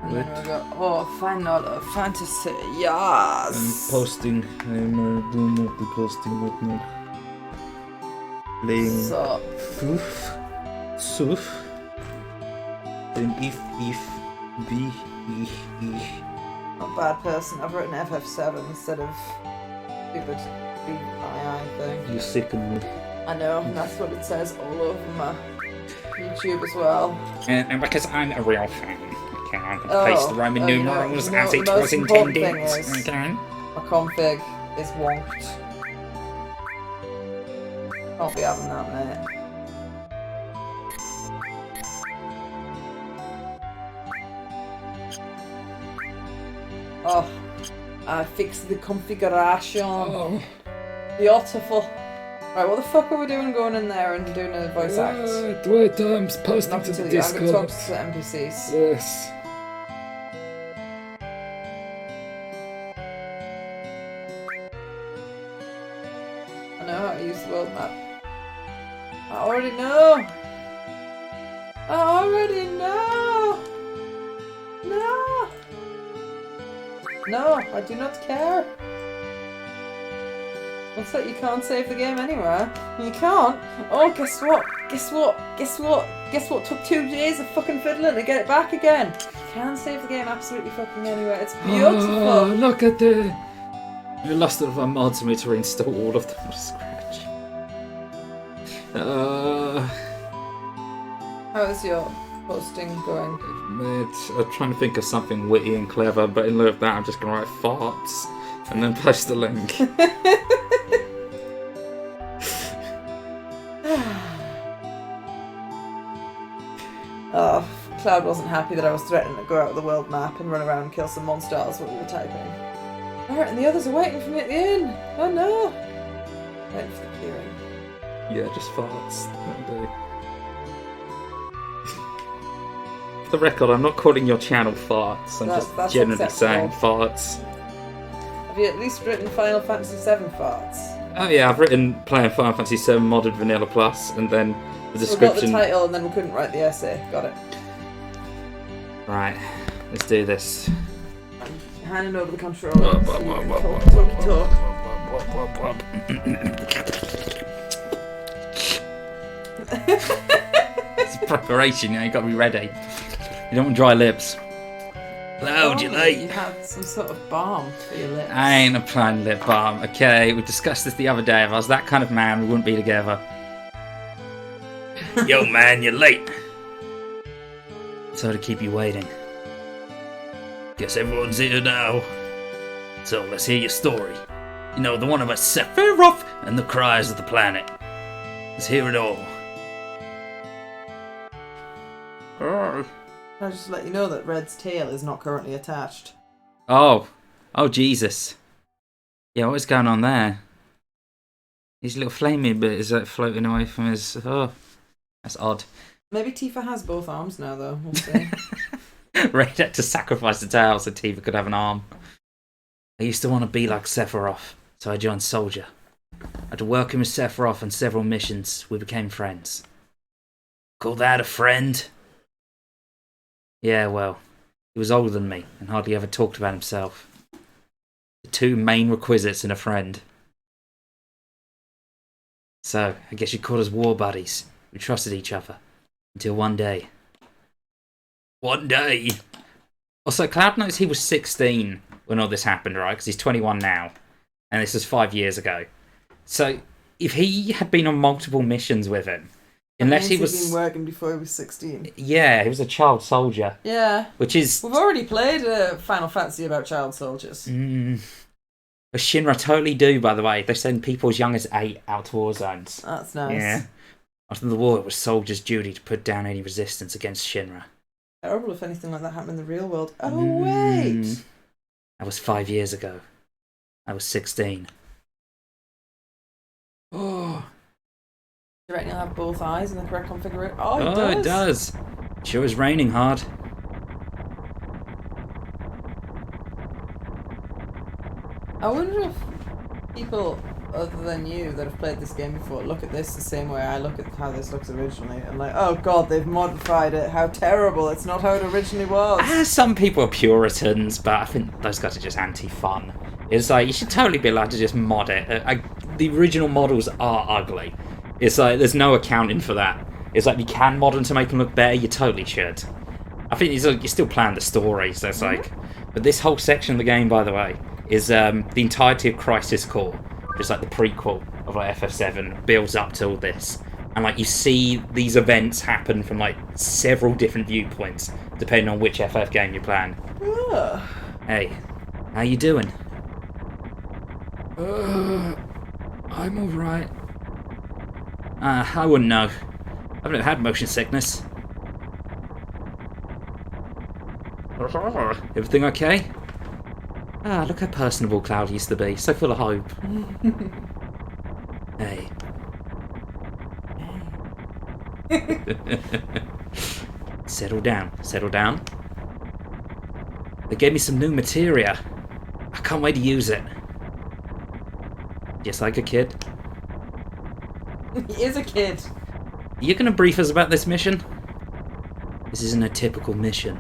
And then we go, oh, Final Fantasy, yes! I'm posting, will not be posting right now. Playing Suf. Then if, be, Not a bad person. I've written FF7 instead of stupid II thing. you sicken me. I know, and that's what it says all over my YouTube as well. And because I'm a real fan, okay, I'm going to paste the Roman numerals as it was intended. Okay. My config is wonked. Can't be having that, mate. Oh, I fixed the configuration. Oh. Beautiful. Right, what the fuck are we doing going in there and doing a voice act? Wait, I'm posting Not to the I'm Discord. going to talk to the NPCs. Yes. I know how to use the world map. I already know! I already know! No! No, I do not care. What's that? You can't save the game anywhere? You can't? Oh, guess what? Guess what? Guess what? Guess what? Took 2 days of fucking fiddling to get it back again. You can save the game absolutely fucking anywhere. It's beautiful. Oh, look at the... You lost all of our mods and we had to reinstall all of them from scratch. How's your posting going? I'm trying to think of something witty and clever, but in lieu of that I'm just going to write farts and then post the link. Oh, Cloud wasn't happy that I was threatening to go out of the world map and run around and kill some monsters while we were typing. Alright, and the others are waiting for me at the end. Oh no! Waiting for the queuing. Yeah, just farts. That'll do. For the record, I'm not calling your channel farts. I'm just generally acceptable. saying farts. Have you at least written Final Fantasy VII farts? Oh yeah, I've written playing Final Fantasy VII Modded Vanilla Plus, and then the description. We got the title and then we couldn't write the essay. Got it. Right, let's do this. I'm handing over the controller. So you can talk. It's preparation, you got to be ready. You don't want dry lips. Hello, do you like? You had some sort of balm for your lips. I ain't applying lip balm, okay? We discussed this the other day. If I was that kind of man, we wouldn't be together. Yo, man, you're late. Sorry to keep you waiting. Guess everyone's here now. So let's hear your story. You know, the one about Sephiroth and the cries of the planet. Let's hear it all. I'll just let you know that Red's tail is not currently attached. Oh, Jesus. Yeah, what's going on there? His little flaming bit is floating away from his... Oh, that's odd. Maybe Tifa has both arms now, though. We'll see. Red had to sacrifice the tail so Tifa could have an arm. I used to want to be like Sephiroth, so I joined Soldier. After working with Sephiroth on several missions, we became friends. Call that a friend? Yeah, well, he was older than me and hardly ever talked about himself. The two main requisites in a friend. So, I guess you'd call us war buddies. We trusted each other. Until one day. One day? Also, Cloud knows he was 16 when all this happened, right? Because he's 21 now. And this was 5 years ago. So, if he had been on multiple missions with him, unless he was... He'd been working before he was 16. Yeah, he was a child soldier. Yeah. Which is... We've already played Final Fantasy about child soldiers. But Shinra totally do, by the way. They send people as young as 8 out to war zones. That's nice. Yeah. After the war, it was soldiers' duty to put down any resistance against Shinra. Terrible if anything like that happened in the real world. Oh, wait! That was 5 years ago. I was 16. Oh. Do you reckon you'll have both eyes in the correct configuration? Oh, it does. Sure is raining hard. I wonder if people other than you that have played this game before look at this the same way I look at how this looks originally and like, oh god, they've modified it, how terrible, it's not how it originally was. Some people are Puritans, but I think those guys are just anti-fun. It's like, you should totally be allowed to just mod it. The original models are ugly. It's like, there's no accounting for that. It's like, you can mod them to make them look better, you totally should. I think it's like, you're still playing the story, so it's like... But this whole section of the game, by the way, is the entirety of Crisis Core. Just like the prequel of like FF7 builds up to all this. And like, you see these events happen from like several different viewpoints, depending on which FF game you're playing. Hey, how you doing? I'm alright. I wouldn't know. I've never had motion sickness. Everything okay? Look how personable Cloud used to be. So full of hope. Hey. Settle down. Settle down. They gave me some new materia. I can't wait to use it. Just like a kid. He is a kid. You gonna brief us about this mission? This isn't a typical mission.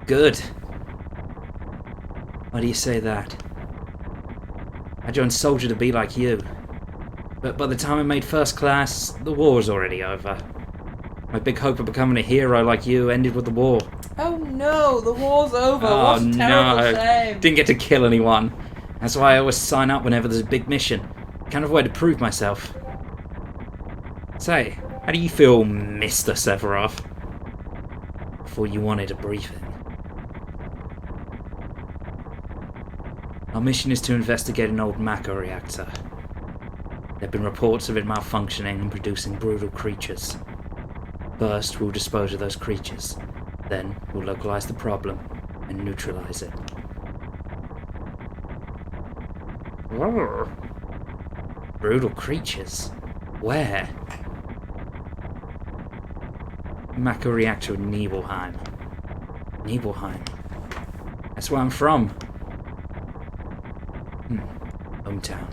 Good. Why do you say that? I joined Soldier to be like you. But by the time I made first class, the war was already over. My big hope of becoming a hero like you ended with the war. Oh no, the war's over. Oh, what a terrible shame. Didn't get to kill anyone. That's why I always sign up whenever there's a big mission. Kind of a way to prove myself. Say, how do you feel, Mr. Sephiroth? Before you wanted a briefing. Our mission is to investigate an old Mako reactor. There have been reports of it malfunctioning and producing brutal creatures. First, we'll dispose of those creatures. Then, we'll localize the problem and neutralize it. Brutal creatures? Where? Mako reactor in Nibelheim. Nibelheim. That's where I'm from. Hometown.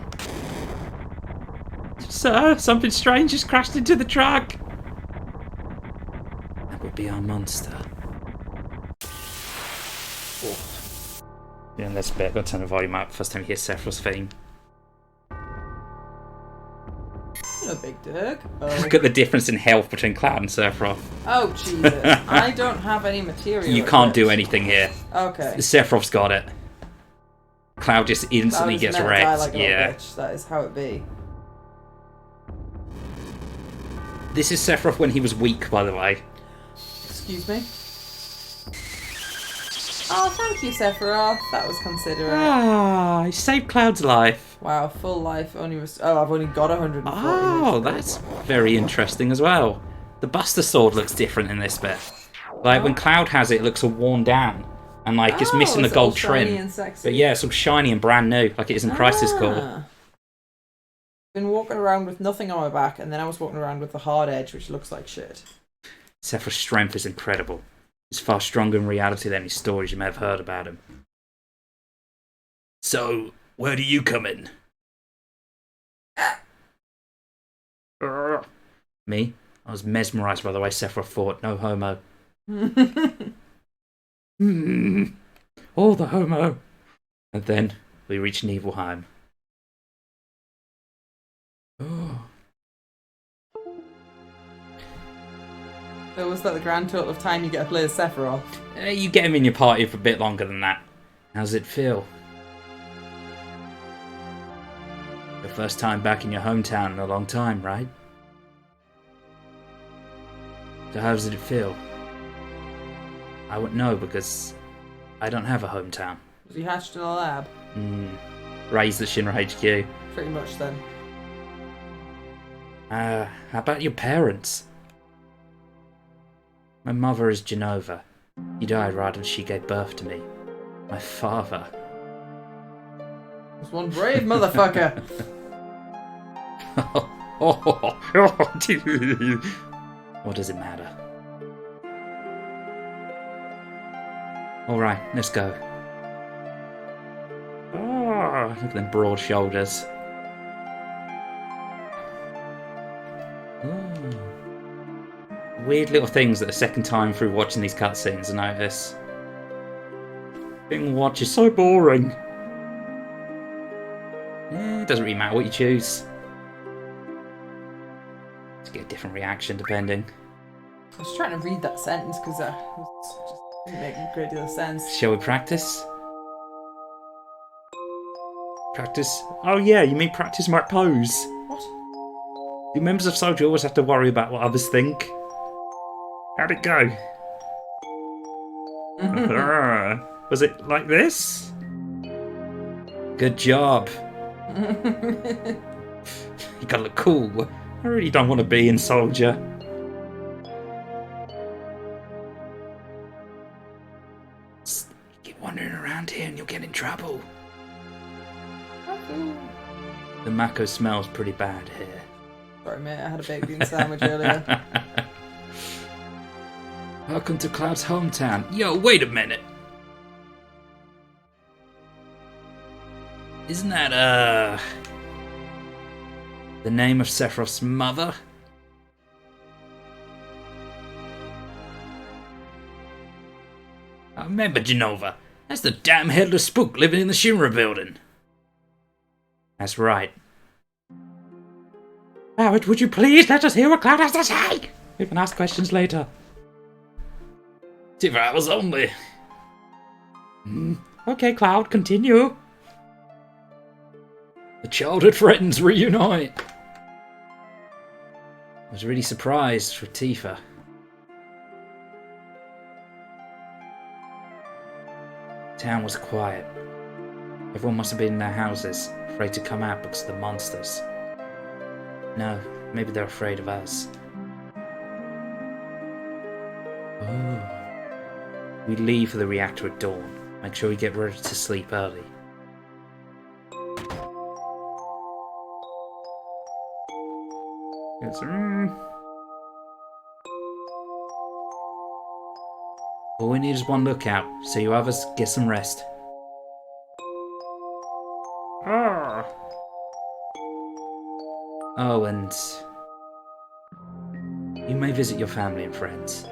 Sir, something strange has crashed into the truck. That would be our monster. Oh. Yeah, that's a bit. I've got to turn the volume up. First time you hear Sephiroth's theme. Hello, Big Dirk. Look at the difference in health between Cloud and Sephiroth. Oh, Jesus. I don't have any material. You can't do anything here. Okay. Sephiroth's got it. Cloud just instantly gets wrecked. Like bitch. That is how it be. This is Sephiroth when he was weak, by the way. Excuse me? Oh, thank you, Sephiroth. That was considerate. You saved Cloud's life. Wow, full life. I've only got 140. Oh, that's very interesting as well. The Buster Sword looks different in this bit. Like, when Cloud has it, it looks all worn down. And, like, it's missing the gold trim. But yeah, it's all shiny and brand new, like it is in Crisis Core. Been walking around with nothing on my back, and then I was walking around with the hard edge, which looks like shit. Sephiroth's strength is incredible. He's far stronger in reality than any stories you may have heard about him. So, where do you come in? Me? I was mesmerised by the way Sephiroth fought. No homo. All the homo. And then we reach Nibelheim. Oh. So was that the grand total of time you get to play as Sephiroth? You get him in your party for a bit longer than that. How's it feel? Your first time back in your hometown in a long time, right? So how does it feel? I wouldn't know because I don't have a hometown. Was he hatched in a lab? Raised at Shinra HQ. Pretty much then. How about your parents? My mother is Genova. He died right as she gave birth to me. My father. Was one brave motherfucker. What does it matter? Alright, let's go. look at them broad shoulders. Ooh. Weird little things that the second time through watching these cutscenes I notice. Being watch is so boring. It doesn't really matter what you choose. Just get a different reaction depending. I was trying to read that sentence because it just didn't make a great deal of sense. Shall we practice? Practice? Oh yeah, you mean practice my pose? What? Do members of Soldier always have to worry about what others think? How'd it go? Was it like this? Good job. You gotta look cool. I really don't want to be in Soldier. You keep wandering around here and you'll get in trouble. The Mako smells pretty bad here. Sorry mate, I had a baked bean sandwich earlier. Welcome to Cloud's hometown. Yo, wait a minute. Isn't that, the name of Sephiroth's mother? I remember Genova. That's the damn headless spook living in the Shinra building. That's right. Howard, would you please let us hear what Cloud has to say? We can ask questions later. 2 hours only. Okay, Cloud, continue. The childhood friends reunite. I was really surprised for Tifa. Town was quiet. Everyone must have been in their houses, afraid to come out because of the monsters. No, maybe they're afraid of us. Oh. We leave for the reactor at dawn. Make sure we get ready to sleep early. Yes, all we need is one lookout, so you others get some rest. Oh, and you may visit your family and friends.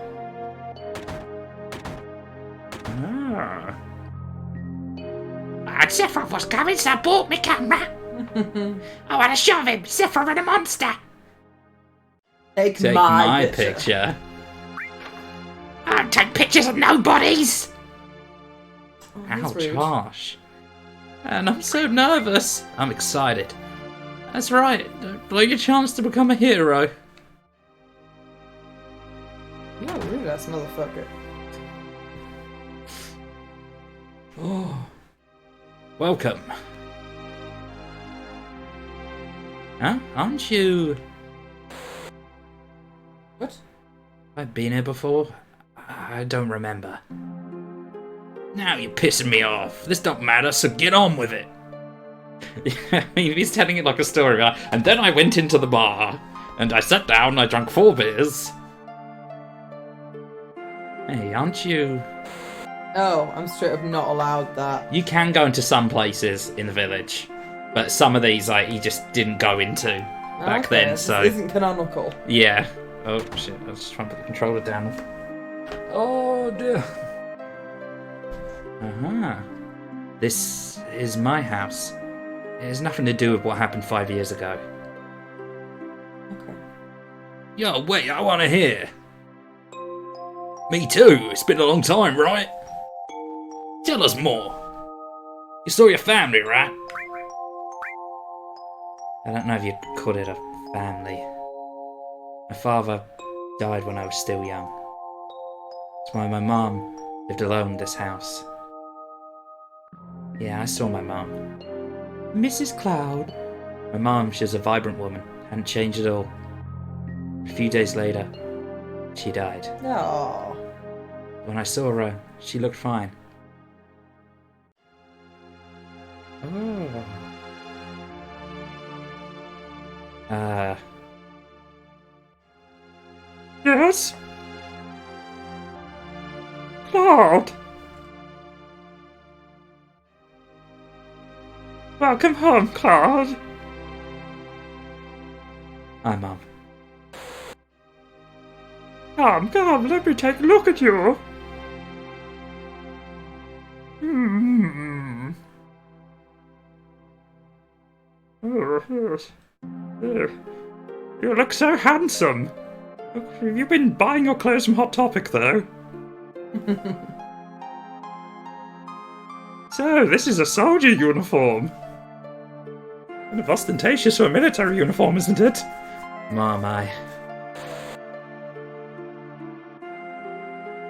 Sephiroth was coming, so I bought me camera. I want to show him Sephiroth and a monster. Take my picture. I don't take pictures of nobodies. Oh, Ouch, harsh. And I'm so nervous. I'm excited. That's right. Don't blow your chance to become a hero. Yeah, really, that's motherfucker. Oh. Welcome. Huh? Aren't you... What? I've been here before. I don't remember. Now you're pissing me off. This don't matter, so get on with it. I mean, he's telling it like a story, right? And then I went into the bar, and I sat down and I drank 4 beers. Hey, aren't you... Oh, I'm straight up not allowed that. You can go into some places in the village, but some of these, like, he just didn't go into back then, so... This isn't canonical. Yeah. Oh, shit, I was just trying to put the controller down. Oh, dear. Uh-huh. This is my house. It has nothing to do with what happened 5 years ago. Okay. Yo, wait, I want to hear. Me too. It's been a long time, right? Tell us more. You saw your family, right? I don't know if you'd call it a family. My father died when I was still young. That's why my mom lived alone in this house. Yeah, I saw my mom. Mrs. Cloud. My mom, she was a vibrant woman. Hadn't changed at all. A few days later, she died. No. When I saw her, she looked fine. Oh. Yes? Cloud? Welcome home, Cloud. Hi, Mum. Come, let me take a look at you. Oh, yes. Oh, you look so handsome. Have you been buying your clothes from Hot Topic, though? So, this is a soldier uniform. Kind of ostentatious for a military uniform, isn't it? My.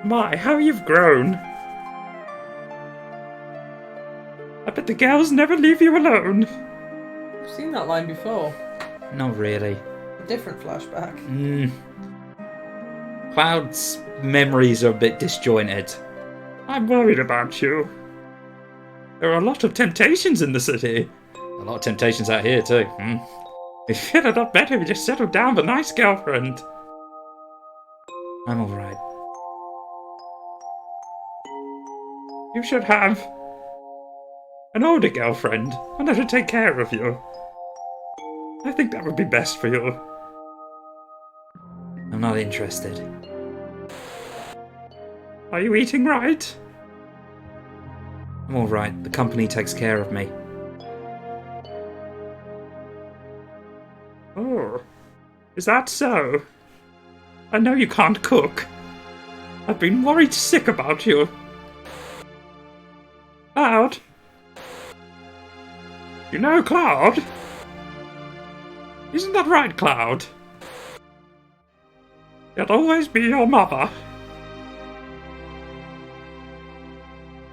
My, how you've grown. I bet the girls never leave you alone. I've seen that line before. Not really. A different flashback. Cloud's memories are a bit disjointed. I'm worried about you. There are a lot of temptations in the city. A lot of temptations out here, too. You'd feel a lot better if you just settled down with a nice girlfriend. I'm alright. You should have an older girlfriend, and I should take care of you. I think that would be best for you. I'm not interested. Are you eating right? I'm alright. The company takes care of me. Oh, is that so? I know you can't cook. I've been worried sick about you. Cloud? You know Cloud? Isn't that right, Cloud? You'll always be your mother.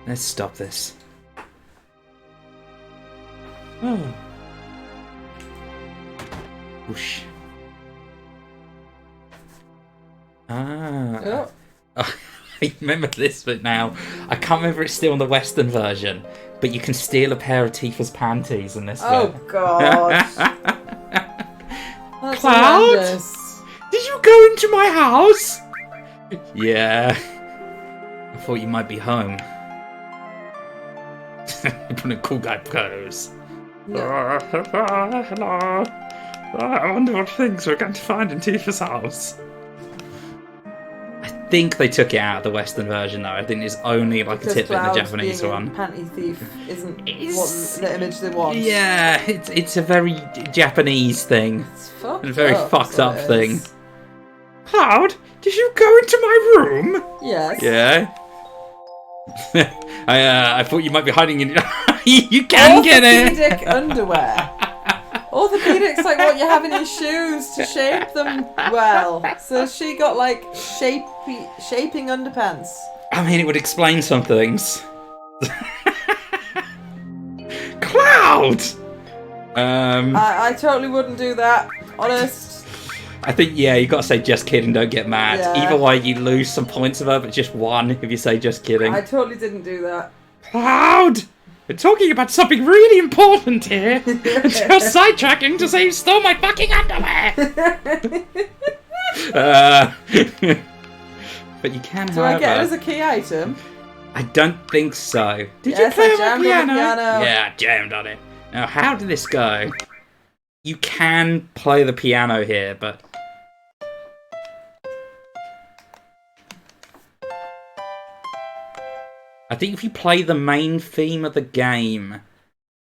Let's stop this. Oh. Whoosh. Ah. Oh. I remember this bit now. I can't remember it's still in the Western version, but you can steal a pair of Tifa's panties in this Oh, bit. God. That's Cloud? horrendous. Did you go into my house? Yeah. I thought you might be home. You put in cool guy pose. No. Hello. I wonder what things we're going to find in Tifa's house. I think they took it out of the Western version, though. I think there's only like Because a tidbit in the Cloud Japanese being a one. panty thief isn't It's- what the image they want. Yeah, it's a very Japanese thing. It's fucked A very up, fucked so up it thing. is. Cloud, did you go into my room? Yes. Yeah. I thought you might be hiding in. You can get it. Orthopedic underwear. Orthopedic's like what you have in your shoes to shape them well. So she got like shaping underpants. I mean, it would explain some things. Cloud. I totally wouldn't do that. Honest. I think you got to say just kidding. Don't get mad. Yeah. Either way, you lose some points of her, but just one if you say just kidding. I totally didn't do that. Cloud. We're talking about something really important here. And you're sidetracking to say you stole my fucking underwear. But you can, Do I get it as a key item? I don't think so. Did Yes, you play I on jammed the on the piano? piano. Yeah, I jammed on it. Now, how did this go? You can play the piano here, but... I think if you play the main theme of the game,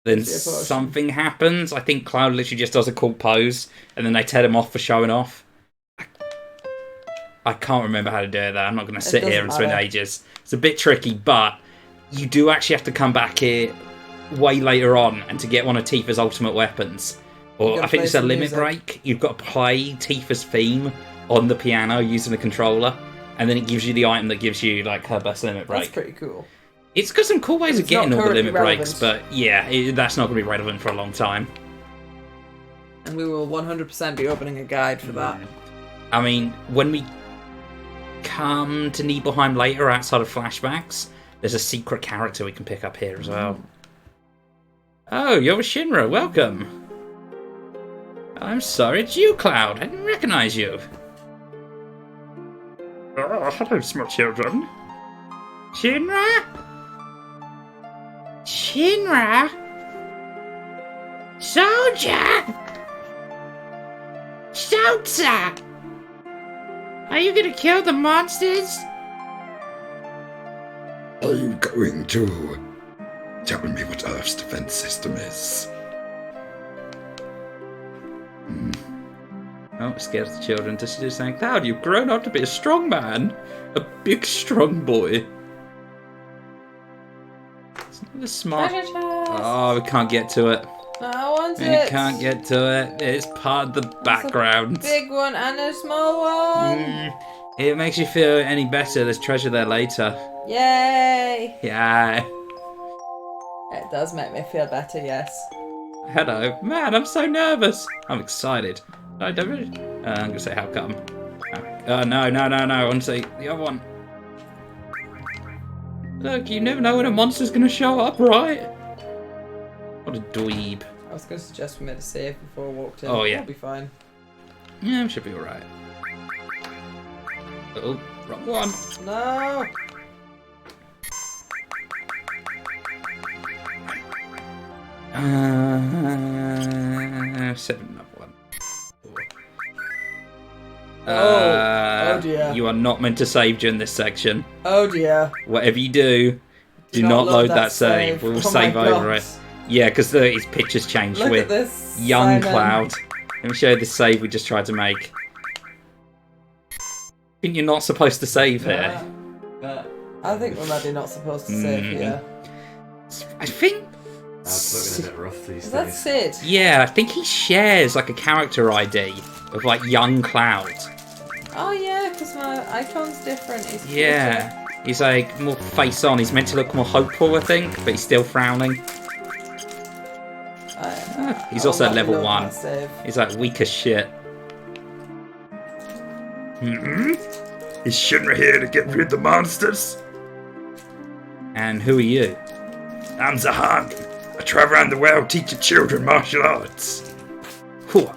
then something happens. I think Cloud literally just does a cool pose, and then they tell him off for showing off. I can't remember how to do that. I'm not going to sit here and spend ages. It's a bit tricky, but you do actually have to come back here way later on and to get one of Tifa's ultimate weapons. Or I think it's a limit break. You've got to play Tifa's theme on the piano using the controller, and then it gives you the item that gives you like her best limit break. That's pretty cool. It's got some cool ways of getting all the limit breaks, relevant. but yeah, that's not going to be relevant for a long time. And we will 100% be opening a guide for that. I mean, when we come to Nibelheim later outside of flashbacks, there's a secret character we can pick up here as well. Oh, you're Shinra, welcome. I'm sorry, it's you, Cloud. I didn't recognize you. Oh, hello, small children. Shinra? Shinra? Soldier! Soldier! Are you gonna kill the monsters? Are you going to tell me what Earth's defense system is? Oh, scares the children. Does she do something? Cloud, you've grown up to be a strong man. A big, strong boy. It's not as smart. Treasure chest. Oh, we can't get to it. I want We it. can't get to it. It's part of the background. Big one and a small one. It makes you feel any better. There's treasure there later. Yay! Yeah. It does make me feel better, yes. Hello. Man, I'm so nervous. I'm excited. I'm going to say how come. No. I want to say the other one. Look, you never know when a monster's going to show up, right? What a dweeb. I was going to suggest we made a save before I walked in. Oh, yeah. That'll be fine. Yeah, it should be alright. Oh, wrong one. No! Seven, another one. Oh dear. You are not meant to save during this section. Oh dear. Whatever you do not load that save. We'll save over it. Yeah, because his picture's changed. Look With at this, young Simon. Cloud. Let me show you the save we just tried to make. I think you're not supposed to save here. I think we're maybe not supposed to save here. I think... It's looking a bit rough these That's days. Sid. Yeah, I think he shares like a character ID of like young Cloud. Oh yeah, because my icon's different. It's Yeah. He's like more face on. He's meant to look more hopeful, I think, but he's still frowning. He's also at level 1. He's like weak as shit. Is Shinra here to get rid of the monsters? And who are you? I'm Zahan. I travel around the world teaching children martial arts. Whew.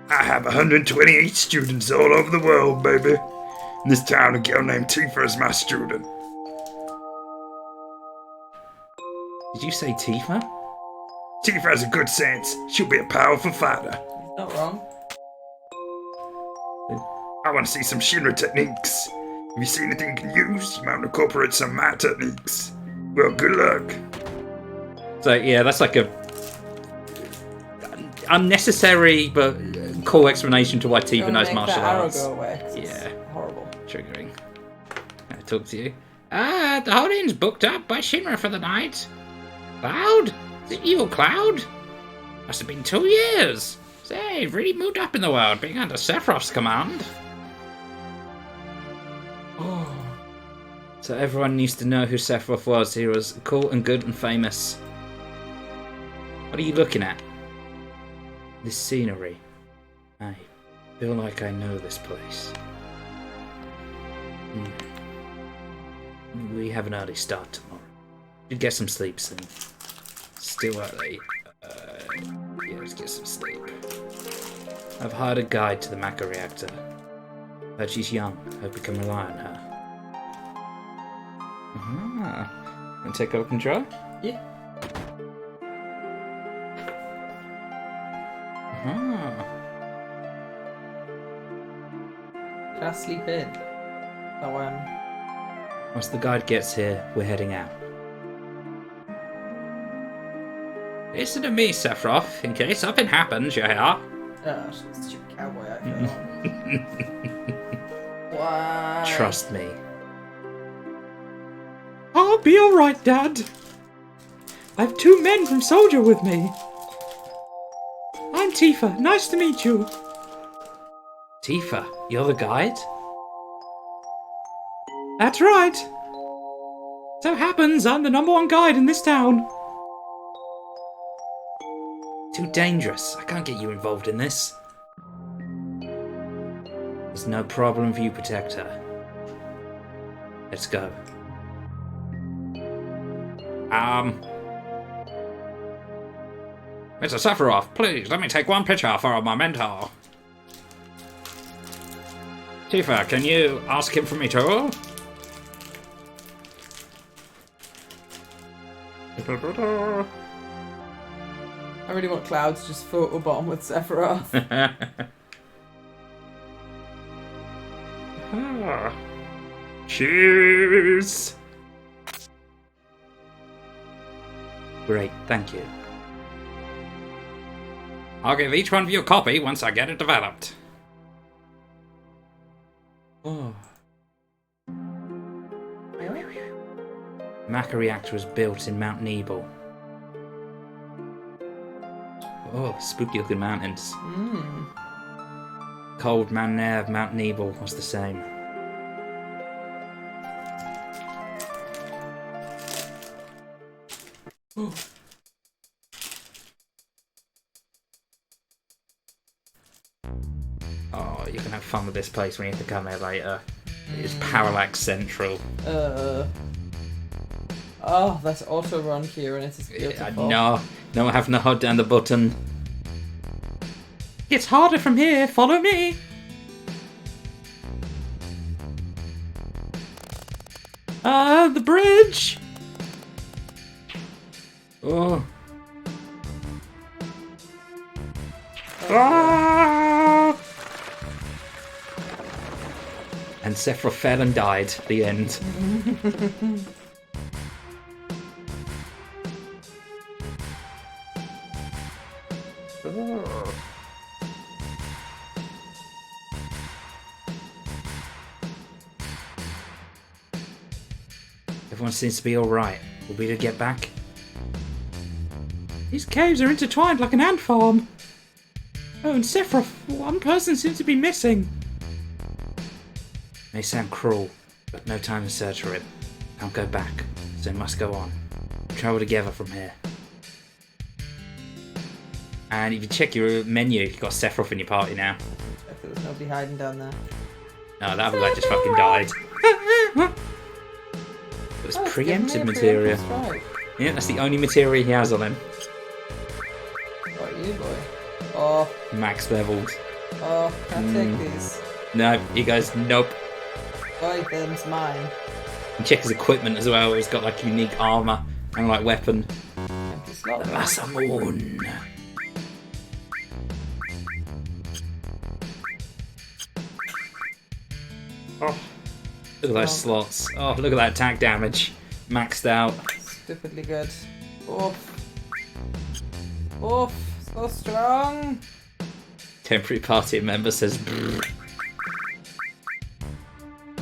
I have 128 students all over the world, baby. In this town, a girl named Tifa is my student. Did you say Tifa? Tifa has a good sense. She'll be a powerful fighter. Not wrong. I want to see some Shinra techniques. If you see anything you can use, you might incorporate some of my techniques. Well, good luck. So yeah, that's like a unnecessary but cool explanation to why Tifa knows martial arts. Go away, 'cause it's Yeah. horrible. Triggering. Can I talk to you? The holding's booked up by Shinra for the night. Cloud? Is it you, Cloud? Must have been 2 years. Say, you've really moved up in the world, being under Sephiroth's command. Oh. So everyone used to know who Sephiroth was. He was cool and good and famous. What are you looking at? This scenery. I feel like I know this place. We have an early start tomorrow. Should get some sleep soon. Still early. Yeah, let's get some sleep. I've hired a guide to the Maka reactor. Heard she's young. Hope you can rely on her. Wanna take over control? Yeah. Can I sleep in? Once the guide gets here, we're heading out. Listen to me, Sephiroth. In case something happens, you hear? Oh, stupid cowboy outfit. Why? Trust me. I'll be alright, Dad. I have 2 men from Soldier with me. I'm Tifa. Nice to meet you. Tifa, you're the guide? That's right. So happens I'm the #1 guide in this town. Too dangerous. I can't get you involved in this. There's no problem if you protect her. Let's go. Mr. Sephiroth, please let me take one picture for my mentor. Tifa, can you ask him for me too? I really want Cloud to just photobomb with Sephiroth. Cheers! Great, thank you. I'll give each one of you a copy once I get it developed. Oh. Maca reactor was built in Mount Nebel. Oh, spooky looking mountains. Cold mountain air of Mount Nebel was the same. Oh, you can have fun with this place when you have to come here later. It's Parallax Central. Oh, that's auto run here and it is beautiful. No, I have to hold down the button. It's harder from here, follow me! The bridge! Oh. Ah! And Sephiroth fell and died. The end. Everyone seems to be alright. Will we get back? These caves are intertwined like an ant farm. Oh, and Sephiroth, one person seems to be missing. May sound cruel, but no time to search for him. Can't go back, so it must go on. Travel together from here. And if you check your menu, you've got Sephiroth in your party now. If there was nobody hiding down there. No, that other guy just fucking died. It was preemptive material. Right. Yeah, that's the only material he has on him. What are you, boy? Oh, Max leveled. oh, can't take these. No, he goes, nope. Boy, them's mine. And check his equipment as well. He's got like unique armor and like weapon. Empty slot. Masamune. Oh, Look at those slots. Oh, look at that attack damage. Maxed out. Stupidly good. Oof. Oof. So strong. Temporary party member says.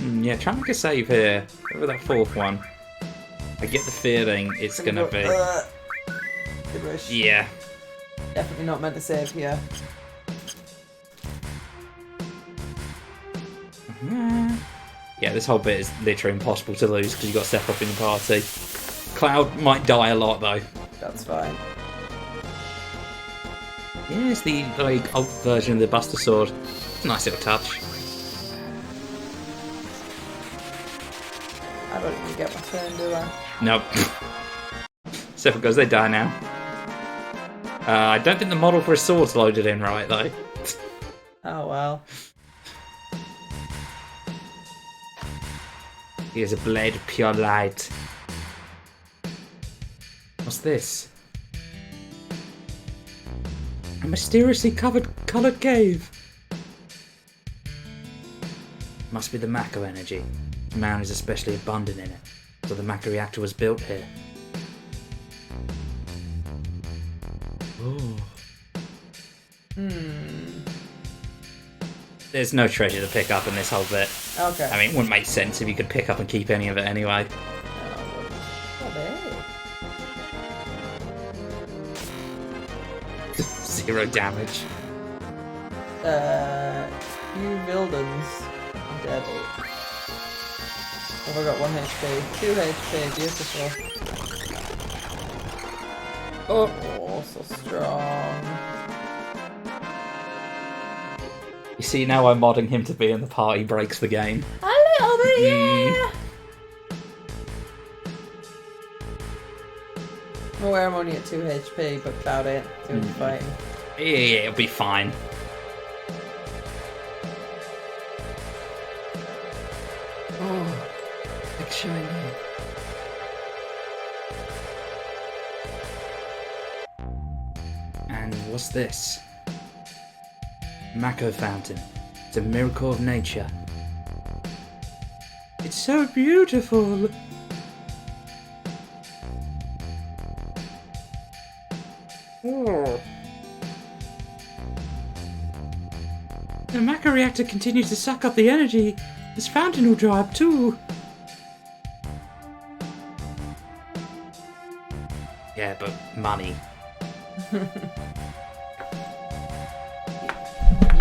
Yeah, try and make a save here. Over that fourth one. I get the feeling it's gonna be. Gibberish. Yeah. Definitely not meant to save here. Yeah, this whole bit is literally impossible to lose because you got Sephiroth in the party. Cloud might die a lot though. That's fine. Yeah, it's the like old version of the Buster Sword. Nice little touch. I don't even get my turn, do I? Nope. Sephiroth goes, they die now. I don't think the model for a sword's loaded in right though. Oh well. Here's a blade of pure light. What's this? A mysteriously coloured cave. Must be the Mako energy. The mound is especially abundant in it, so the Mako reactor was built here. Oh. There's no treasure to pick up in this whole bit. Okay. I mean, it wouldn't make sense if you could pick up and keep any of it anyway. Oh, 0 damage. You villains. I'm dead. Have I got 1 HP? 2 HP, beautiful. Oh, so strong. You see, now I'm modding him to be in the party breaks the game. A little bit, yeah. I'm aware I'm only at 2 HP, but Cloud ain't doing fine. Yeah, it'll be fine. Oh, big shiny. And what's this? Mako Fountain. It's a miracle of nature. It's so beautiful. Oh. The Mako reactor continues to suck up the energy. This fountain will dry up too. Yeah, but money.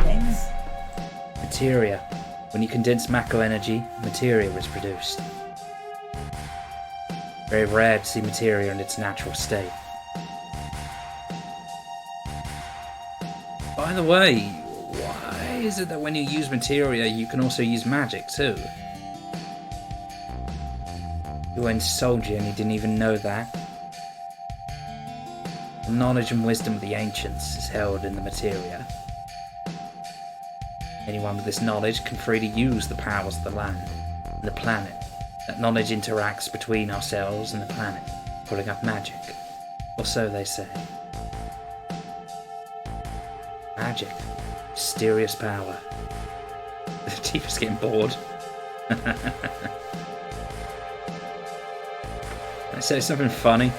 Yes. Materia. When you condense Mako energy, materia is produced. Very rare to see materia in its natural state. By the way, why is it that when you use materia, you can also use magic too? You went soldier and you didn't even know that. The knowledge and wisdom of the ancients is held in the materia. Anyone with this knowledge can freely use the powers of the land and the planet. That knowledge interacts between ourselves and the planet, pulling up magic. Or so they say. Magic. Mysterious power. Tifa's getting bored. I say something funny.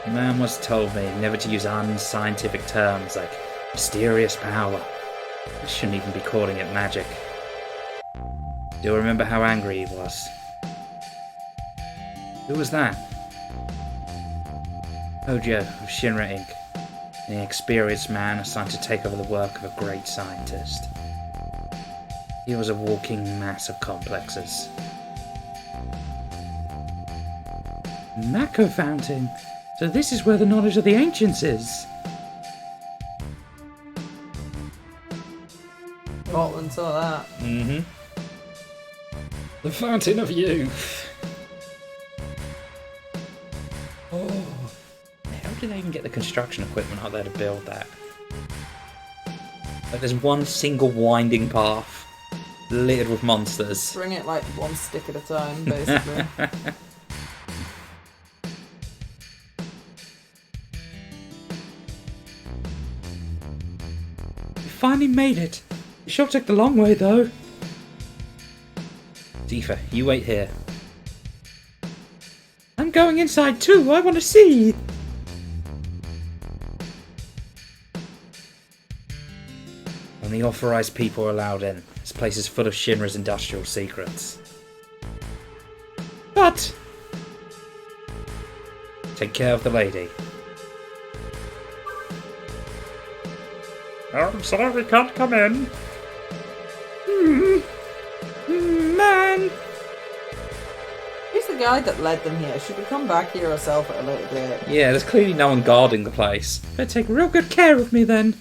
A man once told me never to use unscientific terms like mysterious power. I shouldn't even be calling it magic. Do you remember how angry he was? Who was that? Hojo of Shinra Inc., an experienced man assigned to take over the work of a great scientist. He was a walking mass of complexes. Mako Fountain! So this is where the knowledge of the ancients is! Scotland saw that. Mm-hmm. The Fountain of Youth! Oh. How did they even get the construction equipment out there to build that? Like, there's one single winding path, littered with monsters. Bring it like one stick at a time, basically. We finally made it! The shop took the long way, though. Tifa, you wait here. I'm going inside too, I want to see! Only authorized people are allowed in. This place is full of Shinra's industrial secrets. But... take care of the lady. I'm sorry we can't come in. Man! Who's the guy that led them here? Should we come back here ourselves at a later date? Yeah, there's clearly no one guarding the place. Better take real good care of me then.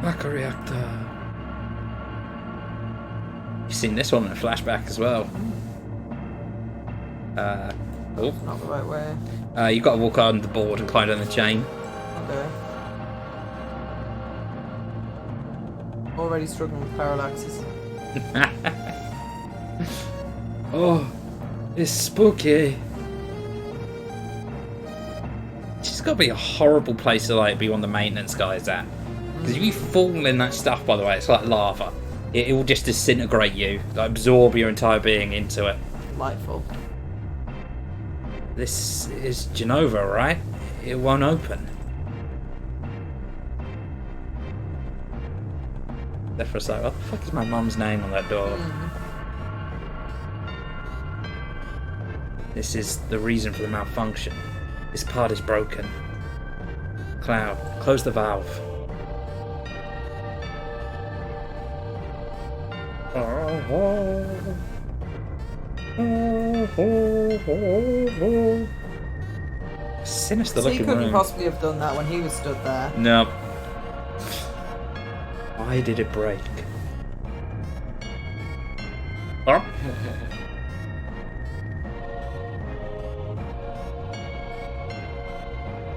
Mako reactor. You've seen this one in a flashback as well. Oh. Not the right way. You've got to walk on the board and climb down the chain. Okay. Already struggling with parallaxes. Oh, it's spooky. It's just got to be a horrible place to like be one of the maintenance guys at. Because if you fall in that stuff, by the way, it's like lava. It will just disintegrate you, like absorb your entire being into it. Delightful. This is Genova, right? It won't open. Zephyr's like, what the fuck is my mum's name on that door? This is the reason for the malfunction. This part is broken. Cloud, close the valve. Sinister So he looking couldn't room. possibly have done that when he was stood there. No. Why did it break? Huh?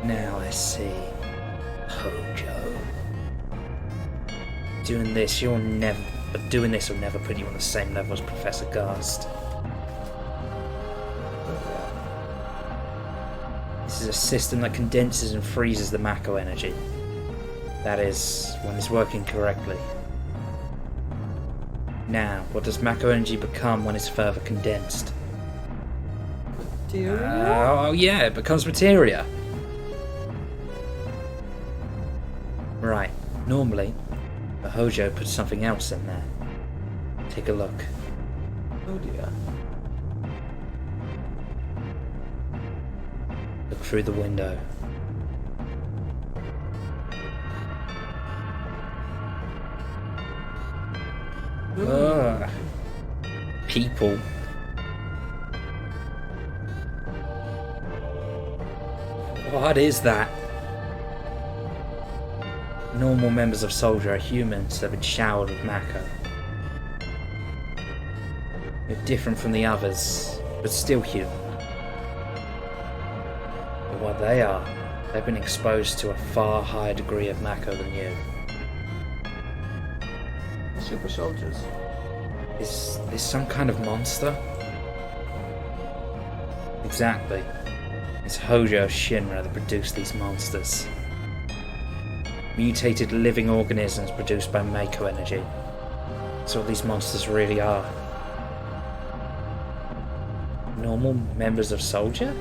Now I see. Hojo. Doing this will never put you on the same level as Professor Gast. a system that condenses and freezes the Mako energy. That is, when it's working correctly. Now, what does Mako energy become when it's further condensed? Materia? Oh yeah, it becomes materia. Right, normally, the Hojo puts something else in there. Take a look. Oh dear. Look through the window. Ugh. People. What is that? Normal members of Soldier are humans that have been showered with Mako. They're different from the others, but still human. But what they are, they've been exposed to a far higher degree of Mako than you. Super soldiers. Is this some kind of monster? Exactly. It's Hojo Shinra that produced these monsters. Mutated living organisms produced by Mako energy. That's what these monsters really are. Normal members of Soldier?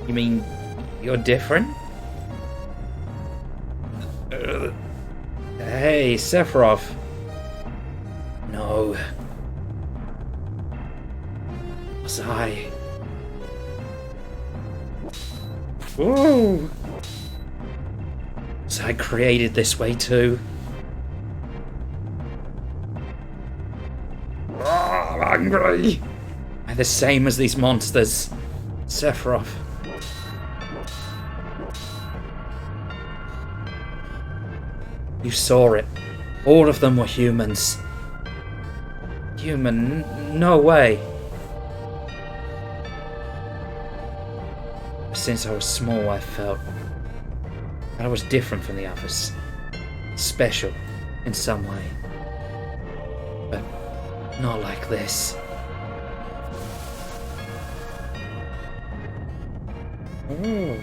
You mean you're different? Hey, Sephiroth. No. Was I? Ooh. Was I created this way too? Oh, I'm hungry. Am I the same as these monsters? Sephiroth. You saw it. All of them were humans. Human? No way. Since I was small, I felt that I was different from the others. Special, in some way. But not like this. Ooh.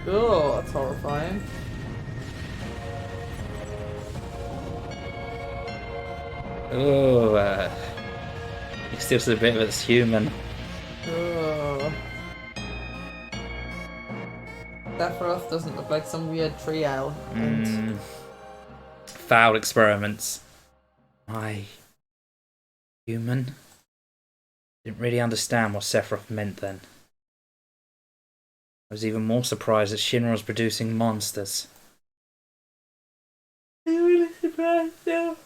Oh, that's horrifying. Oh, he still sees a bit of it's human. Oh. Sephiroth doesn't look like some weird tree owl. Foul experiments. My human? Didn't really understand what Sephiroth meant then. I was even more surprised that Shinra was producing monsters. I'm really surprised though.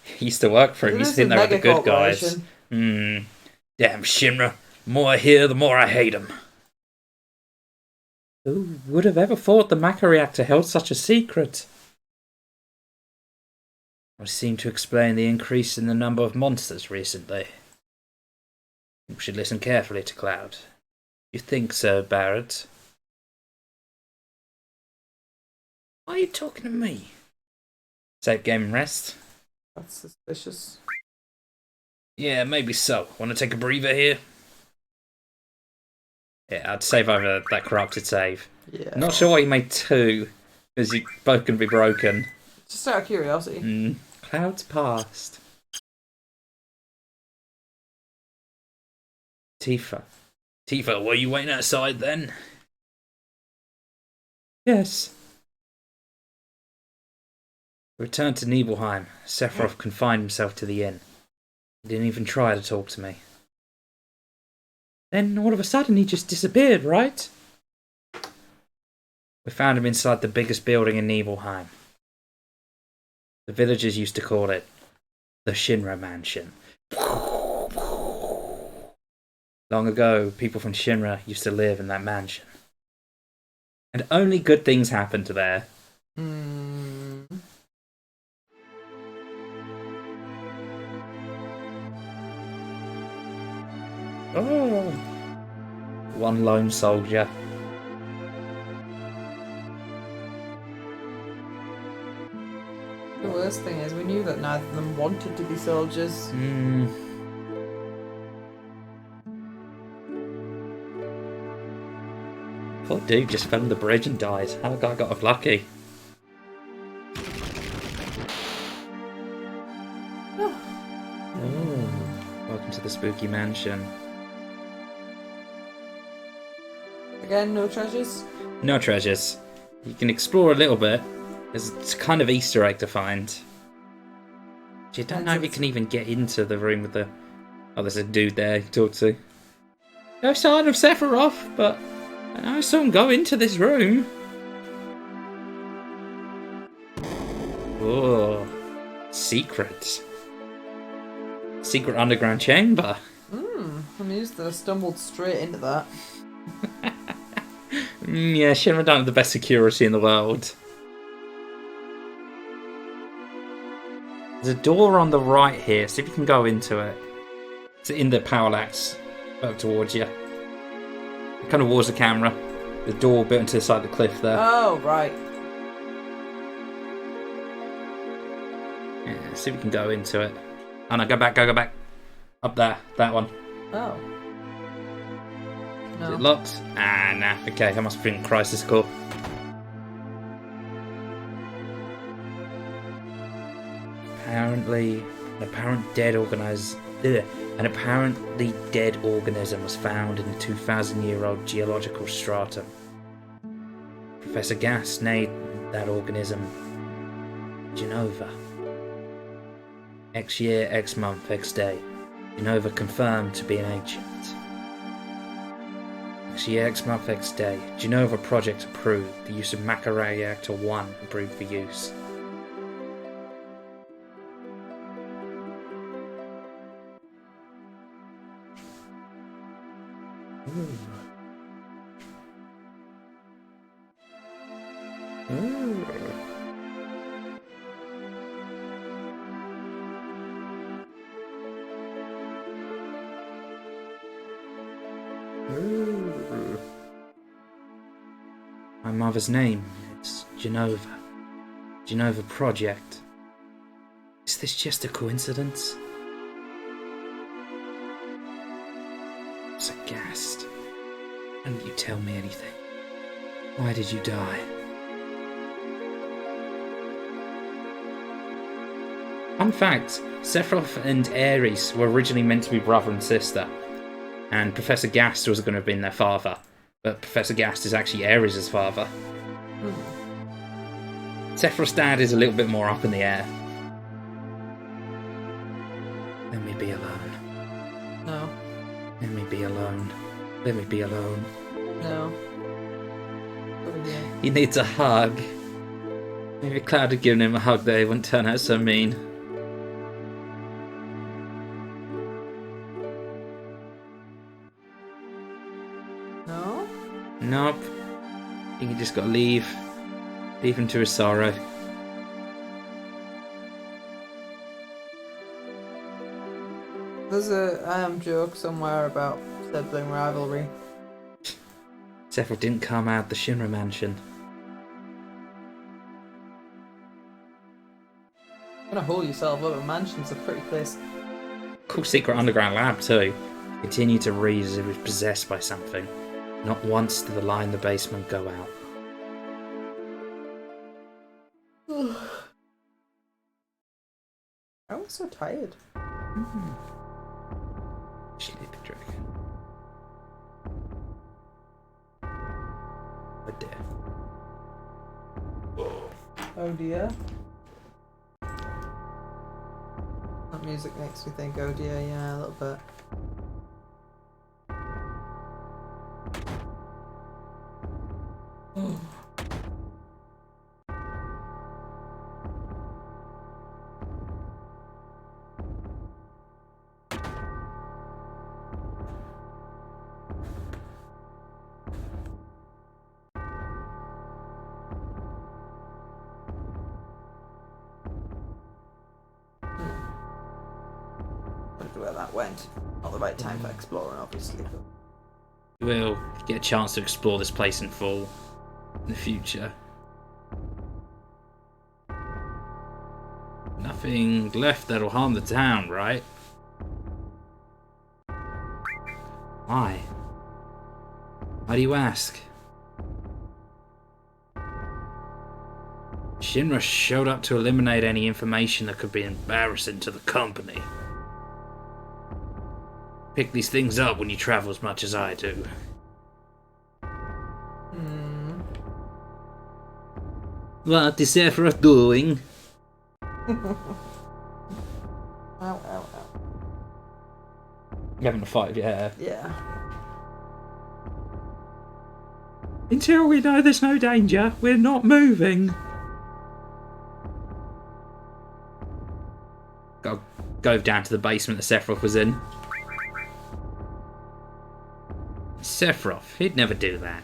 He used to work for him. He used to think they were the good guys. Damn Shinra. The more I hear, the more I hate him. Who would have ever thought the Mako reactor held such a secret? I seem to explain the increase in the number of monsters recently. We should listen carefully to Cloud. You think so, Barrett? Why are you talking to me? Save game and rest? That's suspicious. Yeah, maybe so. Want to take a breather here? Yeah, I'd save over that corrupted save. Yeah. Not sure why you made two, because you both can be broken. Just out of curiosity. Cloud's past. Tifa. Tifa, were you waiting outside then? Yes. Returned to Nibelheim. Sephiroth confined himself to the inn. He didn't even try to talk to me. Then all of a sudden he just disappeared, right? We found him inside the biggest building in Nibelheim. The villagers used to call it the Shinra Mansion. Long ago, people from Shinra used to live in that mansion. And only good things happened there. Oh. One lone soldier. The worst thing is we knew that neither of them wanted to be soldiers. Poor dude just fell on the bridge and died. How the guy got off lucky? Oh, welcome to the spooky mansion. Again, no treasures? No treasures. You can explore a little bit. There's a kind of Easter egg to find. You don't know if you can even get into the room with the... Oh, there's a dude there to talk to. No sign of Sephiroth, but I know someone go into this room. Oh, secret. Secret underground chamber. I'm amused that I stumbled straight into that. Yeah, Shinra don't have the best security in the world. There's a door on the right here, see if you can go into it. It's in the parallax, up towards you. Kind of towards the camera. The door built into the side of the cliff there. Oh, right. Yeah, see if we can go into it. Oh no, go back. Up there, that one. Oh. Is it No. locked? Ah, nah. Okay, I must have been crisis call. Apparently, an apparently dead organism was found in a 2,000-year-old geological stratum. Professor Gass named that organism Genova. X year, X month, X day. Genova confirmed to be an ancient. X year, X month, X day. Genova project approved. The use of Macca Reactor 1 approved for use. My mother's name, it's Genova. Genova Project. Is this just a coincidence? I'm so aghast. Why didn't you tell me anything? Why did you die? Fun fact, Sephiroth and Ares were originally meant to be brother and sister, and Professor Gast was going to have been their father, but Professor Gast is actually Ares' father. Sephiroth's dad is a little bit more up in the air. Let me be alone. No. Let me be alone. Let me be alone. No. Oh, yeah. He needs a hug. Maybe Cloud had given him a hug there, he wouldn't turn out so mean. No? Nope. I think you just gotta leave. Leave him to his sorrow. There's a joke somewhere about sibling rivalry. Sephiroth didn't come out the Shinra mansion. You're gonna hold yourself up. A mansion's a pretty place. Cool secret underground lab too. Continued to read as if it was possessed by something. Not once did the light in the basement go out. I was so tired. Sleepy dragon. Oh dear. Oh dear. That music makes me think, oh dear, yeah, a little bit. Wonder where that went. Not the right time for exploring, obviously. But... We'll get a chance to explore this place in full in the future. Nothing left that'll harm the town, right? Why? Why do you ask? Shinra showed up to eliminate any information that could be embarrassing to the company. Pick these things up when you travel as much as I do. What is Sephiroth doing? Ow, ow, ow. You having a fight with your hair? Yeah. Until we know there's no danger, we're not moving. Gotta go down to the basement that Sephiroth was in. Sephiroth, he'd never do that.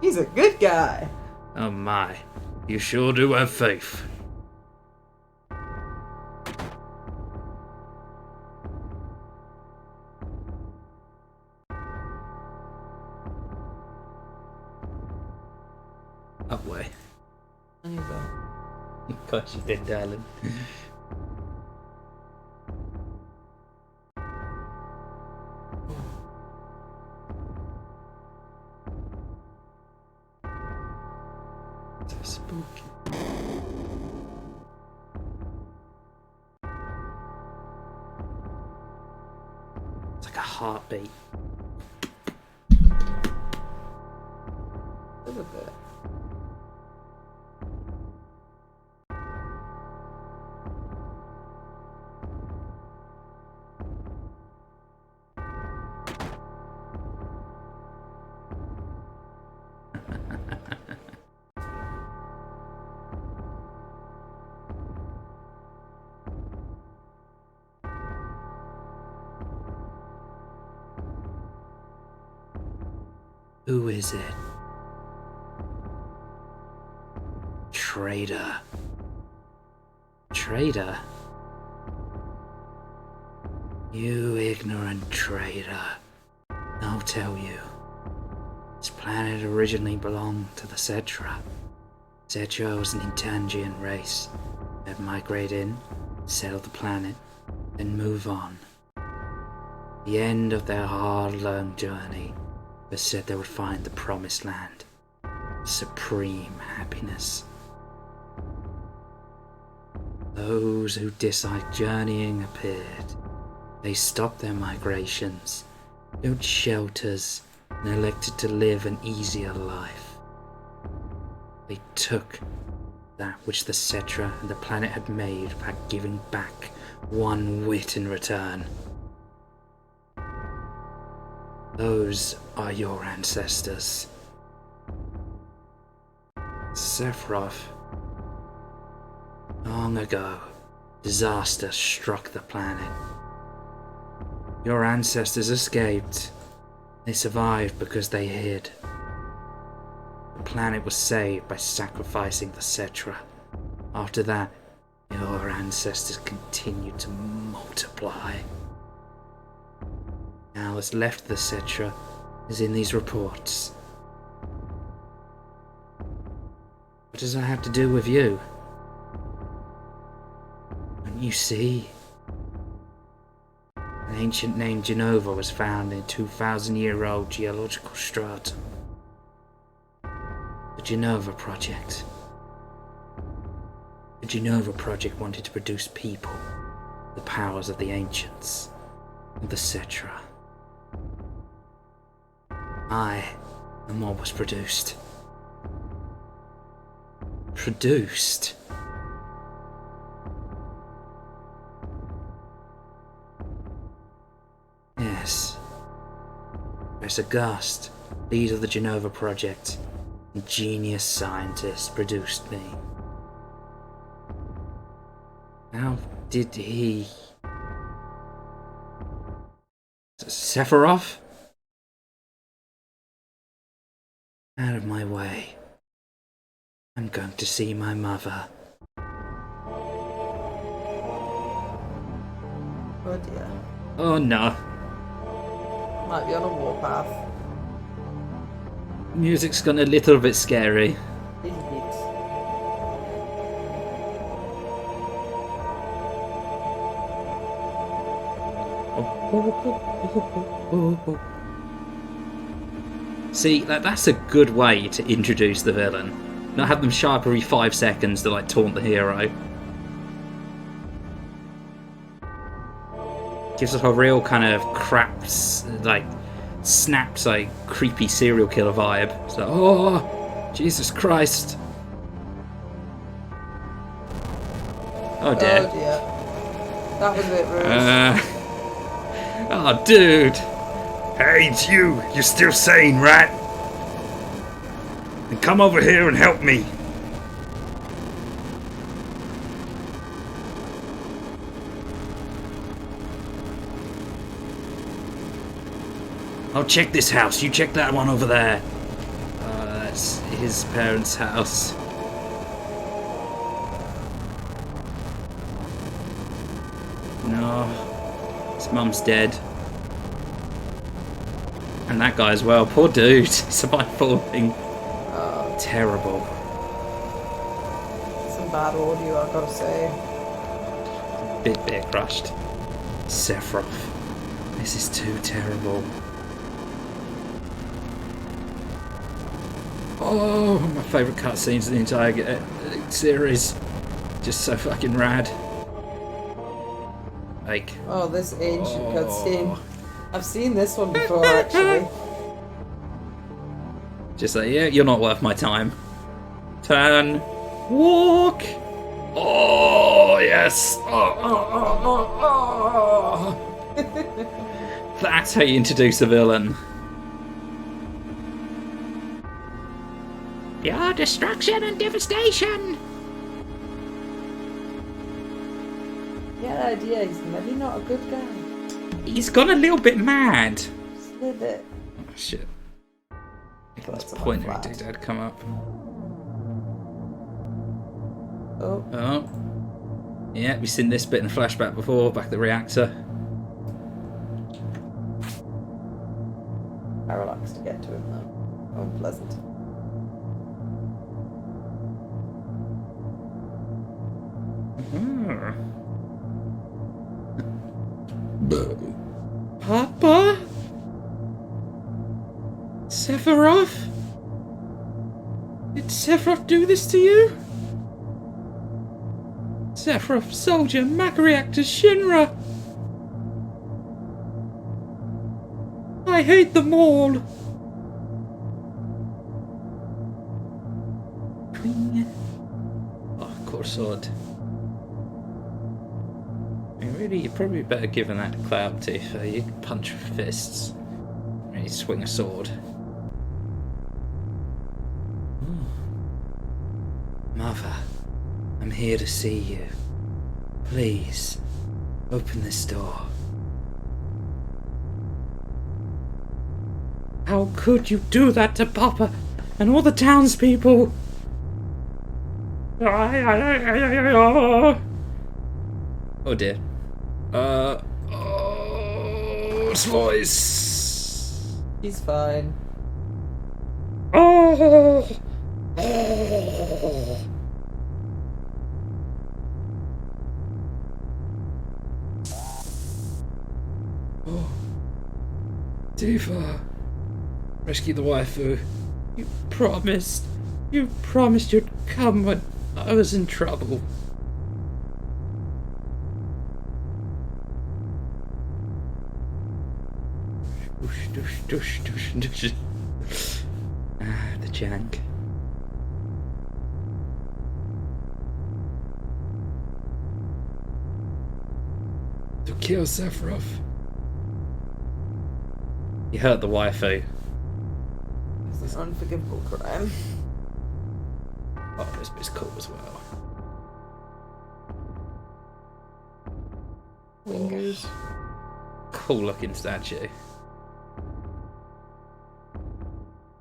He's a good guy. Oh my, you sure do have faith. Up way. I knew that. Of course you did, darling. So spooky. It's like a heartbeat. Look at that. Who is it? Traitor. Traitor? You ignorant traitor. I'll tell you. This planet originally belonged to the Cetra. Cetra was an Intangian race that migrate in, settle the planet, then move on. The end of their hard-learned journey was said they would find the promised land. Supreme happiness. Those who disliked journeying appeared. They stopped their migrations, built shelters, and elected to live an easier life. They took that which the Cetra and the planet had made by giving back one wit in return. Those are your ancestors. Sephiroth. Long ago, disaster struck the planet. Your ancestors escaped. They survived because they hid. The planet was saved by sacrificing the Cetra. After that, your ancestors continued to multiply. Now what's left of the Cetra is in these reports. What does that have to do with you? Don't you see? An ancient named Genova was found in a 2,000-year-old geological stratum. The Genova Project. The Genova Project wanted to produce people, the powers of the ancients, of the Cetra. I am what was produced. Produced? Yes. Professor Gast, leader of the Genova Project, and genius scientist, produced me. How did he... Sephiroth? Out of my way. I'm going to see my mother. Oh dear. Oh no. Might be on a warpath. Music's gone a little bit scary. Little bit. See, that's a good way to introduce the villain. Not have them show up every 5 seconds to like taunt the hero. Gives us a real kind of snaps like creepy serial killer vibe. So, oh, Jesus Christ. Oh dear. Oh dear. That was a bit rude. Oh, dude. Hey, it's you. You're still sane, right? Then come over here and help me. I'll check this house. You check that one over there. That's his parents' house. No. His mum's dead. And that guy as well. Poor dude. Survived falling. Oh, Terrible. some bad audio, I've got to say. Bit crushed. Sephiroth. This is too terrible. Oh, my favourite cutscenes in the entire series. Just so fucking rad. Like, Oh, this ancient cutscene. I've seen this one before, actually. just like, yeah, you're not worth my time. Turn. Walk. Oh, yes. Oh. That's how you introduce a villain. Your destruction and devastation. Yeah, the idea, he's maybe not a good guy. He's gone a little bit mad. Just a little bit. Oh, shit. Nicholas That's a Pointer flat. did come up. Oh, Oh. Yeah, we've seen this bit in the flashback before, back at the reactor. parallax to get to him, though. Unpleasant. Papa? Sephiroth? Did Sephiroth do this to you? Sephiroth, Soldier, Macreactor, Shinra! I hate them all! Cling. Oh, core sword. I mean, really, you're probably better giving that to Cloud Tifa. You can punch with fists. Really swing a sword. Mother, I'm here to see you. Please, open this door. How could you do that to Papa and all the townspeople? Oh dear. His voice. He's fine. Oh. Tifa, rescue the waifu. You promised you'd come when I was in trouble. Dush, dush, dush, dush. Ah, the jank. To kill Sephiroth. You hurt the waifu. It's an unforgivable crime. Oh, this bit's cool as well. Wingers. Cool looking statue.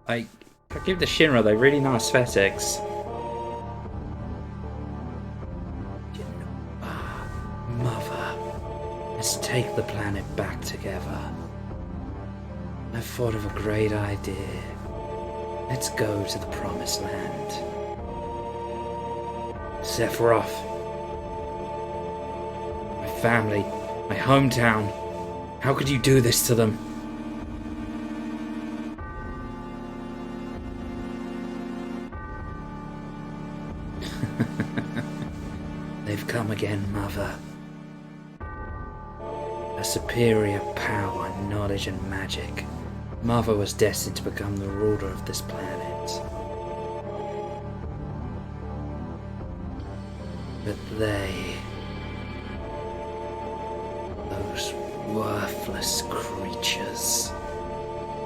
I give the Shinra though really nice aesthetics. Mother, let's take the planet back together. I thought of a great idea. Let's go to the Promised Land. Sephiroth. My family, my hometown. How could you do this to them? again, Mother. A superior power, knowledge and magic. Mother was destined to become the ruler of this planet. But they... those worthless creatures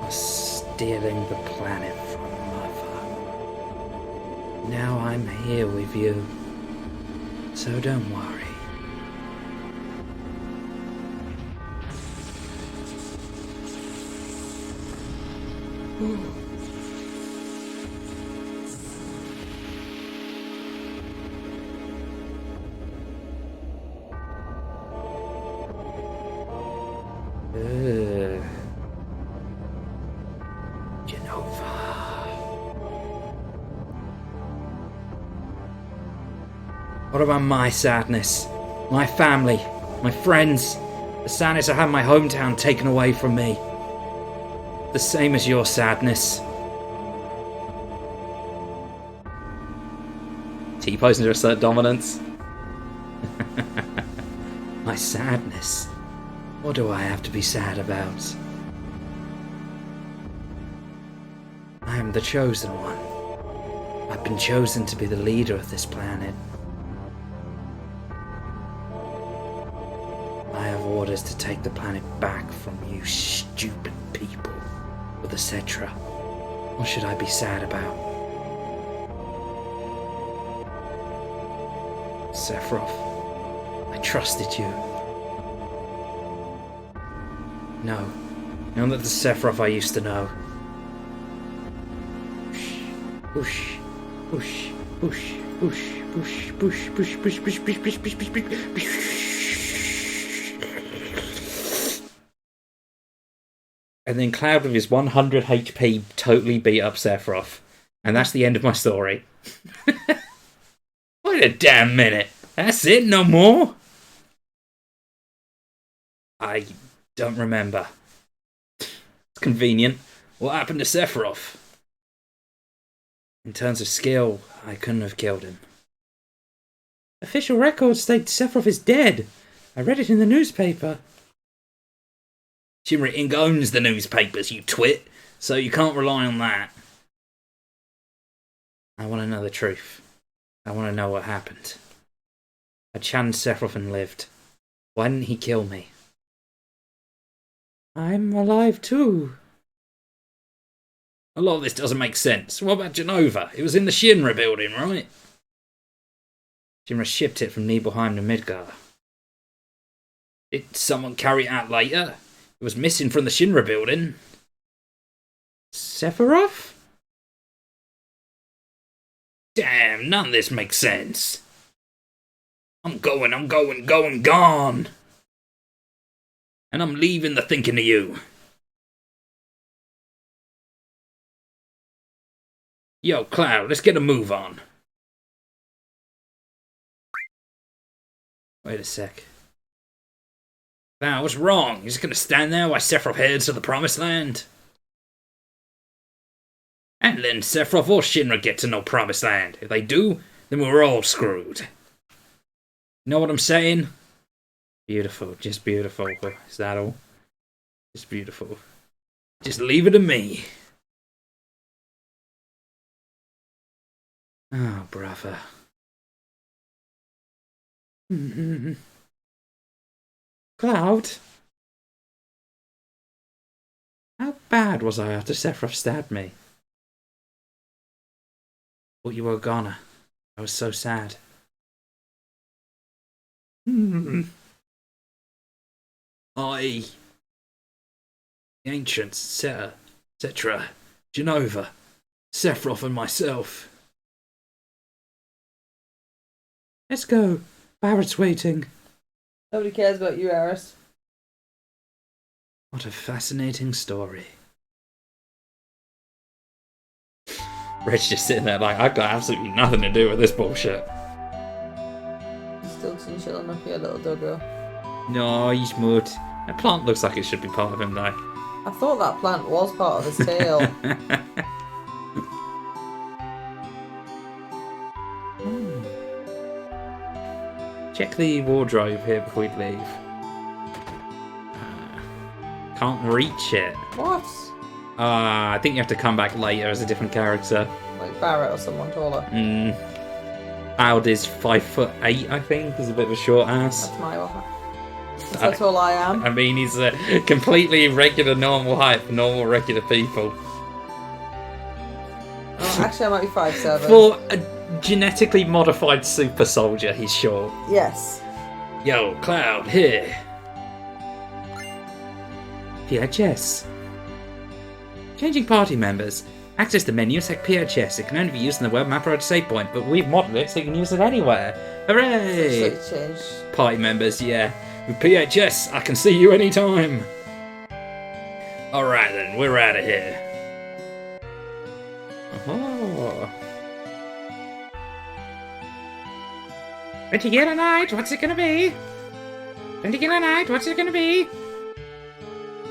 are stealing the planet from Mother. Now I'm here with you, so don't worry. What about my sadness? My family? My friends? The sadness I had my hometown taken away from me? The same as your sadness. T-pose into assert dominance. My sadness? What do I have to be sad about? I am the chosen one. I've been chosen to be the leader of this planet. I have orders to take the planet back from you stupid people with etc. What should I be sad about? Sephiroth, I trusted you. No, not the Sephiroth I used to know. Push, push, push, push, push, push, push, push, push, push, push, push, push, push. And then Cloud with his 100 HP totally beat up Sephiroth. And that's the end of my story. Wait a damn minute. That's it? No more? I don't remember. It's convenient. What happened to Sephiroth? In terms of skill, I couldn't have killed him. Official records state Sephiroth is dead. I read it in the newspaper. Shinra Inc. owns the newspapers, you twit, so you can't rely on that. I want to know the truth. I want to know what happened. I challenged Sephiroth and lived. Why didn't he kill me? I'm alive too. A lot of this doesn't make sense. What about Genova? It was in the Shinra building, right? Shinra shipped it from Nibelheim to Midgar. Did someone carry it out later? It was missing from the Shinra building. Sephiroth? Damn, none of this makes sense. I'm going, gone. And I'm leaving the thinking to you. Yo, Cloud, let's get a move on. Wait a sec. Now, what's wrong? You're just gonna stand there while Sephiroth heads to the Promised Land? And then Sephiroth or Shinra get to no Promised Land. If they do, then we're all screwed. You know what I'm saying? Beautiful, just beautiful. Is that all? Just beautiful. Just leave it to me. Oh, brother. Cloud? How bad was I after Sephiroth stabbed me? Thought you were a goner. I was so sad. The ancients, etc. Genova, Sephiroth and myself. Let's go. Barrett's waiting. Nobody cares about you, Aris. What a fascinating story. Red's just sitting there like, I've got absolutely nothing to do with this bullshit. Still chilling up here, little doggo. No, he's mood. That plant looks like it should be part of him, though. I thought that plant was part of his tail. check the wardrobe here before we leave. Can't reach it. What? I think you have to come back later as a different character. Like Barrett or someone taller. Cloud is 5'8", I think. He's a bit of a short ass. That's my height. That's all I am. I mean, he's a completely regular, normal height for normal, regular people. Oh, actually, I might be 5'7". For a genetically modified super soldier, he's short. Yes. Yo, Cloud, here. PHS. Changing party members. Access the menu, select PHS. It can only be used in the web map or at a save point, but we've modded it so you can use it anywhere. Hooray! So change. Party members, yeah. With PHS, I can see you anytime. Alright then, we're out of here. Oh. Particular night, what's it gonna be? Particular night, what's it gonna be?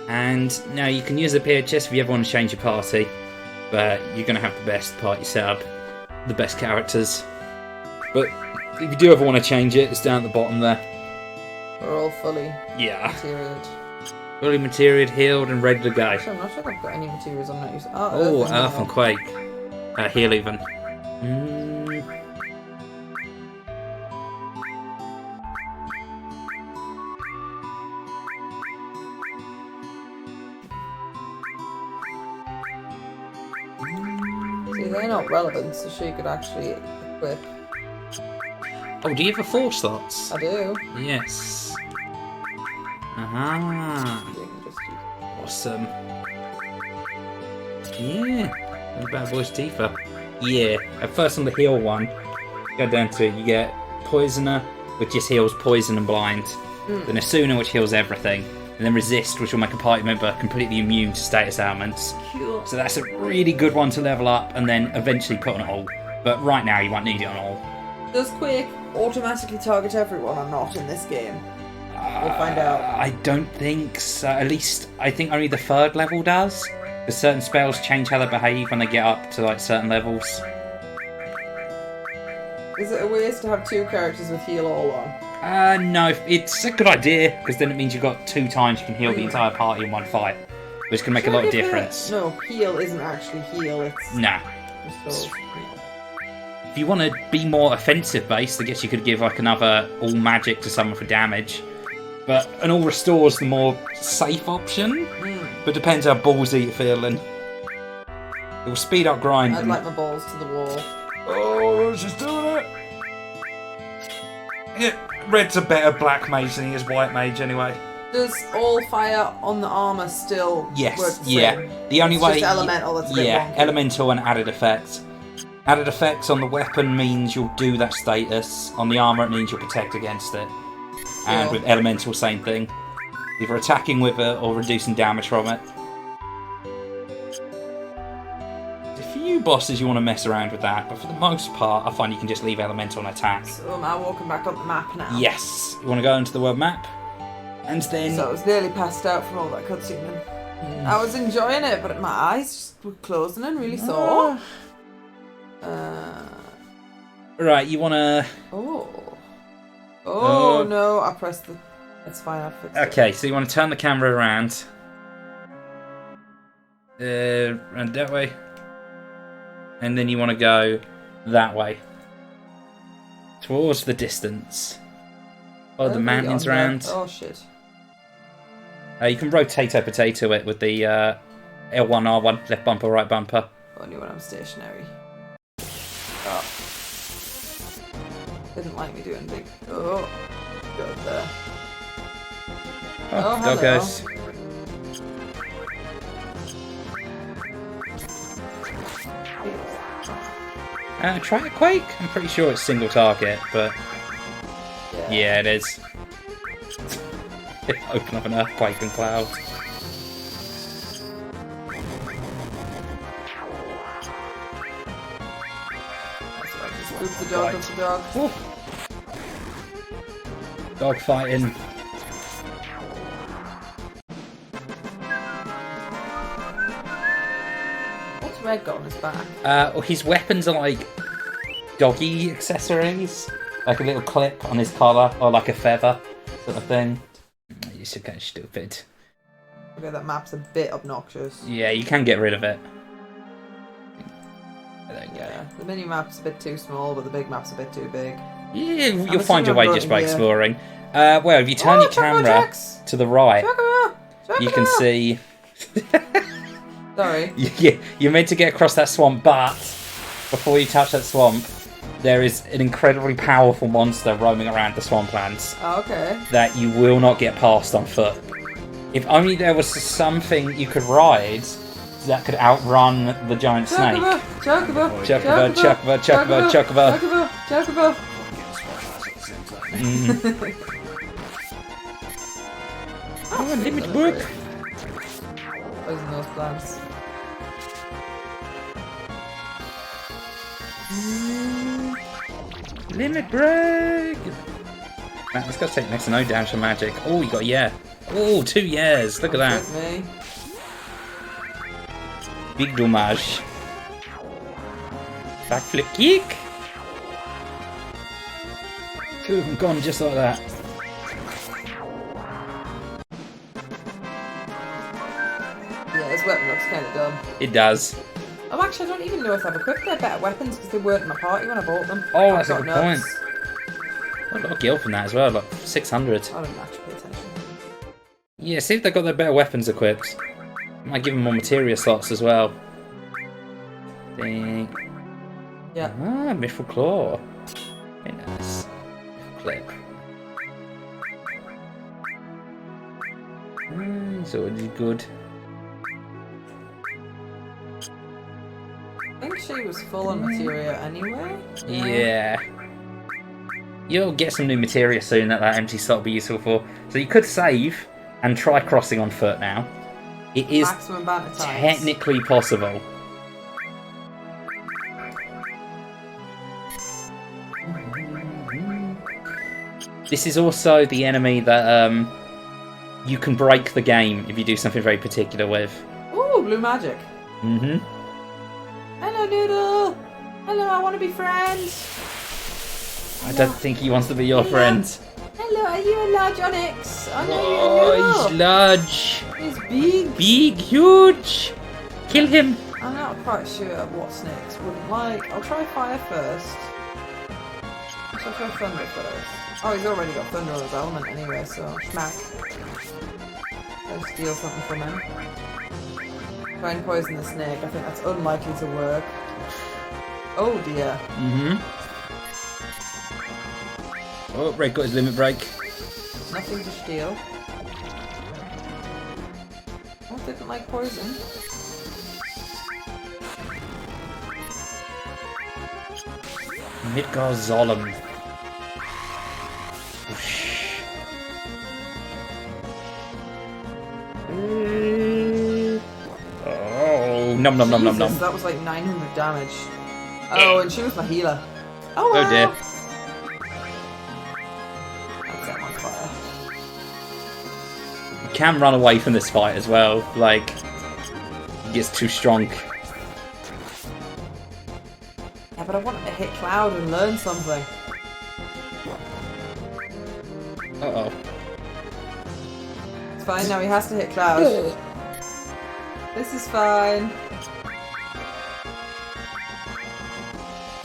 And now you can use the PHS if you ever want to change your party, but you're gonna have the best party setup, the best characters. But if you do ever want to change it, it's down at the bottom there. We're all fully materialed. Fully materialed, healed, and ready to go. Actually, I'm not sure if I've got any materials I'm not using. Oh, Earth and Quake. Heal even. See, they're not relevant, so she could actually equip. Oh, do you have a 4 slots? I do. Yes. Aha. Awesome. Yeah. What about Voice Tifa? Yeah. At first on the heal one, go down to it, you get Poisoner, which just heals poison and blind. Then Asuna, which heals everything. And then Resist, which will make a party member completely immune to status ailments. Cool. So that's a really good one to level up and then eventually put on all. But right now you won't need it on all. Does Quake automatically target everyone or not in this game? We'll find out. I don't think so. At least I think only the 3rd level does. Because certain spells change how they behave when they get up to like certain levels. Is it a waste to have 2 characters with heal all on? No, it's a good idea, because then it means you've got 2 times you can heal the entire party in one fight, which can make a lot of difference. No, heal isn't actually heal, it's... Nah. Just If you want to be more offensive based, I guess you could give like another all magic to someone for damage. But an all restore's the more safe option, but depends how ballsy you're feeling. It will speed up grinding. I'd like my balls to the wall. Oh, she's doing it! Yeah, Red's a better black mage than he is white mage anyway. Does all fire on the armour still work the same? The only way... Just elemental, that's a bit wonky. Elemental and added effect. Added effects on the weapon means you'll do that status. On the armour it means you'll protect against it. And with elemental, same thing. Either attacking with it or reducing damage from it. There's a few bosses you want to mess around with that, but for the most part I find you can just leave elemental and attack. So am I walking back up the map now? Yes. You want to go into the world map? And then... So I was nearly passed out from all that cutscene. I was enjoying it, but my eyes just were closing and really sore. Right, you want to... Oh no, I pressed the... It's fine, I fixed it. Okay, so you want to turn the camera around. And that way. And then you want to go that way. Towards the distance. Oh, the mountains around. Oh shit. You can rotate potato it with the L1, R1, left bumper, right bumper. Only when I'm stationary. Oh. Didn't like me doing big. Oh, go there. Oh, hello. Doggos. Try a Quake? I'm pretty sure it's single target, but... Yeah, it is. Open up an earthquake and cloud. Spook the dog of the dog. Ooh. Dog fighting. What's Red got on his back? Well, his weapons are like doggy accessories. like a little clip on his collar, or like a feather sort of thing. You're so kind of stupid. Okay, that map's a bit obnoxious. Yeah, you can get rid of it. There you go. Yeah, the mini map's a bit too small, but the big map's a bit too big. Yeah, you'll find your way just by here. exploring. Well, if you turn your camera to the right, you can see. Sorry. You're meant to get across that swamp, but before you touch that swamp, there is an incredibly powerful monster roaming around the swamplands Oh, okay. that you will not get past on foot. If only there was something you could ride that could outrun the giant snake. Chocobo! Chocobo, chocobo, chocobo, chocobo. Chocobo! Oh, limit work. Poison those plants. Limit break! Man, this guy's taking next to no damage from magic. Oh, you got yeah. Oh, 2 years. Look at that. Me. Big damage. Backflip kick. Two of them gone just like that. Yeah, his weapon looks kind of dumb. It does. Oh, actually, I don't even know if I've equipped their better weapons because they weren't in my party when I bought them. Oh, I've that's a got good point. nuts. I got a gil from that as well, like 600. I didn't actually pay attention. Yeah, see if they've got their better weapons equipped. Might give them more materia slots as well. Think. Yeah. Ah, Mithril Claw. Very nice. Clip. It's already good. I think she was full on materia anyway. Yeah. You'll get some new materia soon that empty slot will be useful for. So you could save and try crossing on foot now. It is Maximum amount of times. technically possible. This is also the enemy that you can break the game if you do something very particular with. Ooh, blue magic. Mm-hmm. Hello, Noodle. Hello, I want to be friends. I don't think he wants to be your friend. Hello, are you a large onyx? Oh, no, Oh, you're he's a large. He's big. Big, huge. Kill him. I'm not quite sure what snakes wouldn't like. I'll try fire first. I'll try thunder first. Oh, he's already got thunder on his element anyway, so schmack. Let's steal something from him. Try and poison the snake. I think that's unlikely to work. Oh dear. Mm-hmm. Oh, Red got his limit break. Nothing to steal. Oh, didn't like poison. Midgar Zolom. Oh, nom nom nom nom nom. Jesus, that was like 900 damage. Oh, and she was my healer. Oh, Oh dear. I'll set him on fire. You can run away from this fight as well. Like, he gets too strong. Yeah, but I wanted to hit Cloud and learn something. Uh-oh. It's fine, now he has to hit Cloud. This is fine.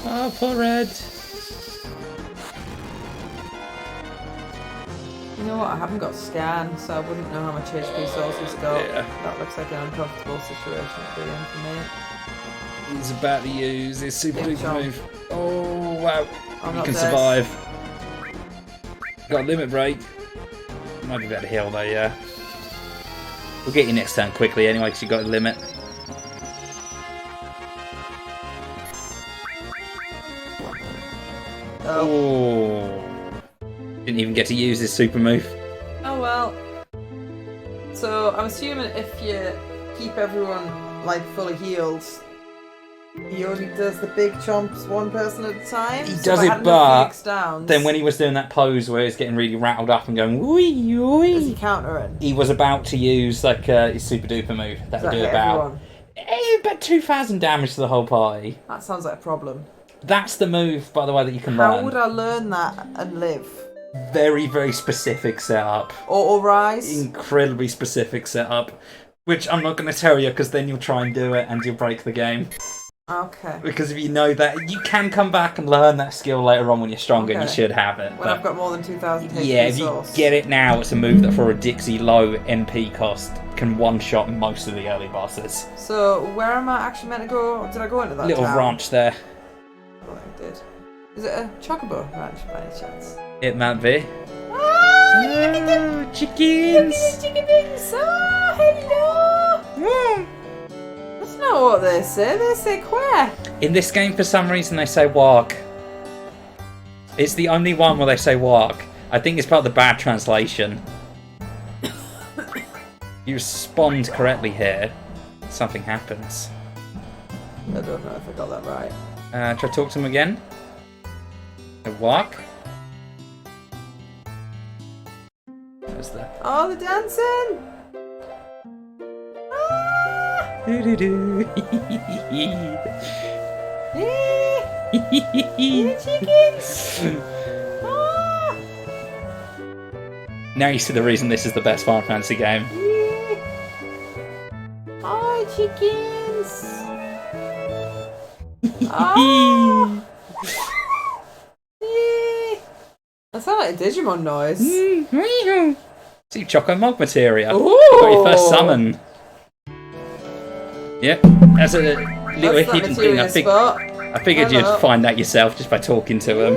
Oh, poor Red. You know what, I haven't got scan, so I wouldn't know how much HP Souls he's got. Yeah. That looks like an uncomfortable situation to be in for me. He's about to use his super Big duper chomp. move. Oh, wow. I'm You not can dead. survive. Got a limit break. Might be better to heal though, yeah. We'll get you next turn quickly anyway, because you got a limit. Oh. Didn't even get to use his super move. Oh well. So I'm assuming if you keep everyone like fully healed, he only does the big chomps one person at a time. He So does if I it, had enough but Phoenix Downs, then when he was doing that pose where he's getting really rattled up and going wee is he wee, countering? he was about to use like his super duper move. That Does would do hit about everyone? about 2,000 damage to the whole party. That sounds like a problem. That's the move, by the way, that you can How learn. would I learn that and live? Very, very specific setup. Auto rise? Incredibly specific setup. Which I'm not going to tell you, because then you'll try and do it and you'll break the game. Okay. Because if you know that, you can come back and learn that skill later on when you're stronger, and you should have it. When I've got more than 2,000 HP yeah, if you get it now, it's a move that for a Dixie low NP cost can one-shot most of the early bosses. So, where am I actually meant to go? Did I go into that Little town? ranch there. Oh, I did. Is it a chocobo ranch by any chance? It might be. Ah, look at them! Chickens! Look at the chicken things! Oh, hello! That's not what they say. They say quack. In this game, for some reason, they say walk. It's the only one where they say walk. I think it's part of the bad translation. You respond correctly here, something happens. I don't know if I got that right. Try to talk to him again. Walk. There's the... Oh, the dancing! Ah! Do-do-do. Hey, chickens! Ah! Now you see the reason this is the best Final Fantasy game. Hi, chickens! Oh! That sounds like a Digimon noise. See, Choco Mog materia. Ooh! Got your first summon. Yep, that's a little That's that hidden thing. materia I figured Hello. you'd find that yourself just by talking to him.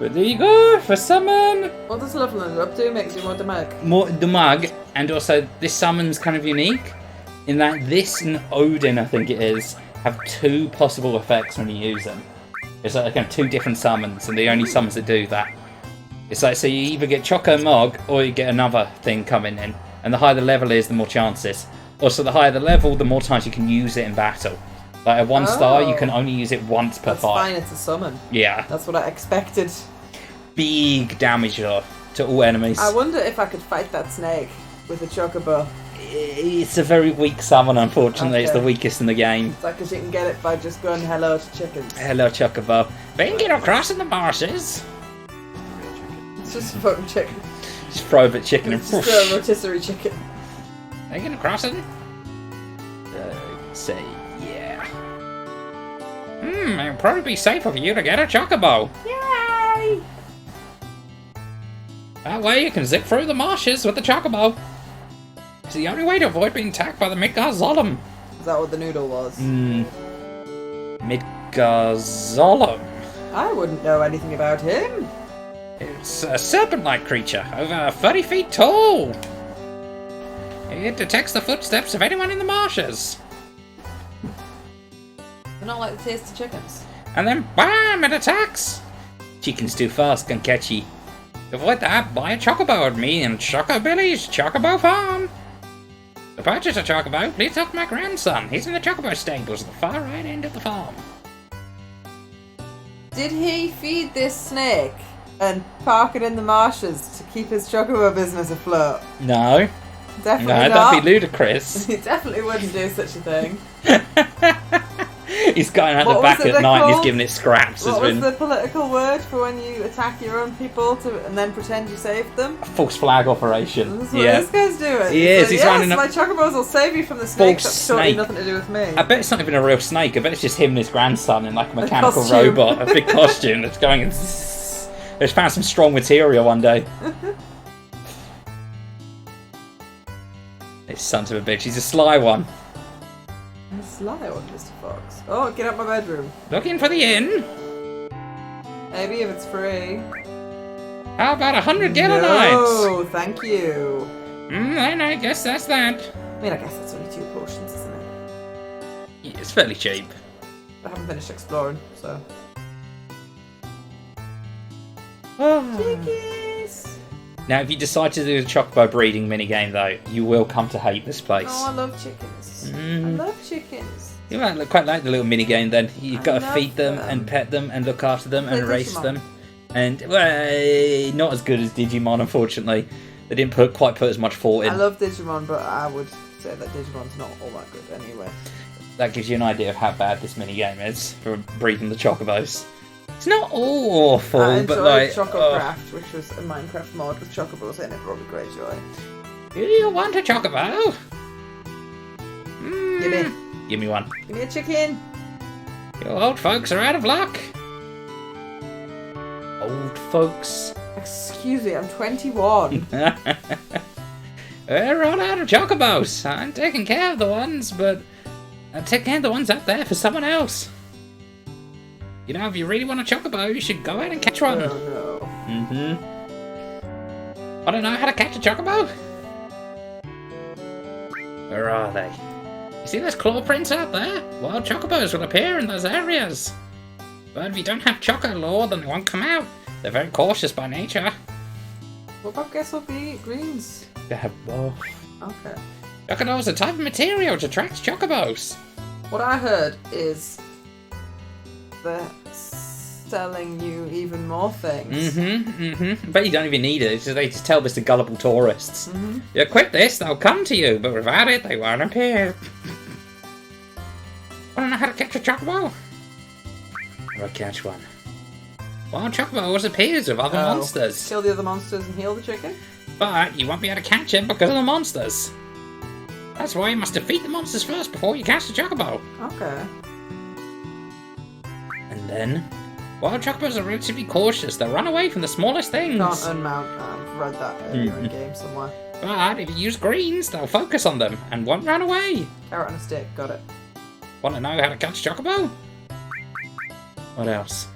But there you go, for summon! What does leveling it up do? Makes you more damage. More damage, and also this summon's kind of unique in that this and Odin, I think it is, have two possible effects when you use them. It's like kind of two different summons, and the only summons that do that. It's like, so you either get Choco Mog, or you get another thing coming in. And the higher the level is, the more chances. Also, the higher the level, the more times you can use it in battle. Like at 1 star, you can only use it once per That's fight. fine, it's a summon. Yeah. That's what I expected. Big damage though, to all enemies. I wonder if I could fight that snake with a chocobo. It's a very weak summon, unfortunately. It's the Okay. weakest in the game. It's like, 'cause you can get it by just going hello to chickens. Hello, Chocobo. But you can get across in the marshes. It's just a fucking chicken. Just throw a bit of chicken and It's just a rotisserie chicken. Are you gonna cross it? Say, yeah. It'll probably be safer for you to get a Chocobo. Yay! That way you can zip through the marshes with the Chocobo. It's the only way to avoid being attacked by the Midgar-Zolom. Is that what the noodle was? Midgar-Zolom. I wouldn't know anything about him. It's a serpent-like creature, over 30 feet tall. It detects the footsteps of anyone in the marshes. They're not like the taste of chickens. And then BAM! It attacks! Chickens too fast can catch ye. To avoid that, buy a Chocobo at me and Chocobilly's Chocobo Farm. To purchase a Chocobo, please talk to my grandson. He's in the Chocobo stables at the far right end of the farm. Did he feed this snake and park it in the marshes to keep his chocobo business afloat? No. Definitely No, not. that'd be ludicrous. He definitely wouldn't do such a thing. He's going out What the was back it at they're night and he's called? giving it scraps. What was the political word for when you attack your own people and then pretend you saved them? False flag operation. That's what Yeah. this guy's doing. He is, he's yes, running up- my chocobos will save you from the snake. False That's totally snake. nothing to do with me. I bet it's not even a real snake. I bet it's just him and his grandson in like a mechanical costume. robot, a big costume that's going and zzz. They just found some strong material one day. This son of a bitch. He's a sly one. Sly one, Mr. Fox. Oh, get out my bedroom. Looking for the inn? Maybe if it's free. How about 100 Gallonites? No, thank you. Then I guess that's that. I mean, I guess that's only 2 potions, isn't it? Yeah, it's fairly cheap. I haven't finished exploring, so. Chickies! Now, if you decide to do the Chocobo breeding minigame, though, you will come to hate this place. Oh, I love chickens. I love chickens. You might quite like the little minigame then. You've got to love feed them them. and pet them and look after them and Play race Digimon. them. And, well, not as good as Digimon, unfortunately. They didn't quite put as much thought in. I love Digimon, but I would say that Digimon's not all that good anyway. that gives you an idea of how bad this minigame is for breeding the chocobos. It's not awful, I enjoyed but like... Chococraft, which was a Minecraft mod with chocobos in it, brought me great joy. Do you want a chocobo? Give me. Give me one. Give me a chicken. You old folks are out of luck. Old folks. Excuse me, I'm 21. We're all out of chocobos. I'm taking care of the ones, but I'm taking care of the ones out there for someone else. You know, if you really want a chocobo, you should go out and catch one. Oh no. Want to know how to catch a chocobo? Where are they? You see those claw prints out there? Wild chocobos will appear in those areas. But if you don't have choco lore, then they won't come out. They're very cautious by nature. What about guess what we eat? Greens? They have both. Okay. Chocolate is a type of material which attracts chocobos. What I heard is they're selling you even more things. I bet you don't even need it. It's just, they just tell this to gullible tourists. You equip this, they'll come to you, but without it, they won't appear. Want to know how to catch a chocobo? How do I catch one? Wild chocobos appears with other monsters. Kill the other monsters and heal the chicken? But you won't be able to catch it because of the monsters. That's why you must defeat the monsters first before you catch the chocobo. Okay. And then, wild chocobos are relatively cautious. They'll run away from the smallest things. Can't unmount. I've read that earlier in game somewhere. But if you use greens, they'll focus on them and won't run away. Carrot on a stick, got it. Want to know how to catch chocobo? What else?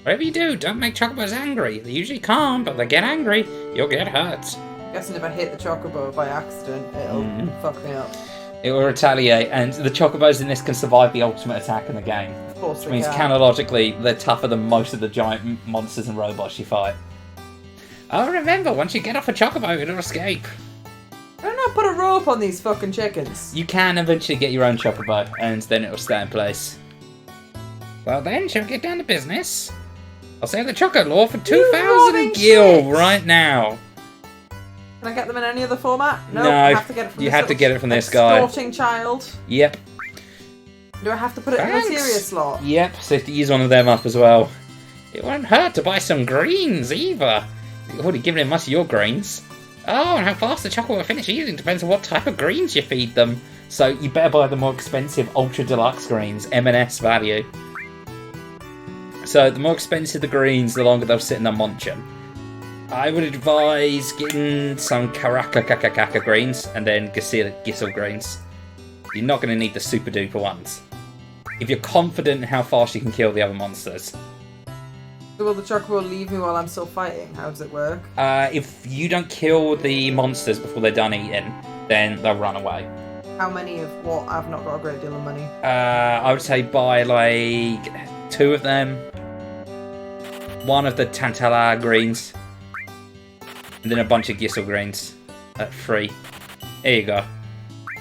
Whatever you do, don't make chocobos angry. They usually calm, but if they get angry, you'll get hurt. I'm guessing if I hit the chocobo by accident, it'll fuck me up. It will retaliate, and the chocobos in this can survive the ultimate attack in the game. Of course Which means canonically, they're tougher than most of the giant monsters and robots you fight. Oh, remember, once you get off a chocobo, it'll escape. Why don't I put a rope on these fucking chickens? You can eventually get your own chocobo, and then it'll stay in place. Well then, shall we get down to business? I'll save the choco lore for 2,000 gil right now. Can I get them in any other format? No, I have to get it from you this have to get it from this guy. Extorting child. Yep. Do I have to put it in a materia slot? Yep, so you have to use one of them up as well. It won't hurt to buy some greens either. You've already given him most of your greens. Oh, and how fast the chocolate will finish eating depends on what type of greens you feed them. So you better buy the more expensive Ultra Deluxe greens, M&S value. So the more expensive the greens, the longer they'll sit in their munching. I would advise getting some Karaka greens and then Gissel greens. You're not going to need the super duper ones. If you're confident in how fast you can kill the other monsters. So will the chocobo leave me while I'm still fighting? How does it work? If you don't kill the monsters before they're done eating, then they'll run away. How many of what? I've not got a great deal of money. I would say buy like 2 of them. 1 of the Tantala greens. And then a bunch of Gissel greens at 3. There you go.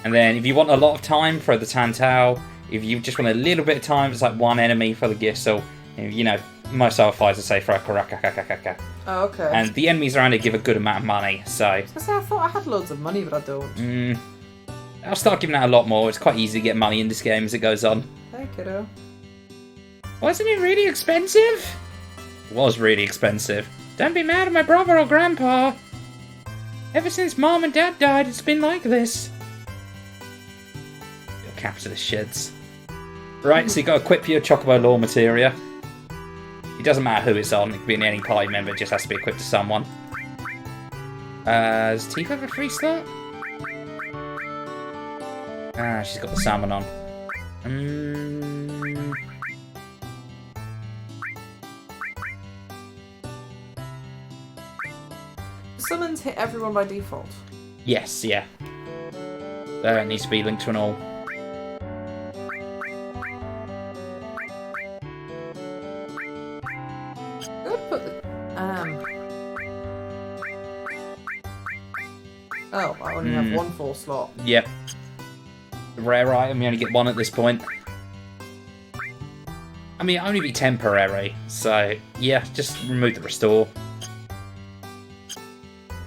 And then if you want a lot of time for the Tantal, if you just want a little bit of time, it's like 1 enemy for the Gissel. You know, most other fighters say for a Karaka. Oh, okay. And the enemies around it give a good amount of money, so... I thought I had loads of money, but I don't. I'll start giving out a lot more. It's quite easy to get money in this game as it goes on. Hey, kiddo. Wasn't it really expensive? It was really expensive. Don't be mad at my brother or grandpa. Ever since Mom and Dad died, it's been like this. Your capitalist shits. Right, so you got to equip your Chocobo Lore materia. It doesn't matter who it's on. It can be any party member. It just has to be equipped to someone. Does Tifa have a free slot? Ah, she's got the salmon on. Summons hit everyone by default. Yes, yeah. There, it needs to be linked to an all. Good, put the Oh, I only have 1 full slot. Yep. Rare item, you only get 1 at this point. I mean, it'll only be temporary, so yeah, just remove the restore.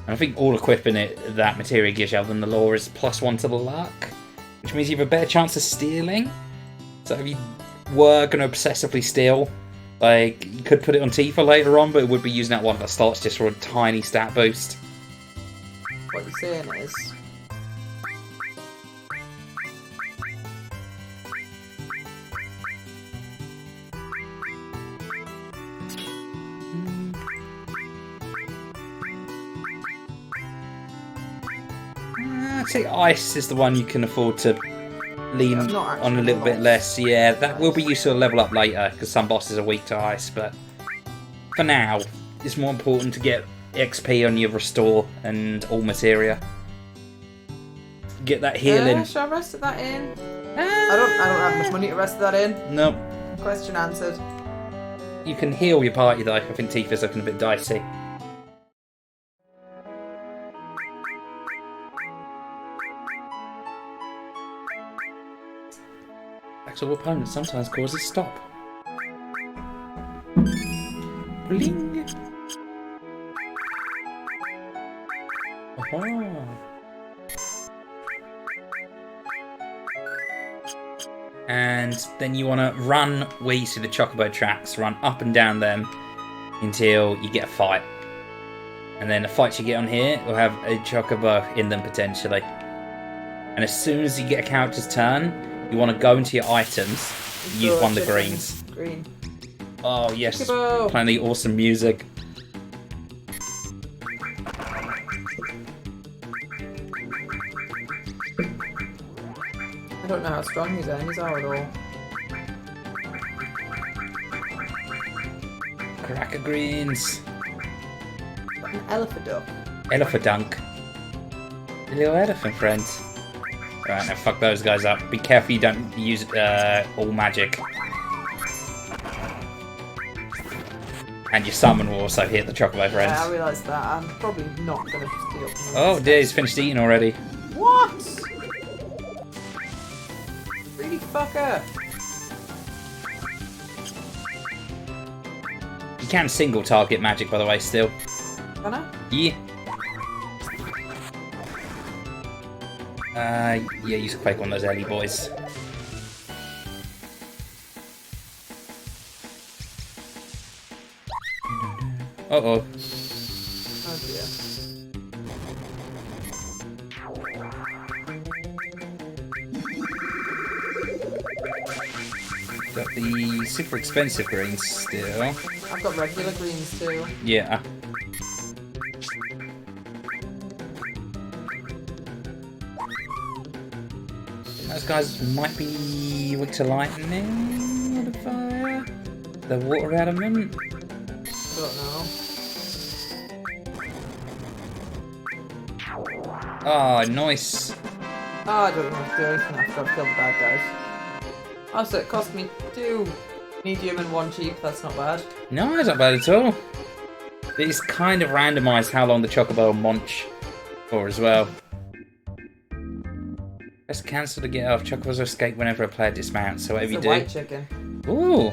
And I think all equipping it, that materia gives you other than the lore is +1 to the luck. which means you have a better chance of stealing. So if you were going to obsessively steal, like, you could put it on Tifa later on, but it would be using that one that starts just for a tiny stat boost. What you're saying is... I'd say ice is the one you can afford to lean on a little bit less. Yeah, that will be useful to level up later, because some bosses are weak to ice, but for now, it's more important to get XP on your restore and all materia. Get that healing. Should I rest that in? I don't have enough money to rest that in. Nope. Question answered. You can heal your party though. I think Tifa's looking a bit dicey. Actual opponent sometimes causes stop. Bling. Oh. And then you want to run where you see the chocobo tracks, run up and down them until you get a fight. And then the fights you get on here will have a chocobo in them potentially. And as soon as you get a character's turn, you want to go into your items, use one of the greens. Green. Oh yes, Chocobo. playing the awesome music. I don't know how strong these enemies are at all. Cracker greens. An elephant duck. Elephant dunk. The little elephant friend. Right, now fuck those guys up. Be careful you don't use all magic. And your summon will also hit the chocobo friends. Yeah, I realised that. I'm probably not going to steal from Oh dear, he's finished eating already. What? Greedy fucker. You can single target magic, by the way, still. Can I? Yeah. Yeah, use Quake on those early boys. Uh-oh. Oh dear. Got the super expensive greens still. I've got regular greens too. Yeah. Those guys might be weak to lightning or the fire. The water element. I don't know. Oh, nice. Oh, I don't know what to do anything after I've killed the bad guys. Also, it cost me 2 medium and 1 cheap. That's not bad. No, it's not bad at all. It's kind of randomised how long the chocobo will munch for as well. Press cancel to get off. Chocobos escape whenever a player dismounts, so whatever It's you a do. white chicken. Ooh,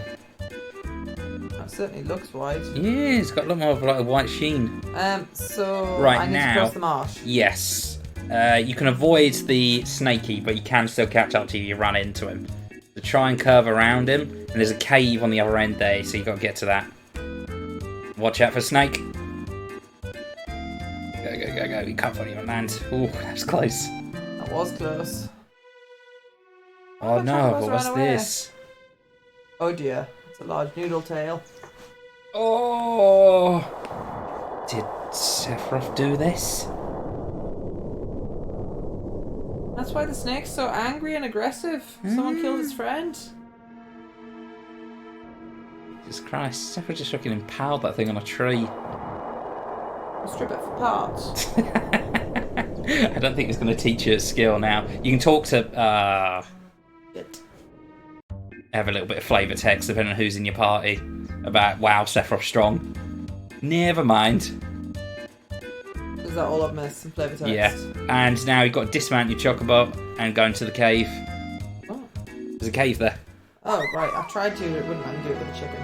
That certainly looks white. yeah, it's got a lot more of like a white sheen. So Right I need now- to cross the marsh. Yes. You can avoid the snaky, but you can still catch up to you if you run into him. So try and curve around him, and there's a cave on the other end there, so you've got to get to that. Watch out for snake. Go, go, go, go. You can't find even land. Ooh, that's close. That was close. Oh the no, chocobos but what's ran away. this? Oh dear. It's a large noodle tail. Oh! Did Sephiroth do this? That's why the snake's so angry and aggressive. Someone killed his friend. Jesus Christ, Sephiroth just fucking impaled that thing on a tree. Strip it for parts. I don't think it's going to teach you a skill now. You can talk to, Shit. have a little bit of flavour text depending on who's in your party about, wow, Sephiroth's strong. Never mind. Is that all I've missed? Some flavour text? Yeah. And now you've got to dismount your chocobo and go into the cave. Oh. There's a cave there. Oh, right. I tried to, it wouldn't let me do it with a chicken.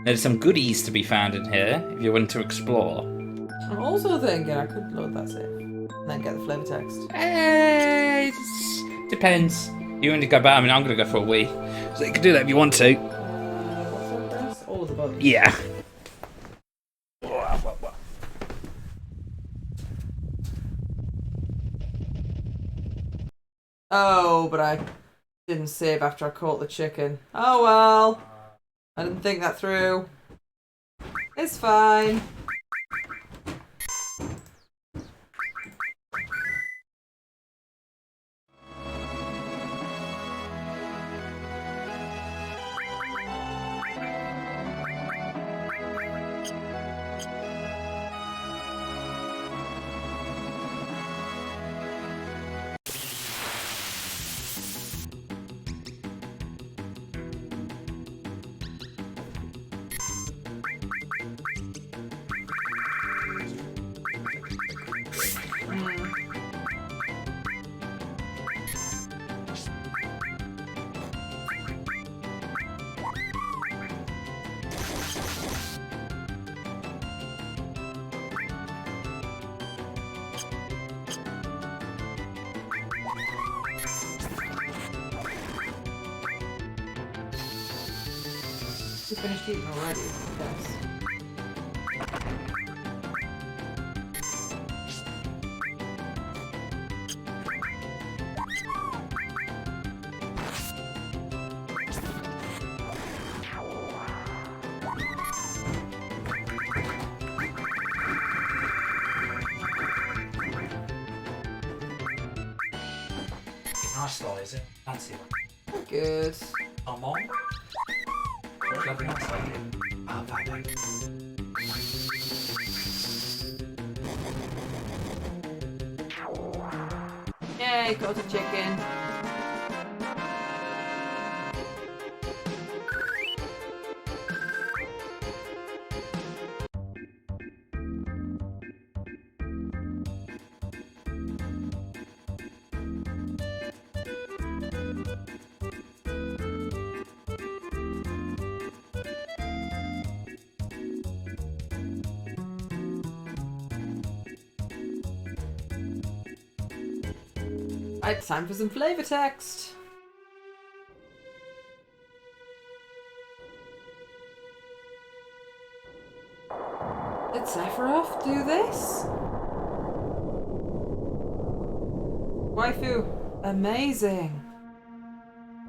There's some goodies to be found in here if you're willing to explore. I'm also thinking I could load that safe. And then get the flavour text. Depends. You want to go back? I mean, I'm going to go for a wee. So you can do that if you want to. What's that press? All of the buttons. Yeah. Oh, but I didn't save after I caught the chicken. Oh well. I didn't think that through. It's fine. You finished eating already? Yes. Nice slice, fancy one. Good. I'm on. Lovely nice lady. Oh, bye. Yay, got a chicken. Right, time for some flavour text. Did Sephiroth do this? Waifu, amazing.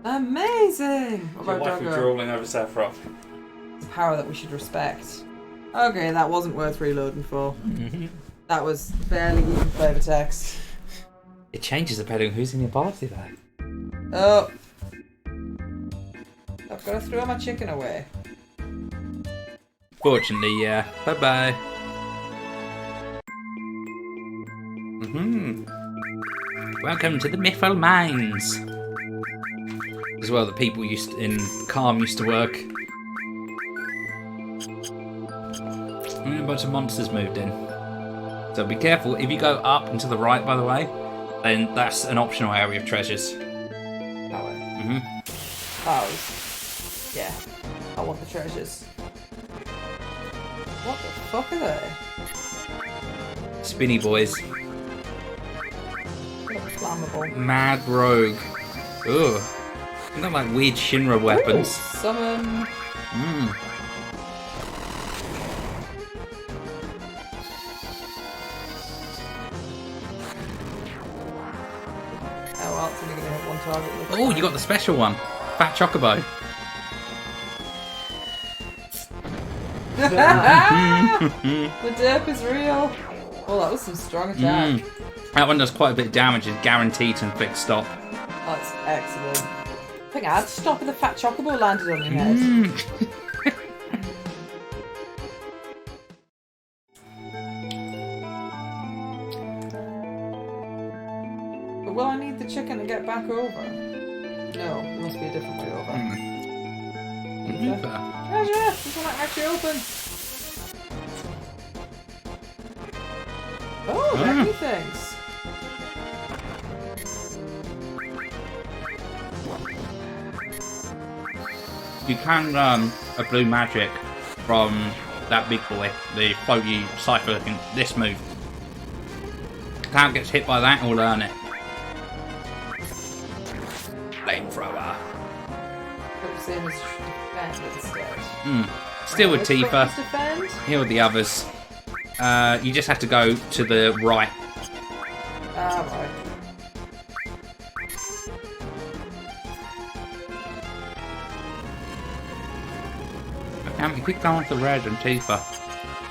Amazing! What about Doggo? drooling over Sephiroth. It's a power that we should respect. Okay, that wasn't worth reloading for. That was barely even flavour text. It changes depending on who's in your party, though. Oh. I've got to throw my chicken away. Fortunately, yeah. Bye-bye. Welcome to the Mythal Mines. As well, the people in Calm used to work. And a bunch of monsters moved in. So be careful. If you go up and to the right, by the way, then that's an optional area of treasures. That way. Mm-hmm. Oh. Yeah. I want the treasures. What the fuck are they? Spinny boys. They look flammable. Mad rogue. Ugh. They're like weird Shinra weapons. Ooh, summon. Oh well, it's only going to hit one target. Oh, you got the special one. Fat Chocobo. The derp is real. Oh, that was some strong attack. That one does quite a bit of damage. It's guaranteed to inflict stop. That's excellent. I think I had to stop if the fat chocobo landed on your head. But will I need the chicken to get back over? No, there must be a different way over. Treasure! This one actually open. Oh, many things. You can learn a blue magic from that big boy, the floaty cipher, this move. Cloud gets hit by that, we'll learn it. Flamethrower. Same as defend instead. Still with Which Tifa. buttons defend? Here are the others. You just have to go to the right. Ah, right. Damn, you keep going to red and Tifa.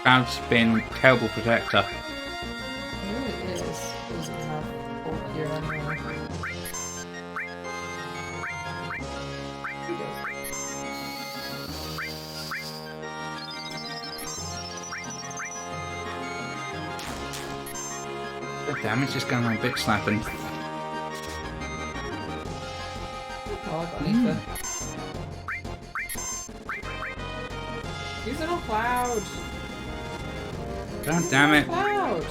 Cloud's been a terrible protector. It really is. Doesn't have full gear anyway. He does. The damage is going on bit slapping. Oh, I got Tifa. Use it on Cloud. God damn it. Cloud.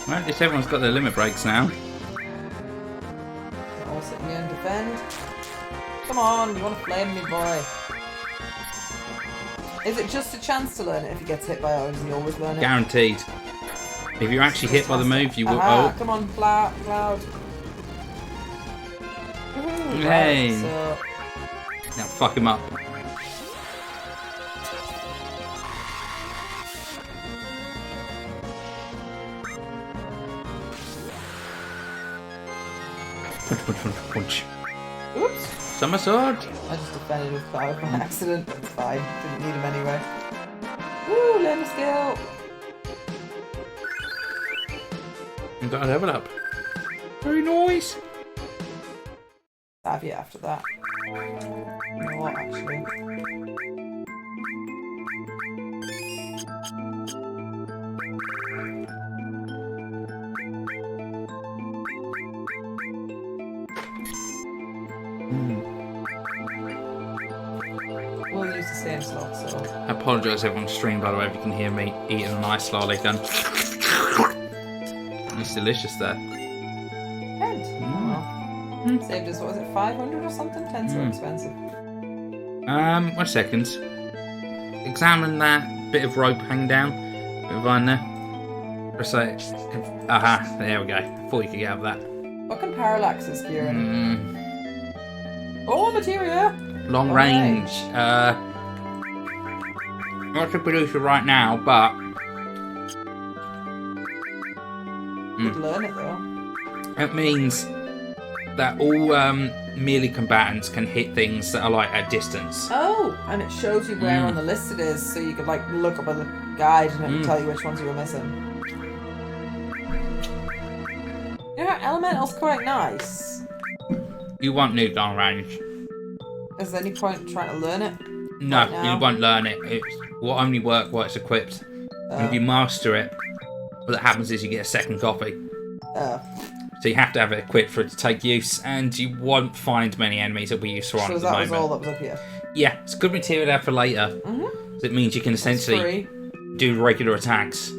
Well, at least everyone's got their limit breaks now. All sitting here and defend. Come on, you want to flame me, boy? Is it just a chance to learn it if he gets hit by it, or does he always learn it? Guaranteed. If you're actually hit by the move, you will. Aha, Oh, come on, Cloud. Hey. Right, so now fuck him up. Punch. oops. Summer sword. I just defended with Cloud by accident. It's fine. Didn't need him anyway. Woo, learn a skill. You got a level up. Very nice. Savvy after that. You know what, actually? We'll use the same slot, so. I apologise everyone on stream, by the way, if you can hear me eating a nice lollican. It's delicious there. Head. Oh well. Saved us, what was it, 500 or something? 10 so expensive. 1 second. Examine that bit of rope hanging down. Bit of vine there. Press it. Aha, there we go. Thought you could get out of that. What can parallaxes gear in? Oh, materia! Long Long range. Not to produce it right now, but Could learn it though. it means that all melee combatants can hit things that are like at distance. Oh, and it shows you where on the list it is, so you could like look up on the guide and it would tell you which ones you were missing. You know, elemental's quite nice. You won't need long range. Is there any point trying to learn it? No, Right now? you won't learn it. It will only work while it's equipped. And if you master it, what happens is you get a second copy. So you have to have it equipped for it to take use, and you won't find many enemies that'll be useful on So at the that was all moment. that was up here. Yeah, it's good material to have for later. So it means you can essentially Free. do regular attacks,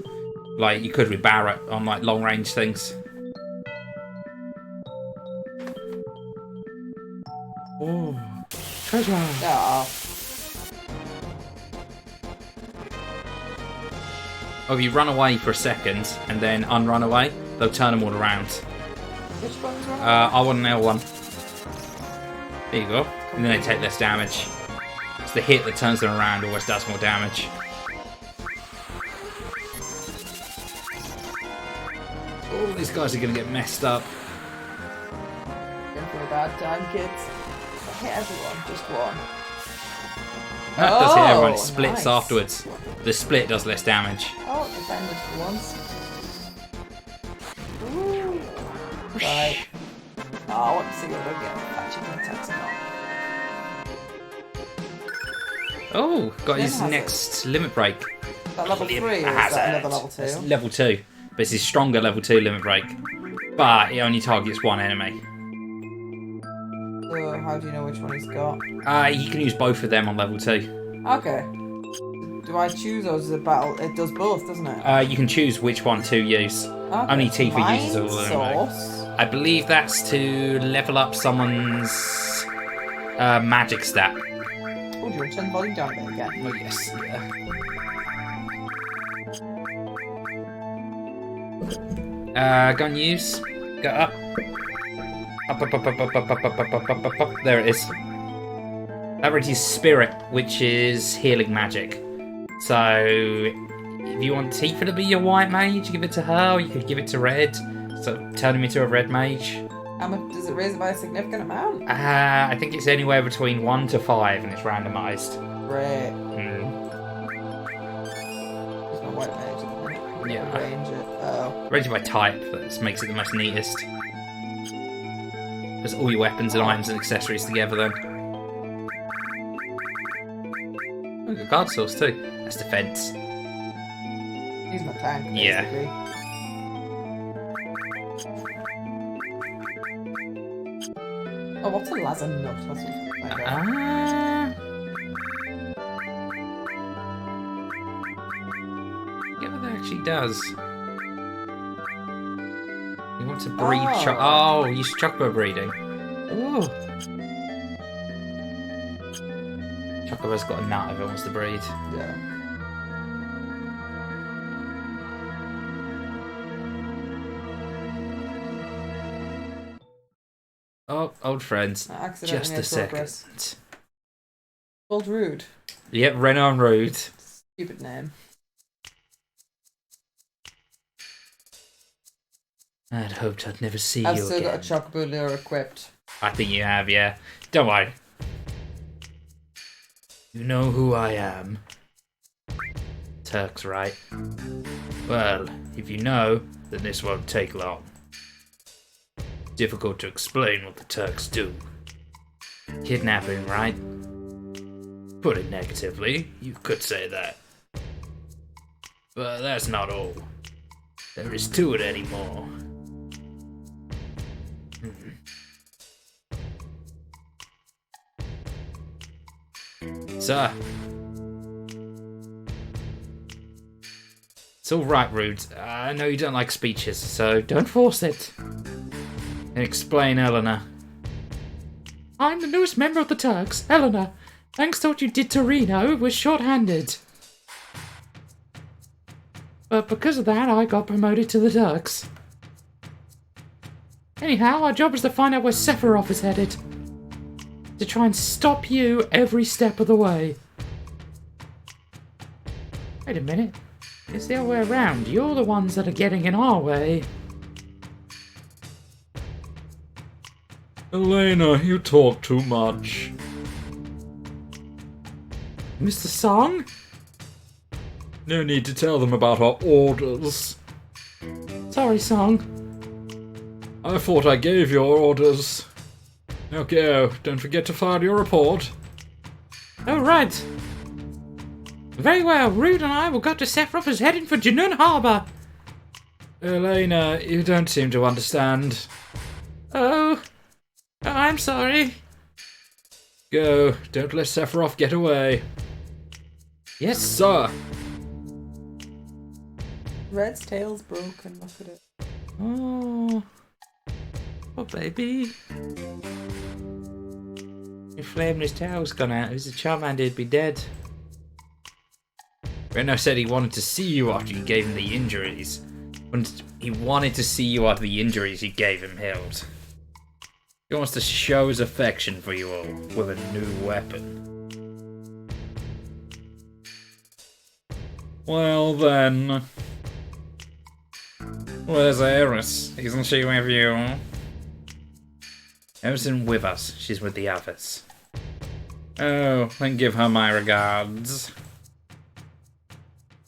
like you could with Barrett on like long range things. Oh, treasure! Ah, Oh, if you run away for a second and then unrun away, they'll turn them all around. which ones were? I want an L1. There you go. And then they take less damage. It's the hit that turns them around always does more damage. Oh, these guys are going to get messed up. Going for a bad time, kids. I hit everyone, just one. That does hit everyone. It Oh, splits nice. afterwards. The split does less damage. Oh, it defended for once. Ooh. Right. Oh, I want to see what we'll get. Patching attacks or not. Oh, got his Then has next limit break. That level 3 or is Hazard. that another level 2? That's level 2. But it's his stronger level 2 limit break. But it only targets one enemy. So how do you know which one he's got? He can use both of them on level 2. Okay. Do I choose or does it battle? It does both, doesn't it? You can choose which one to use. Okay. Only Tifa Mind uses all of them. Source. I believe that's to level up someone's magic stat. Oh, do you want to turn the volume down a bit again? Oh, yes, yeah. Go and use. Go up. Up, up, up, up, up, up, up, up, up, up, up, up. There it is. That reads Spirit, which is healing magic. So, if you want Tifa to be your white mage, give it to her, or you could give it to Red. So, turn him into a red mage. How much does it raise it by a significant amount? I think it's anywhere between 1 to 5, and it's randomised. Great. Mm. There's no white mage at the minute. Yeah. Range it. Oh. Arrange it by type, that makes it the most neatest. There's all your weapons and items and accessories together then. Oh, good card source too. That's defense. He's my tank, basically. Yeah. Oh, what's a laser nut? That's what I forget what that actually does. You want to breed use chocobo breeding. Ooh. Chocobo's got a nut if it wants to breed. Yeah. Oh, old friends. I accidentally Just a made second. progress. Called Rude. Yep, Renan Rude. Stupid name. I'd hoped I'd never see I've you still again. got a Chocobo lure equipped. I think you have, yeah. Don't worry. You know who I am. Turks, right? Well, if you know, then this won't take long. Difficult to explain what the Turks do. Kidnapping, right? Put it negatively, you could say that. But that's not all. There is to it anymore. Sir. It's alright, Rude. I know you don't like speeches, so don't force it. Explain, Eleanor. I'm the newest member of the Turks, Eleanor. Thanks to what you did to Reno, we're short-handed. But because of that, I got promoted to the Turks. Anyhow, our job is to find out where Sephiroth is headed. To try and stop you every step of the way. Wait a minute. It's the other way around. You're the ones that are getting in our way. Elena, you talk too much. Mr. Song? No need to tell them about our orders. Sorry, Song. I thought I gave your orders. Now go. Don't forget to file your report. Oh, right. Very well. Rude and I will go to Sephiroth is heading for Junoon Harbor. Elena, you don't seem to understand. Oh, I'm sorry. Go. Don't let Sephiroth get away. Yes, sir. Red's tail's broken. Look at it. Oh. Oh, baby. If Flame and his tail's gone out, if he was a Charmander, he'd be dead. Reno said he wanted to see you after you gave him the injuries. He wanted to see you after the injuries you gave him healed. He wants to show his affection for you all with a new weapon. Well then. Where's Eris? Isn't she with you? Eris isn't with us. She's with the others. Oh, then give her my regards.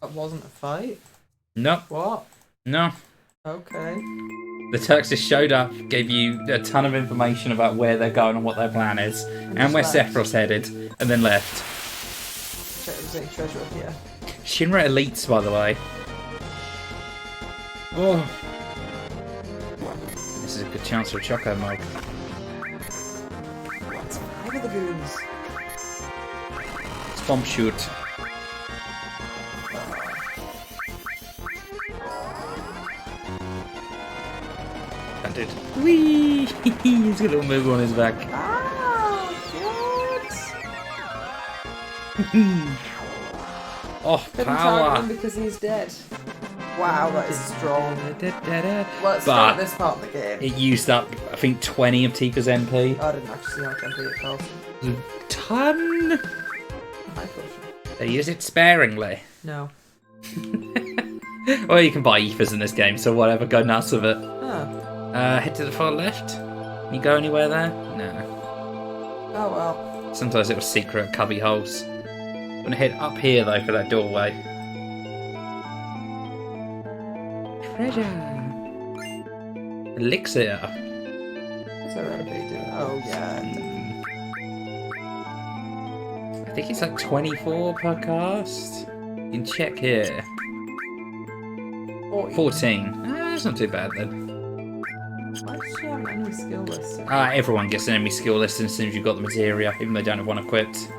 That wasn't a fight? No. What? No. Okay. The Turks just showed up, gave you a ton of information about where they're going and what their plan is, and where Sephiroth's headed, and then left. Check if there's any treasure up here. Shinra elites, by the way. Oh. This is a good chance for a Choco mug. What's 5 of the goons? Swamp shoot. landed. Whee! He's got a little move on his back. Ah, good. Oh, Couldn't target power! him because he's dead. Wow, that is strong. Well, it's strong But at this part of the game. it used up, I think, 20 of Tifa's MP. I didn't actually see how much MP it cost. A ton! High potion. They use it sparingly. No. Well, you can buy Ethers in this game, so whatever, go nuts with it. Oh. Head to the far left. You go anywhere there? No. Oh well. Sometimes it was secret cubby holes. I'm gonna head up here though for that doorway. Treasure. Elixir. What's that recipe doing? Oh yeah. I think it's like 24 per cast. You can check here. 14. That's not too bad then. Why does she have an enemy skill list? Everyone gets an enemy skill list as soon as you've got the materia, even though they don't have one equipped. No,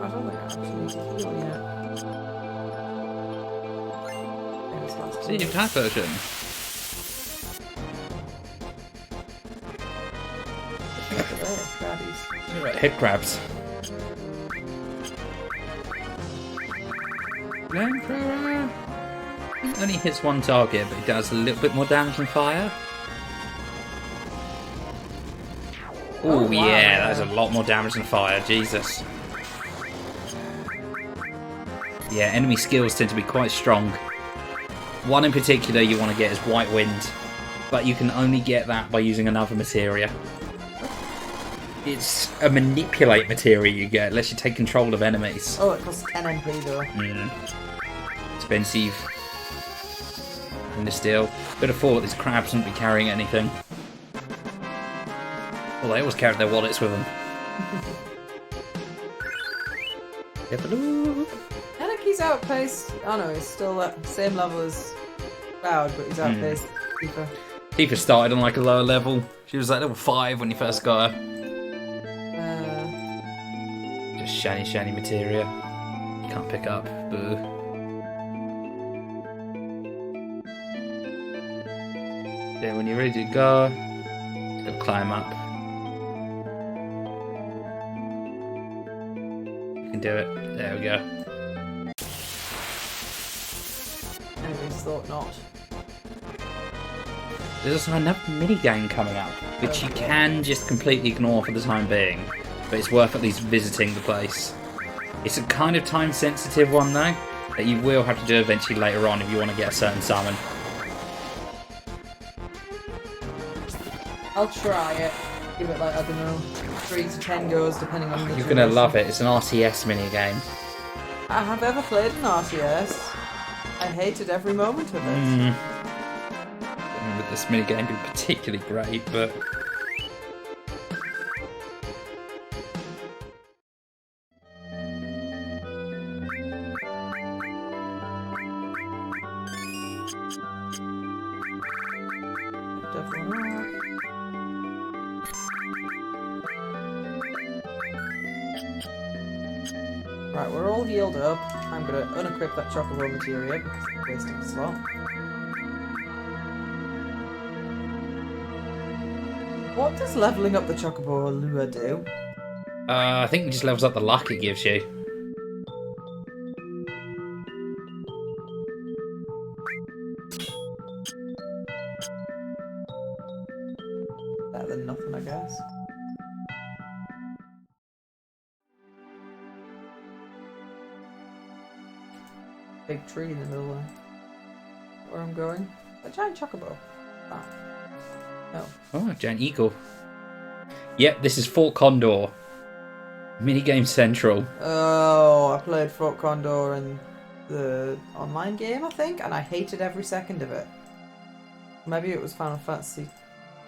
I don't think I actually need to heal yet. See, your type version. Right, head crabs. Flamethrower. It only hits one target, but it does a little bit more damage than fire. Ooh, Oh, wow. yeah, that's a lot more damage than fire. Jesus. Yeah, enemy skills tend to be quite strong. One in particular you want to get is White Wind, but you can only get that by using another materia. It's a manipulate materia you get, unless you take control of enemies. Oh, it costs 10 MP though. Expensive. And the steel. Bit of thought these crabs wouldn't be carrying anything. Well, they always carried their wallets with them. Anaki's outpaced. Oh no, he's still at the same level as Cloud, but he's outpaced Tifa. Tifa started on like a lower level. She was like level 5 when you first got her. Just shiny materia. You can't pick up. Boo. Then when you're ready to go, just gotta climb up. You can do it. There we go. Enemies thought not. There's also another mini-game coming up, which you can just completely ignore for the time being, but it's worth at least visiting the place. It's a kind of time-sensitive one, though, that you will have to do eventually later on if you want to get a certain summon. I'll try it. Give it like, I don't know, 3 to 10 goes depending on the You're gonna love it. It's an RTS mini-game. I have ever played an RTS. I hated every moment of it. I remember this mini-game being particularly great, but... Definitely not. Right, we're all healed up. I'm gonna unequip that chocobo materia because I'm wasting a slot. What does leveling up the chocobo lure do? I think it just levels up the luck it gives you. Better than nothing, I guess. Big tree in the middle there. Where I'm going? A giant chocobo. Ah. No. Oh, giant eagle. Yep, this is Fort Condor. Minigame Central. Oh, I played Fort Condor in the online game, I think, and I hated every second of it. Maybe it was Final Fantasy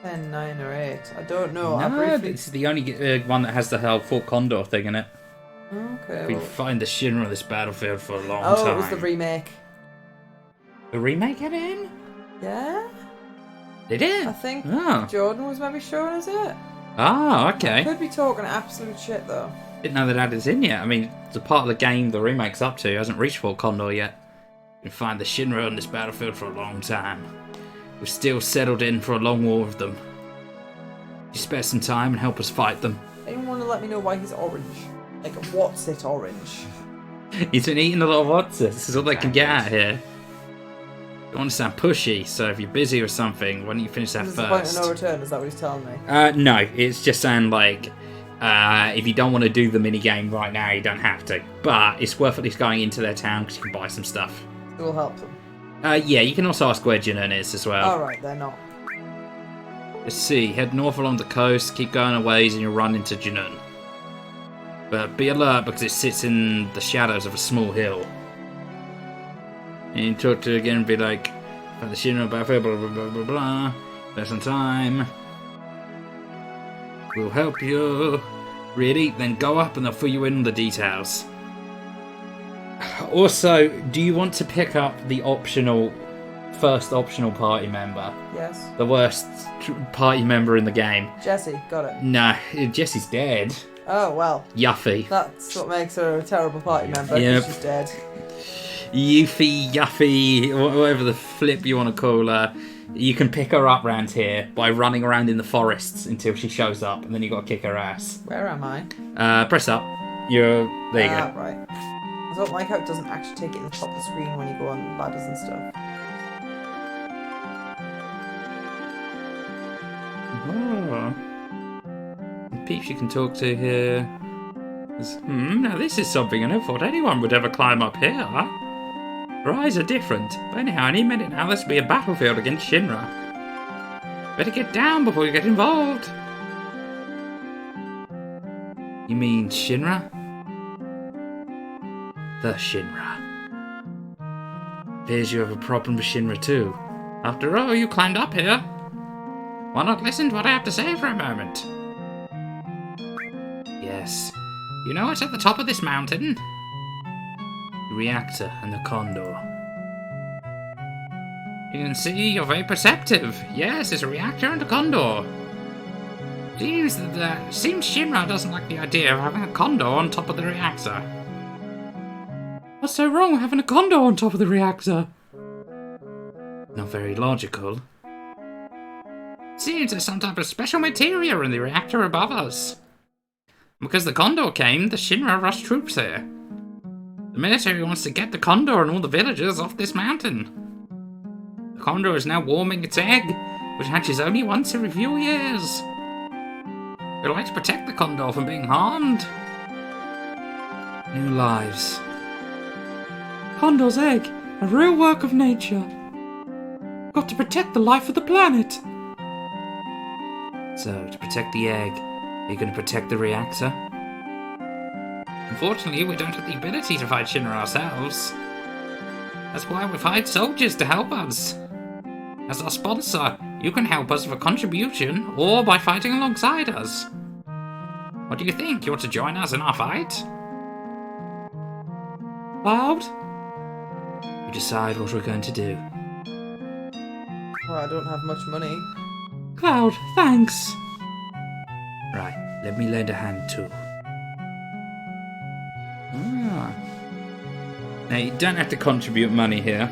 10, 9, or 8. I don't know. No, it's the only one that has the whole Fort Condor thing in it. Okay. We've Well... find the Shinra of this battlefield for a long Oh, time. it was the remake. The remake had it in? Yeah? Did it? I think Oh. Jordan was maybe showing us it. Ah, okay. Could be talking absolute shit though. Didn't know that had it in yet. I mean, the part of the game the remake's up to hasn't reached Fort Condor yet. You can find the Shinra on this battlefield for a long time. We've still settled in for a long war with them. You spare some time and help us fight them. Anyone want to let me know why he's orange? Like, what's it orange? He's been eating a lot of Wotsits. This is all they can get out here. Don't want to sound pushy, so if you're busy or something, why don't you finish that Is this the point of first? no return? Is that what he's telling me? No, it's just saying like, if you don't want to do the minigame right now, you don't have to. But it's worth at least going into their town because you can buy some stuff. It will help them. Yeah, you can also ask where Junon is as well. Alright, they're not. Let's see, head north along the coast, keep going a ways, and you'll run into Junon. But be alert because it sits in the shadows of a small hill. And you talk to it again and be like, about the Shinra, blah blah blah blah blah blah. There's some time. We'll help you. Really? Then go up and they'll fill you in on the details. Also, do you want to pick up the first optional party member? Yes. The worst party member in the game? Jesse, got it. No, Jesse's dead. Oh, well. Yuffie. That's what makes her a terrible party member. Yep. She's dead. Yuffie, whatever the flip you want to call her. You can pick her up round here by running around in the forests until she shows up, and then you got to kick her ass. Where am I? Press up. There you go. Right. I don't like how it doesn't actually take it in the top of the screen when you go on ladders and stuff. Oh. Peeps you can talk to here. Now this is something I never thought anyone would ever climb up here. Her eyes are different. But anyhow, any minute now this will be a battlefield against Shinra. Better get down before you get involved. You mean Shinra? The Shinra. Appears you have a problem with Shinra too. After all, you climbed up here. Why not listen to what I have to say for a moment? Yes. You know what's at the top of this mountain? The reactor and the condor. You can see you're very perceptive. Yes, it's a reactor and a condor. Seems Shinra doesn't like the idea of having a condor on top of the reactor. What's so wrong with having a condor on top of the reactor? Not very logical. Seems there's some type of special material in the reactor above us. Because the Condor came, the Shinra rushed troops here. The military wants to get the Condor and all the villagers off this mountain. The Condor is now warming its egg, which hatches only once every few years. We'd like to protect the Condor from being harmed. New lives. Condor's egg, a real work of nature. Got to protect the life of the planet. So, to protect the egg, are you going to protect the reactor? Unfortunately, we don't have the ability to fight Shinra ourselves. That's why we've hired soldiers to help us. As our sponsor, you can help us with a contribution or by fighting alongside us. What do you think? You want to join us in our fight? Cloud? You decide what we're going to do. Well, I don't have much money. Cloud, thanks. Right, let me lend a hand too. Now, you don't have to contribute money here.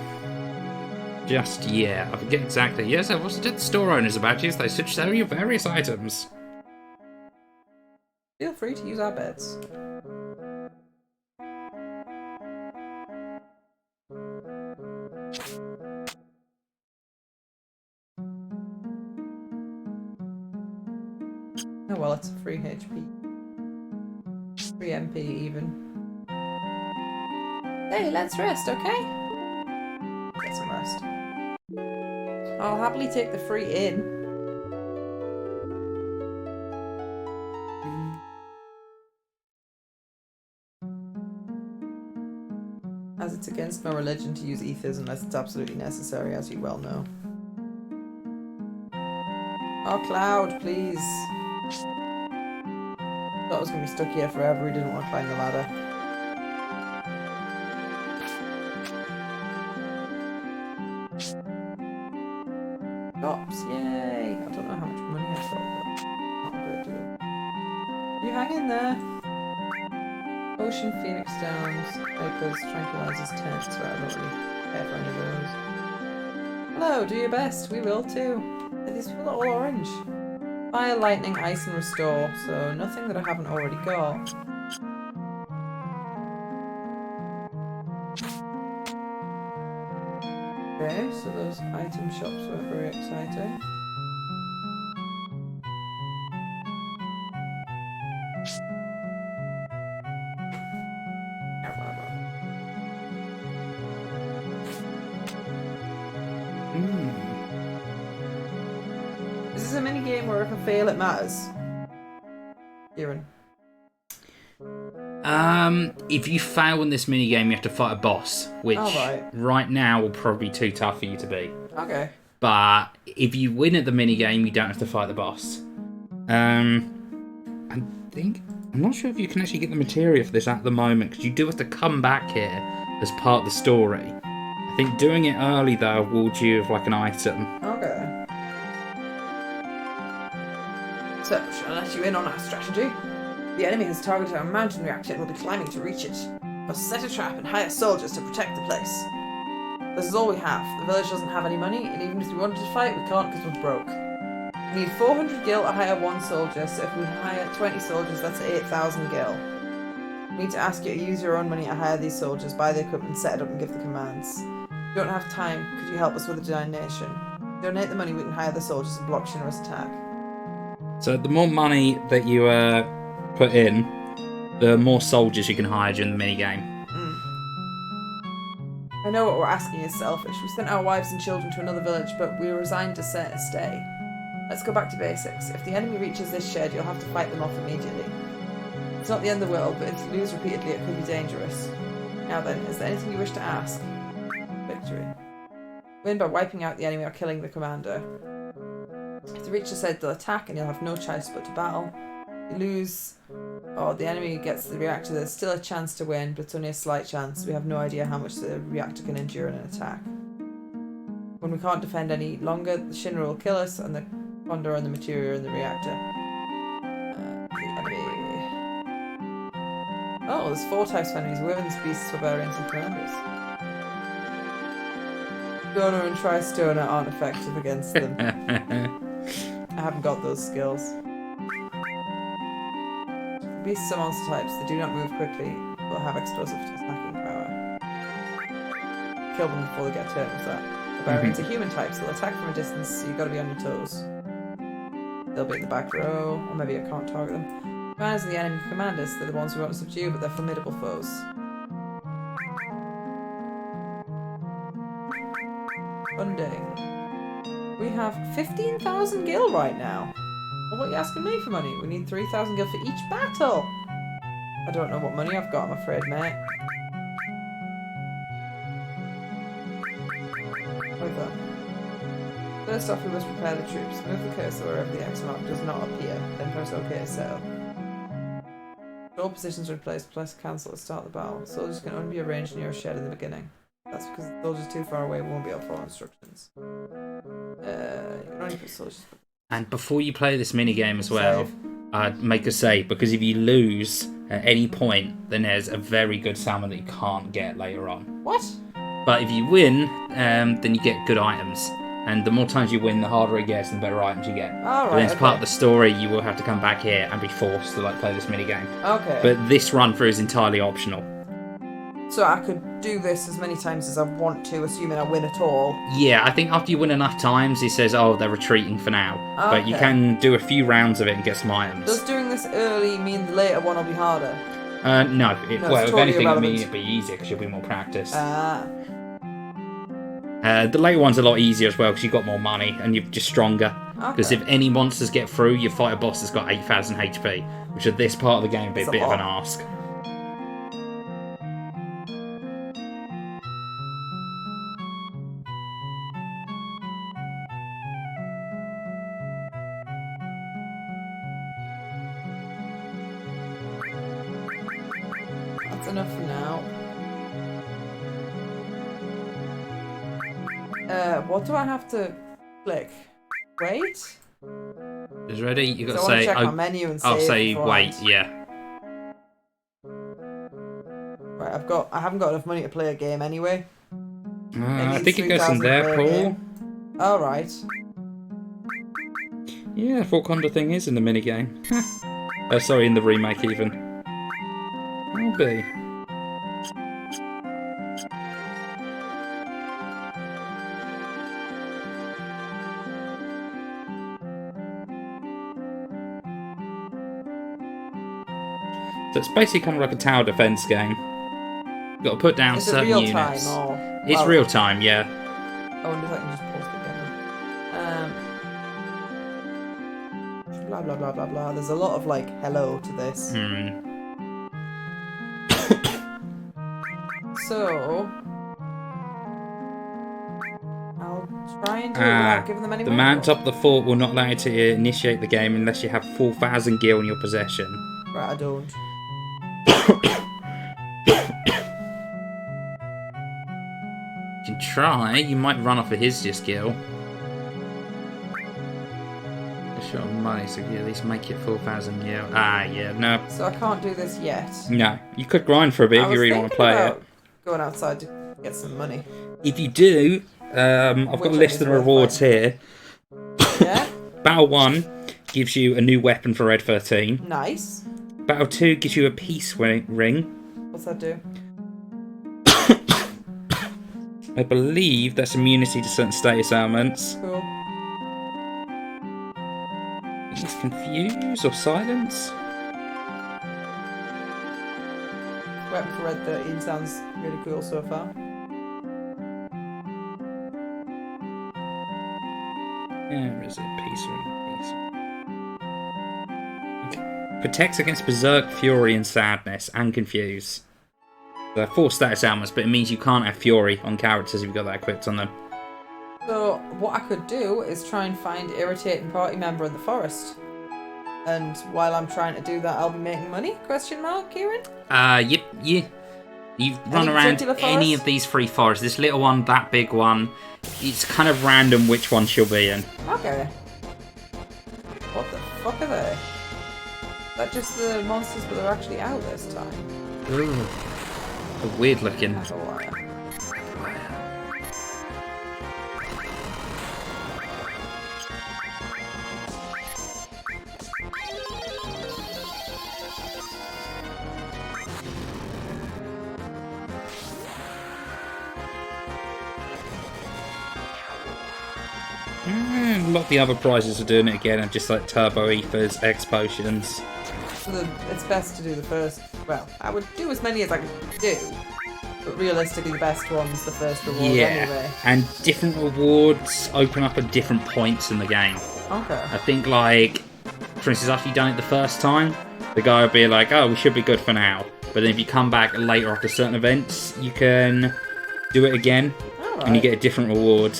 Just yet. I forget exactly. Yes, I was to tell the store owners about you, so they should sell you various items. Feel free to use our beds. Oh well, it's a free HP. Free MP even. Hey, let's rest, okay? Get some rest. I'll happily take the free inn. As it's against my religion to use ethers unless it's absolutely necessary, as you well know. Oh, Cloud, please. Thought I was going to be stuck here forever. He didn't want to climb the ladder. Shops, yay! I don't know how much money I've got, but not a great deal. You hang in there. Ocean, Phoenix Downs, Opus, Tranquilizers, Tents, right, I don't really care for any of those. Hello, do your best. We will too. These people are all orange. Fire, lightning, ice, and restore. So nothing that I haven't already got. Okay, so those item shops weren't very exciting. Is this a mini game where if I fail it matters? Kieran. If you fail in this minigame, you have to fight a boss, which right now will probably be too tough for you to beat. Okay. But if you win at the minigame, you don't have to fight the boss. I'm not sure if you can actually get the materia for this at the moment, because you do have to come back here as part of the story. I think doing it early, though, will award you with, like, an item. Okay. So, shall I let you in on our strategy? The enemy has targeted our mountain reactor and will be climbing to reach it. We must set a trap and hire soldiers to protect the place. This is all we have. The village doesn't have any money, and even if we wanted to fight, we can't because we're broke. We need 400 gil to hire one soldier, so if we hire 20 soldiers, that's 8,000 gil. We need to ask you to use your own money to hire these soldiers, buy the equipment, set it up, and give the commands. If you don't have time, could you help us with a donation? Donate the money, we can hire the soldiers and block Shinra's attack. So the more money that you put in, the more soldiers you can hire during the minigame. I know what we're asking is selfish. We sent our wives and children to another village, but we were resigned to stay. Let's go back to basics. If the enemy reaches this shed, you'll have to fight them off immediately. It's not the end of the world, but if you lose repeatedly, it could be dangerous. Now then, is there anything you wish to ask? Victory. Win by wiping out the enemy or killing the commander. If they reach the shed, they'll attack and you'll have no choice but to battle. If you lose, or the enemy gets the reactor, there's still a chance to win, but it's only a slight chance. We have no idea how much the reactor can endure in an attack. When we can't defend any longer, the Shinra will kill us and the Condor and the materia in the reactor. The enemy... Oh, there's 4 types of enemies: Wyverns, Beasts, Barbarians, and Commanders. Donor and Tri-Stoner aren't effective against them. I haven't got those skills. Beasts are monster types. They do not move quickly, but have explosive attacking power. Kill them before they get turned with that. Barbarians are human types. They'll attack from a distance, so you've got to be on your toes. They'll be in the back row, or maybe I can't target them. Commanders are the enemy commanders. They're the ones we want to subdue, but they're formidable foes. Funding. We have 15,000 gil right now. Well, what are you asking me for money? We need 3,000 gil for each battle. I don't know what money I've got, I'm afraid, mate. Like that. First off, we must prepare the troops. Move the cursor wherever the X mark does not appear, then press OK to settle. All positions are in place, press cancel to start the battle. Soldiers can only be arranged near a shed in the beginning. That's because the soldiers too far away won't be able to follow instructions. You can only put soldiers... And before you play this minigame as well, I'd make a save, because if you lose at any point, then there's a very good salmon that you can't get later on. What? But if you win, then you get good items. And the more times you win, the harder it gets and the better items you get. Alright, but then as part of the story, you will have to come back here and be forced to play this minigame. Okay. But this run through is entirely optional. So I could do this as many times as I want to, assuming I win at all. Yeah, I think after you win enough times, it says, oh, they're retreating for now. Okay. But you can do a few rounds of it and get some items. Does doing this early mean the later one will be harder? No. Well, totally if anything, irrelevant. it means it'll be easier because you'll be more practiced. The The later one's a lot easier as well because you've got more money and you're just stronger. Because if any monsters get through, you fight a boss that's got 8,000 HP, which at this part of the game would be a bit of an ask. That's enough for now. What do I have to click? Wait? Is ready? You got to I want to say. check my menu and save. I'll say wait. beforehand. Yeah. Right, I haven't got enough money to play a game anyway. I needs think it goes from 3,000 there, per Paul. game. Alright. Yeah, Fort Conda thing is in the minigame. Sorry, in the remake even. Will be. So it's basically kind of like a tower defense game. You've got to put down Is it certain real units. time or? It's well, real time, yeah. I wonder if I can just pause the game. Blah blah blah blah blah. There's a lot of like hello to this. So I'll try and do it without giving them any The money. man top of the fort will not allow you to initiate the game unless you have 4,000 gil in your possession. Right, I don't. You can try. You might run off of his just gil. Sure, money, so you at least make it 4,000 gil. Yeah, no. So I can't do this yet. No, you could grind for a bit if you really want to play it. Going outside to get some money. If you do, I've got a list of the rewards here. Yeah. Battle 1 gives you a new weapon for Red 13. Nice. Battle 2 gives you a peace ring. What's that do? I believe that's immunity to certain status ailments. Cool. It's confuse or silence? Weapon for Red 13 sounds really cool so far. Yeah, where is it? Peace ring. Protects against Berserk, Fury, and Sadness, and Confuse. There are 4 status ailments, but it means you can't have Fury on characters if you've got that equipped on them. So what I could do is try and find irritating party member in the forest. And while I'm trying to do that, I'll be making money? Question mark, Kieran? Yep, yeah. You run around particular any forest? of these 3 forests. This little one, that big one. It's kind of random which one she'll be in. Okay. What the fuck are they? Is that just the monsters, but they're actually out this time? Ooh. They're weird looking. That's a wire. A lot of the other prizes are doing it again, and just like turbo ethers, X potions. So it's best to do the first. Well, I would do as many as I could do, but realistically, the best one's the first reward anyway. And different rewards open up at different points in the game. Okay. I think, like, for instance, after you've done it the first time, the guy will be like, "Oh, we should be good for now." But then if you come back later after certain events, you can do it again, and you get a different reward.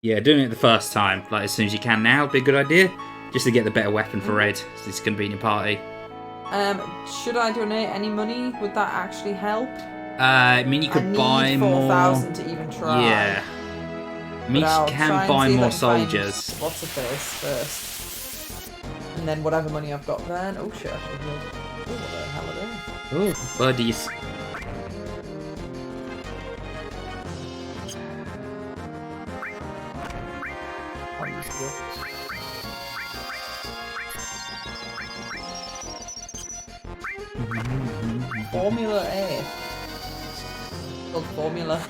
Yeah, doing it the first time, like as soon as you can now, would be a good idea. Just to get the better weapon for Red, so it's going to be in your party. Should I donate any money? Would that actually help? I mean, you could buy more. 4,000 to even try. Yeah. I mean, you can buy more soldiers. What's the face first? And then whatever money I've got then. Oh shit, oh, what the hell are they? Oh, buddies. Formula A. Called Formula.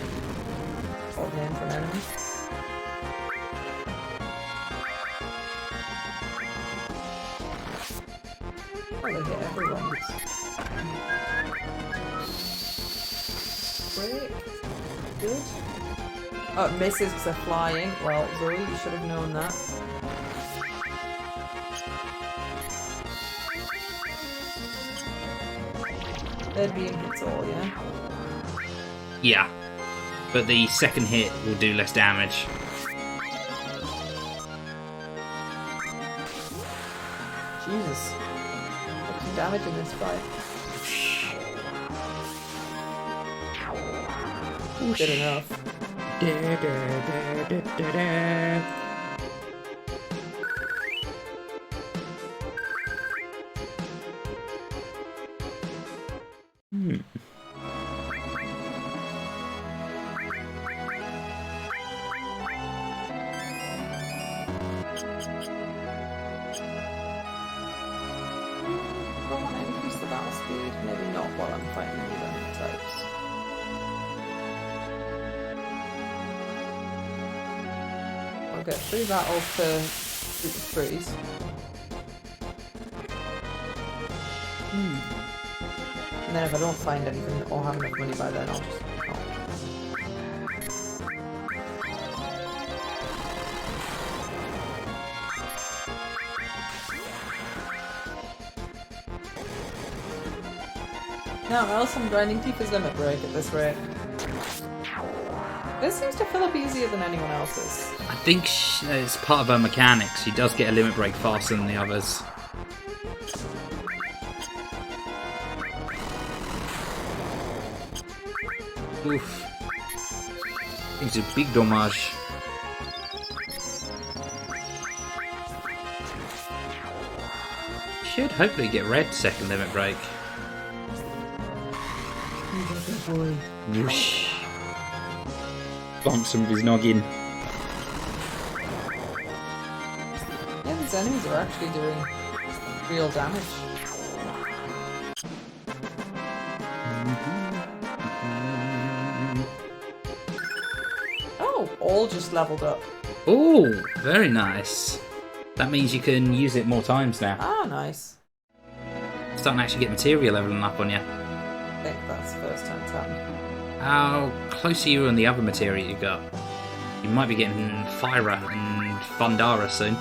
Odd name for an enemy. Oh, they hit everyone. Great. Good. Oh, it misses because they're flying. Well, Zoe, you should have known that. Third beam hits all, yeah? Yeah. But the second hit will do less damage. Jesus. Put some damage in this fight. Good enough. speed. Maybe not while I'm fighting the enemy types. I'll get 3 battles per group of trees. And then if I don't find anything or have enough money by then, I'll just... Now, else I'm grinding Tifa's limit break at this rate. This seems to fill up easier than anyone else's. I think it's part of her mechanics. She does get a limit break faster than the others. Oof. It's a big damage. Should hopefully get red second limit break. Whoosh. Bonk somebody's noggin. Yeah, these enemies are actually doing real damage. Oh, all just leveled up. Oh, very nice. That means you can use it more times now. Ah, nice. Starting to actually get material leveling up on you. I think that's the first time it's happened. How close are you on the other material you got? You might be getting Fyra and Fundara soon.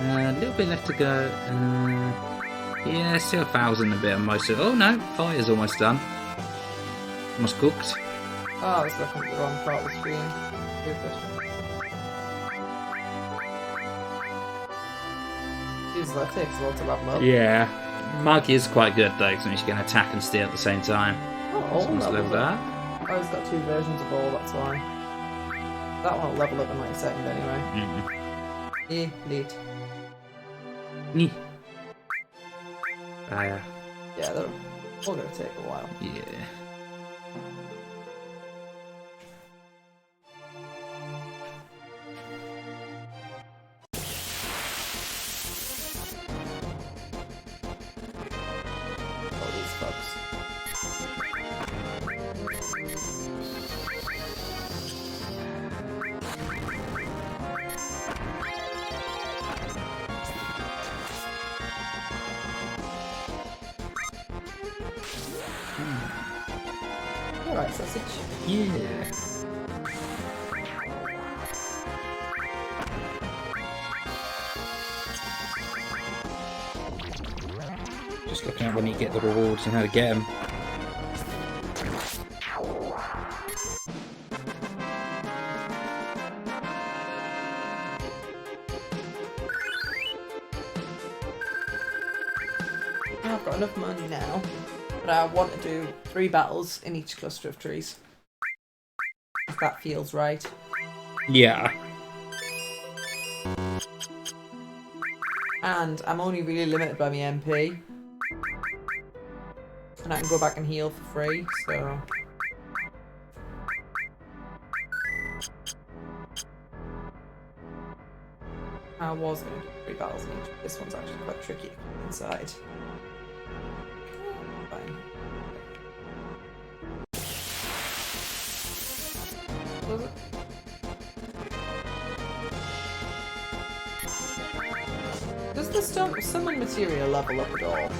A little bit left to go. Yeah, still 1,000 a bit on most of it. Oh no, Fire's almost done. Almost cooked. Oh, I was looking at the wrong part of the screen. Stupid. Jeez, that takes a lot to level up. Yeah. Mug is quite good though, because you can attack and steal at the same time. Oh, all Someone's leveled leveled up. that. Oh, he's got 2 versions of all, that's why. That one will level up in like a second anyway. Eh, neat. Nee. Ah, yeah. Yeah, they're all gonna take a while. Yeah. All these folks. Alright, sausage. Yeah. Just looking at when you get the rewards and how to get them. I've got enough money now, but I want to do 3 battles in each cluster of trees. If that feels right. Yeah. And I'm only really limited by my MP. And I can go back and heal for free, so... I was going to do 3 battles in each, but this one's actually quite tricky inside. Fine. Was it? Does the summon material level up at all?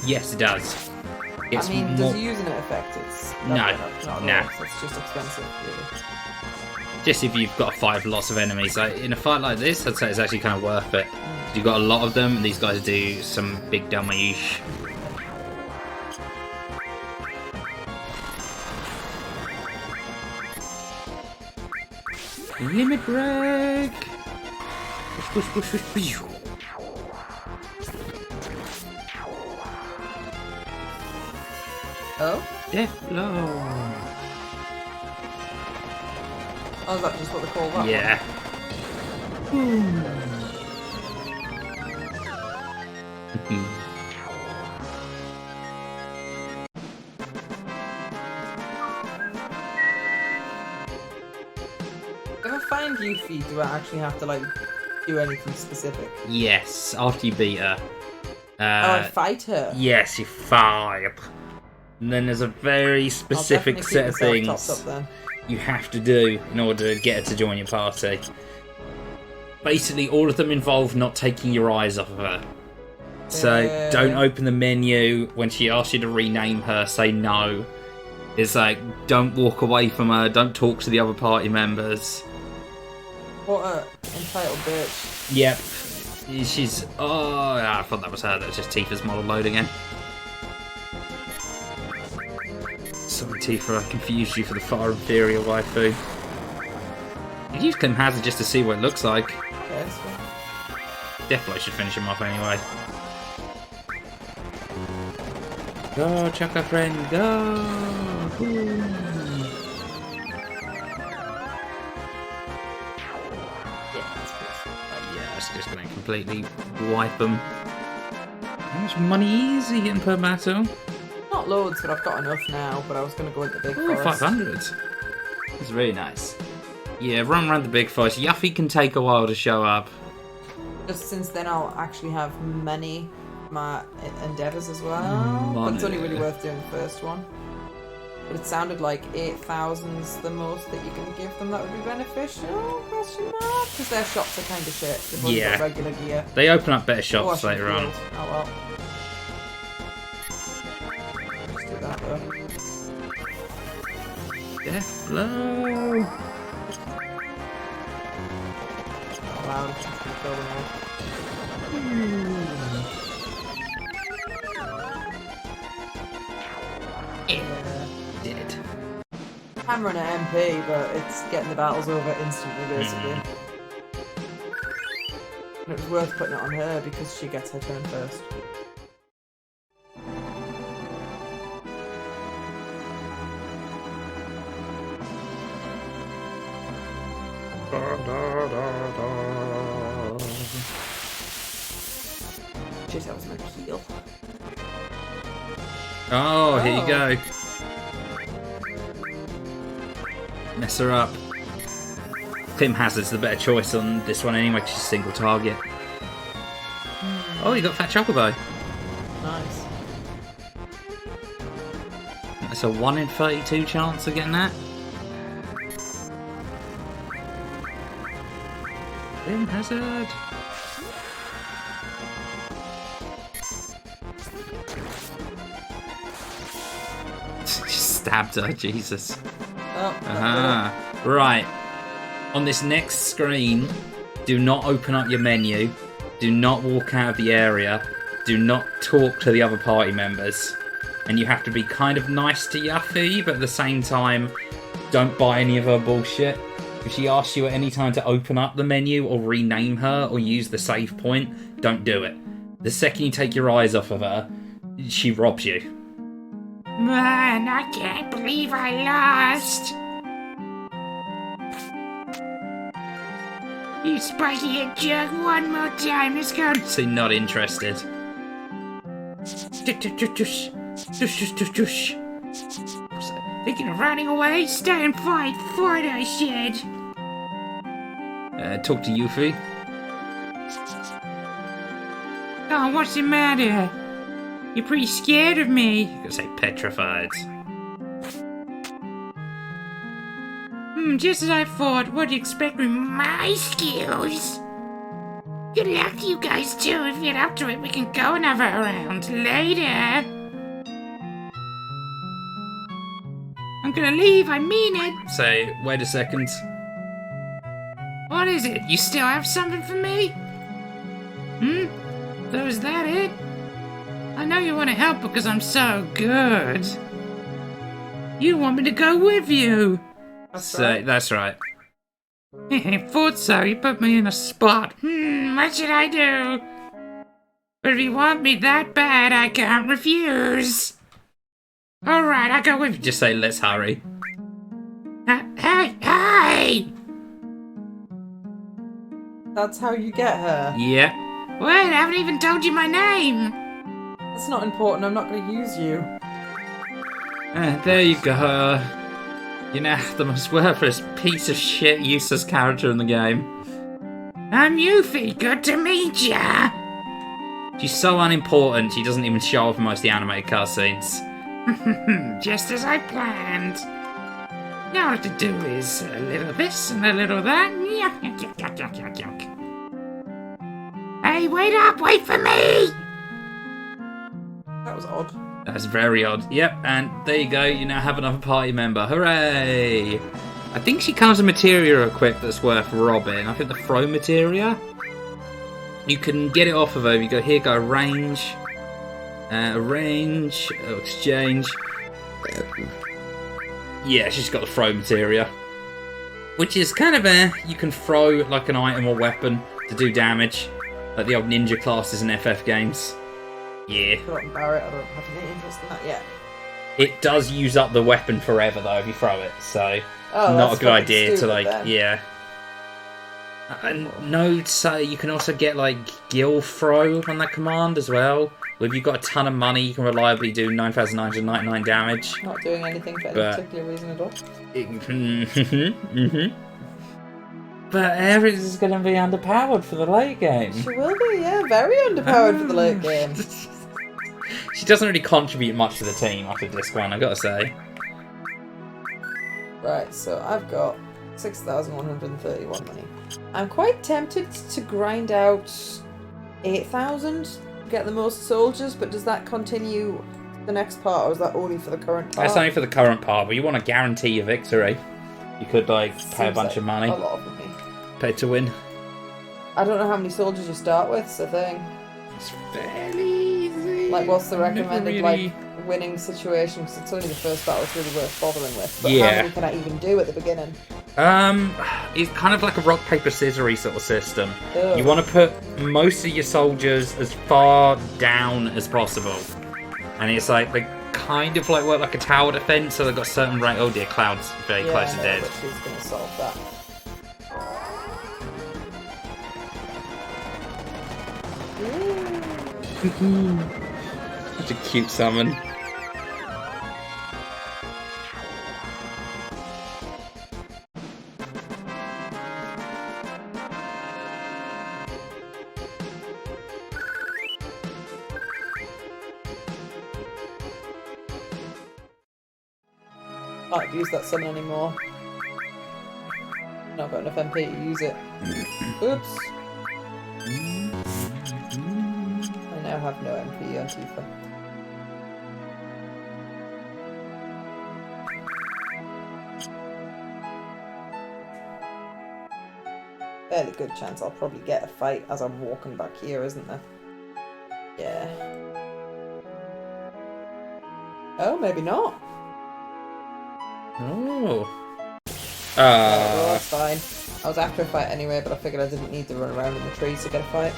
Yes, it does. It's I mean, more... does using it affect its No, leveling up? Not nah. at all, so it's just expensive, really. Just if you've got to fight lots of enemies. Like, in a fight like this, I'd say it's actually kind of worth it. You've got a lot of them, and these guys do some big damage. Limit break! Push, push, push, push, push. Oh? Death blow. Oh, is that just what they call that? Yeah. If I find Yuffie, do I actually have to, like, do anything specific? Yes, after you beat her. I fight her. Yes, you fight. And then there's a very specific set of things you have to do in order to get her to join your party. Basically, all of them involve not taking your eyes off of her. So, don't open the menu. When she asks you to rename her, say no. It's like, don't walk away from her, don't talk to the other party members. What a entitled bitch. Yep. She's... Oh, I thought that was her. That was just Tifa's model loading in. Sorry, Tifa, I confused you for the far inferior waifu. You use Clem Hazard just to see what it looks like. Yes. Definitely should finish him off anyway. Go, Chaka friend, go! Ooh. Yeah, it's just going to completely wipe them. How much money is he getting per battle? Not loads, but I've got enough now. But I was going to go into big Ooh, forest. 500. It's really nice. Yeah, run around the big forest. Yuffie can take a while to show up. Just since then, I'll actually have many my endeavours as well. But it's only really worth doing the first one. But it sounded like 8,000's the most that you can give them that would be beneficial? Question mark? Because their shops are kind of shit. They've only got regular gear. They open up better shops later on. Oh well. Let's do that though. Death blow. Not allowed. Just keep going on. Did. Hammer and an MP, but it's getting the battles over instantly, basically. And it was worth putting it on her because she gets her turn first. Jeez, that was meant to heal. Oh, here you go. Mess her up. Clem Hazard's the better choice on this one anyway, because she's a single target. Oh, you got Fat Chocobo. Nice. That's a 1 in 32 chance of getting that. Clem Hazard. Stabbed her, Jesus. Oh, Right. On this next screen, do not open up your menu. Do not walk out of the area. Do not talk to the other party members. And you have to be kind of nice to Yuffie, but at the same time, don't buy any of her bullshit. If she asks you at any time to open up the menu or rename her or use the save point, don't do it. The second you take your eyes off of her, she robs you. Man, I can't believe I lost. You spiky and jerk one more time, let's go. See, not interested. Thinking of running away? Stay and fight I said. Talk to Yuffie. Oh, what's the matter? You're pretty scared of me. You could say petrified. Just as I thought. What do you expect with my skills? Good luck to you guys too. If you're up to it, we can go another round later. I'm gonna leave, I mean it. Say, wait a second. What is it? You still have something for me? So is that it? I know you want to help because I'm so good. You want me to go with you? That's right. Thought so. You put me in a spot. What should I do? But if you want me that bad, I can't refuse. Alright, I'll go with you. Just say, let's hurry. Hey! That's how you get her. Yeah. Wait, I haven't even told you my name. That's not important. I'm not going to use you. There you go. You're now the most worthless piece of shit useless character in the game. I'm Yuffie. Good to meet ya. She's so unimportant, she doesn't even show up in most of the animated cutscenes. Just as I planned. Now what to do is a little this and a little that. Yuck, yuck, yuck, yuck, yuck, yuck, yuck. Hey, wait up! Wait for me! That was odd. That's very odd. Yep, and there you go, you now have another party member. Hooray! I think she comes with materia equipped that's worth robbing. I think the throw materia. You can get it off of her. You go here, go range. Exchange. Yeah, she's got the throw materia. Which is kind of you can throw like an item or weapon to do damage. Like the old ninja classes in FF games. Yeah. Forgotten Barrett, I don't have any interest in that yet. It does use up the weapon forever though if you throw it, so Oh, not a that's good fucking idea to stupid like then. yeah. And no, so you can also get like Gil throw on that command as well. If you've got a ton of money, you can reliably do 9,999 damage. Not doing anything for any But- particular reason at all. But Ares is going to be underpowered for the late game. She will be, yeah, very underpowered for the late game. She doesn't really contribute much to the team after disc 1, I've got to say. Right, so I've got 6,131 money. I'm quite tempted to grind out 8,000, get the most soldiers, but does that continue the next part, or is that only for the current part? That's only for the current part, but you want to guarantee your victory. You could like pay a Seems bunch like of money, A lot of money. pay to win. I don't know how many soldiers you start with, it's the thing. It's fairly easy. Like, what's the Never recommended, really- like, winning situation? Because it's only the first battle it's really worth bothering with. But how Yeah. many can I even do at the beginning? It's kind of like a rock paper scissory sort of system. Ugh. You want to put most of your soldiers as far down as possible, and it's like they kind of like work like a tower defense, so they've got certain rank. Oh dear, Cloud's very Yeah, close I to know, dead. but she's going to solve that. Such a cute summon. Can't use that summon anymore. Not got enough MP to use it. Oops. I now have no MP on Tifa. Fairly good chance I'll probably get a fight as I'm walking back here, isn't there? Yeah. Oh, maybe not. Oh. Well, that's fine. I was after a fight anyway, but I figured I didn't need to run around in the trees to get a fight.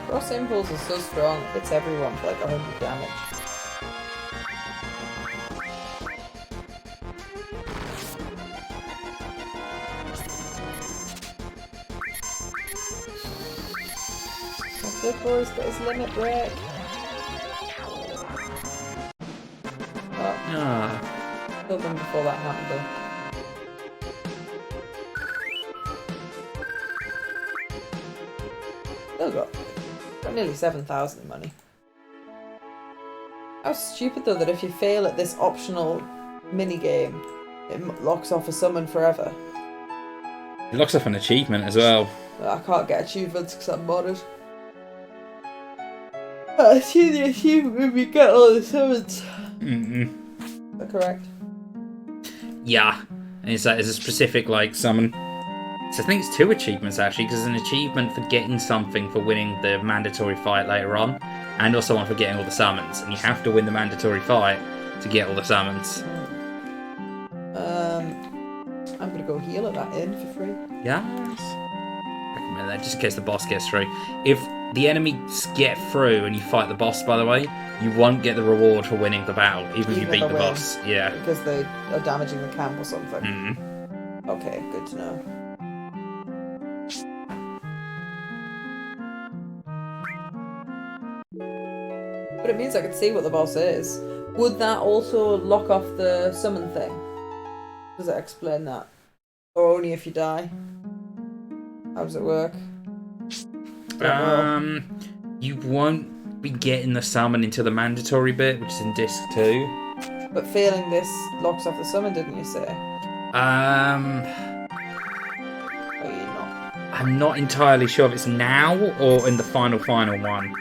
Cross Impulse is so strong, it hits everyone for like 100 damage. Good boy's got his limit break. Oh, Ah. killed him before that happened though. Still got nearly 7,000 in money. How stupid though that if you fail at this optional mini game, it locks off a summon forever. It looks like an achievement as well. I can't get achievements because I'm modded. I see the achievement when we get all the summons. Mm-mm. Is that correct? Yeah. And it's a specific like summon. So I think it's 2 achievements actually, because there's an achievement for getting something for winning the mandatory fight later on, and also one for getting all the summons. And you have to win the mandatory fight to get all the summons. I'm gonna go heal at that inn for free. Yes. Recommend that just in case the boss gets through. If the enemies get through and you fight the boss, by the way, you won't get the reward for winning the battle, even if you Even beat if the I win. boss. Yeah. Because they are damaging the camp or something. Mm. Okay, good to know. But it means I could see what the boss is. Would that also lock off the summon thing? Does it explain that? Or only if you die? How does it work? You won't be getting the summon into the mandatory bit, which is in disc 2. But failing this locks off the summon, didn't you say? Are you not? I'm not entirely sure if it's now or in the final one.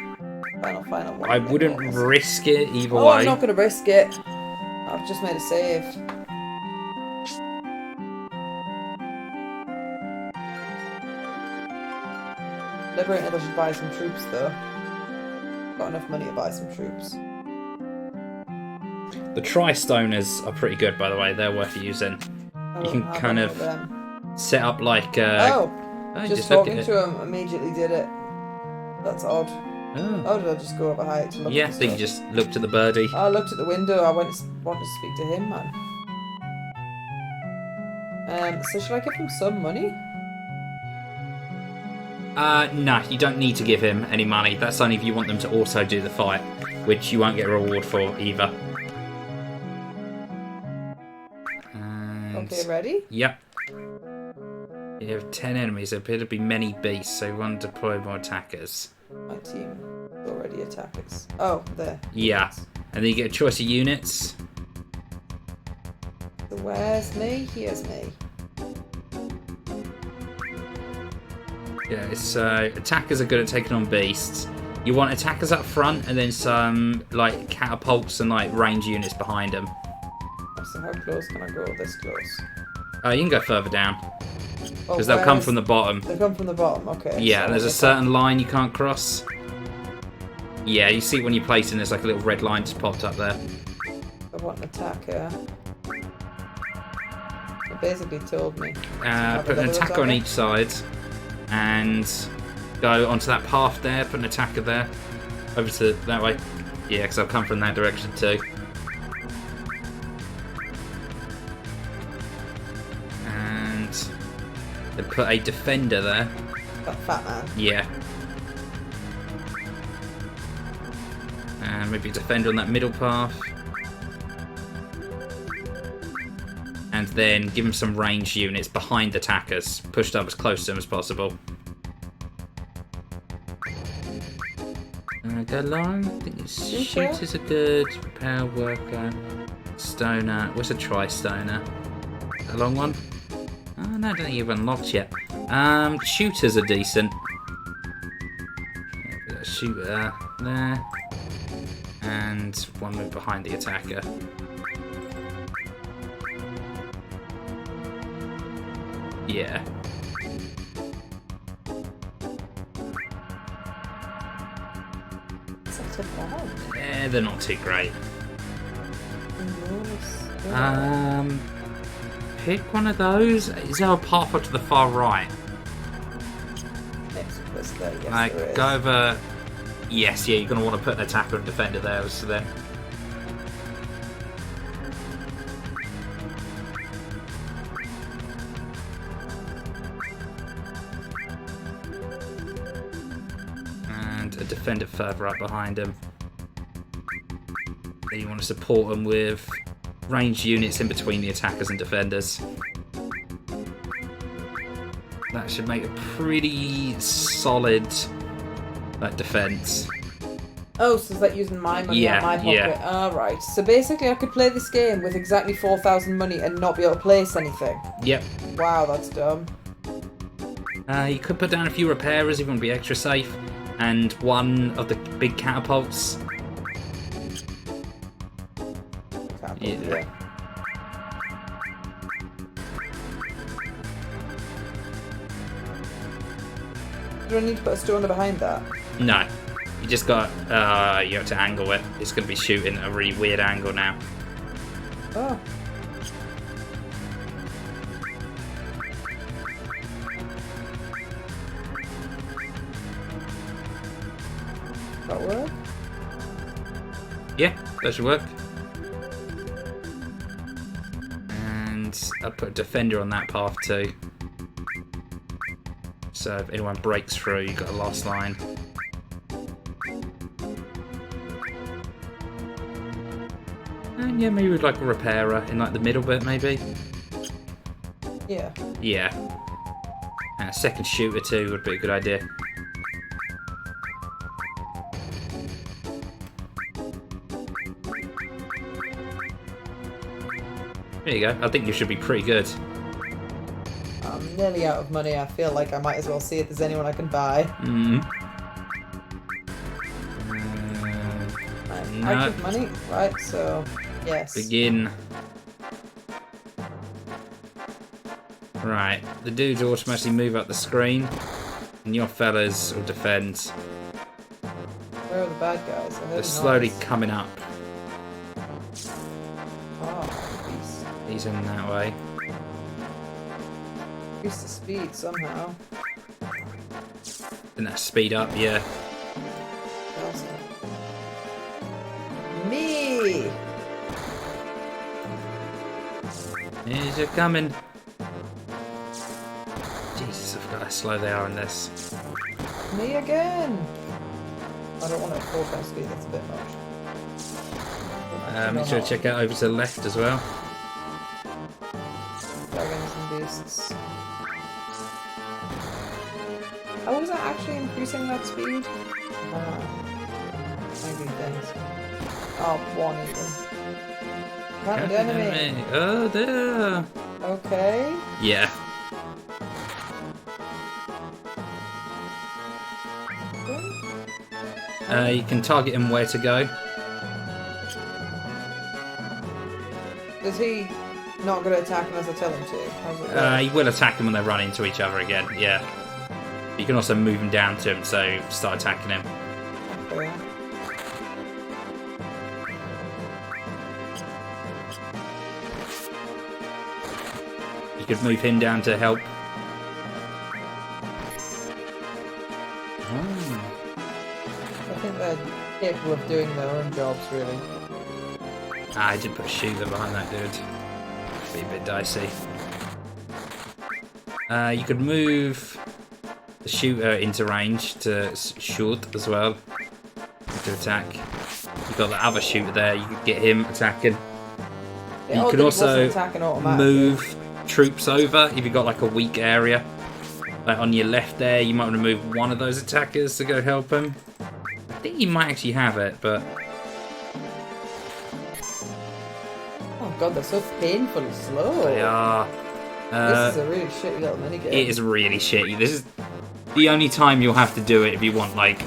Final one. I wouldn't risk it either Oh, way. I'm not going to risk it. I've just made a save. Liberated, I should buy some troops though. Got enough money to buy some troops. The Tri-Stoners are pretty good, by the way. They're worth using. You can kind of set up like... just talking to him immediately did it. That's odd. Oh, did I just go over height to look at the you just looked at the birdie. I looked at the window. I wanted to speak to him, man. So should I give him some money? No, you don't need to give him any money. That's only if you want them to also do the fight, which you won't get a reward for either. Okay, ready? Yep. You have 10 enemies. There appear to be many beasts, so you want to deploy more attackers. My team already attackers. Oh, there. Yeah. And then you get a choice of units. So where's me? Here's me. Yeah, so attackers are good at taking on beasts. You want attackers up front and then some like catapults and like range units behind them. So how close can I go? This close? You can go further down. Oh, Because they'll come from the bottom. They come from the bottom, okay. Yeah, so there's a certain line you can't cross. Yeah, you see when you're placing, there's like a little red line just popped up there. I want an attacker. It basically told me. Put an attacker on each side and go onto that path there, put an attacker there. Over to that way. Yeah, because I'll come from that direction too. And then put a defender there. That fat man. Yeah. And maybe a defender on that middle path. And then give him some ranged units behind attackers, pushed up as close to them as possible. Go long. I think it's shooters are good. Repair worker. Stoner. What's a tri-stoner? A long one? Oh no, I don't think you've unlocked yet. Shooters are decent. A shooter there. And one move behind the attacker. Yeah. Yeah, they're not too great. Pick one of those. Is there a path up to the far right? Yes, Like, there is. go over. Yes, yeah, you're going to want to put an attacker and defender there, so then. And a defender further up behind him. Then you want to support them with ranged units in between the attackers and defenders. That should make a pretty solid defense. Oh, so is that using my money out my pocket? Yeah. Alright, so basically I could play this game with exactly 4,000 money and not be able to place anything. Yep. Wow, that's dumb. You could put down a few repairers if you want to be extra safe, and one of the big catapults. Yeah. Do I need to put a stoner behind that? No. You just got, you have to angle it. It's going to be shooting at a really weird angle now. Oh. That work? Yeah, that should work. And I'll put a defender on that path too. So if anyone breaks through, you've got a last line. Yeah, maybe with like a repairer in like the middle bit, maybe. Yeah. Yeah. And a second shooter too would be a good idea. There you go. I think you should be pretty good. I'm nearly out of money. I feel like I might as well see if there's anyone I can buy. I'm out of money. Right, so yes. Begin. Right, the dudes automatically move up the screen, and your fellas will defend. Where are the bad guys? I heard They're slowly noise. coming up. Oh, increase. He's in that way. Increase the speed somehow. And that speed up, yeah. Awesome. Me! Here's it coming. Jesus, I forgot how slow they are in this. Me again! I don't want it at 4 times speed, that's a bit much. Make sure to check out over to the left as well. Dragons and beasts. How was that actually increasing that speed? Angry things. Oh, one even. Found an enemy! Oh, there! Okay. Yeah. You can target him where to go. Is he not going to attack unless I tell him to? How's it work? He will attack him when they run into each other again, yeah. You can also move him down to him, so start attacking him. Okay. You could move him down to help. I think they're capable of doing their own jobs, really. I did put a shooter behind that dude. Be a bit dicey. You could move the shooter into range to shoot as well. To attack. You've got the other shooter there, you could get him attacking. Yeah, You can also attacking automatically. move troops over if you've got like a weak area. Like on your left there, you might want to move one of those attackers to go help him. I think you might actually have it, but Oh god, they're so painfully slow. they are. This is a really shitty little minigame. It is really shitty. This is the only time you'll have to do it if you want, like...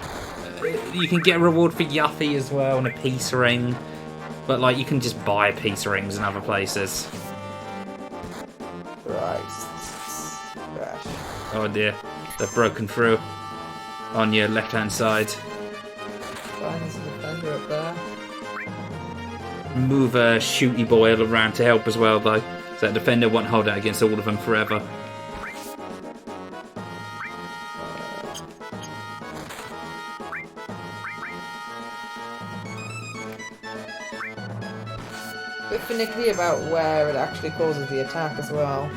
you can get a reward for Yuffie as well and a peace ring. But, like, you can just buy peace rings in other places. Right. Crash. Oh dear. They've broken through. On your left-hand side. Fine, there's a defender up there. Move a shooty boy around to help as well, though. So that defender won't hold out against all of them forever. Bit finicky about where it actually causes the attack as well.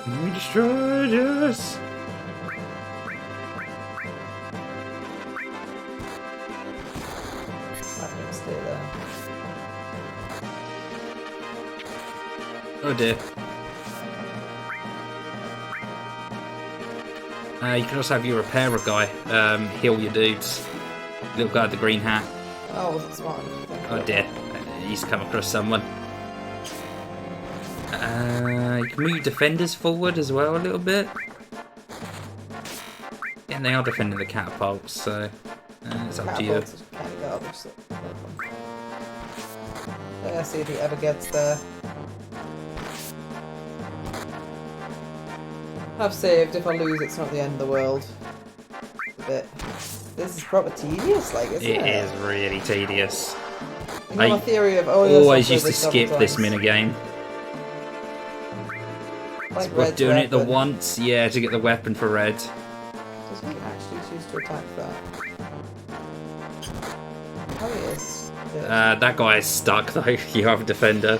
We destroyed us! Not gonna stay there. Oh dear. You can also have your repairer guy heal your dudes. Little guy with the green hat. Oh, wasn't smart. Oh dear. He's come across someone. You can move defenders forward as well a little bit. Yeah, and they are defending the catapults, so it's up to you. Catapults is kind of garbage. So let's see if he ever gets there. I've saved. If I lose, it's not the end of the world. A bit. This is proper tedious, like, isn't it? It is really tedious. You know I my theory of always used to skip this minigame. Like We're Red's doing it the weapon. once, yeah, to get the weapon for Red. Does he actually choose to attack that? Oh, he is. Yeah. That guy is stuck though. You have a defender.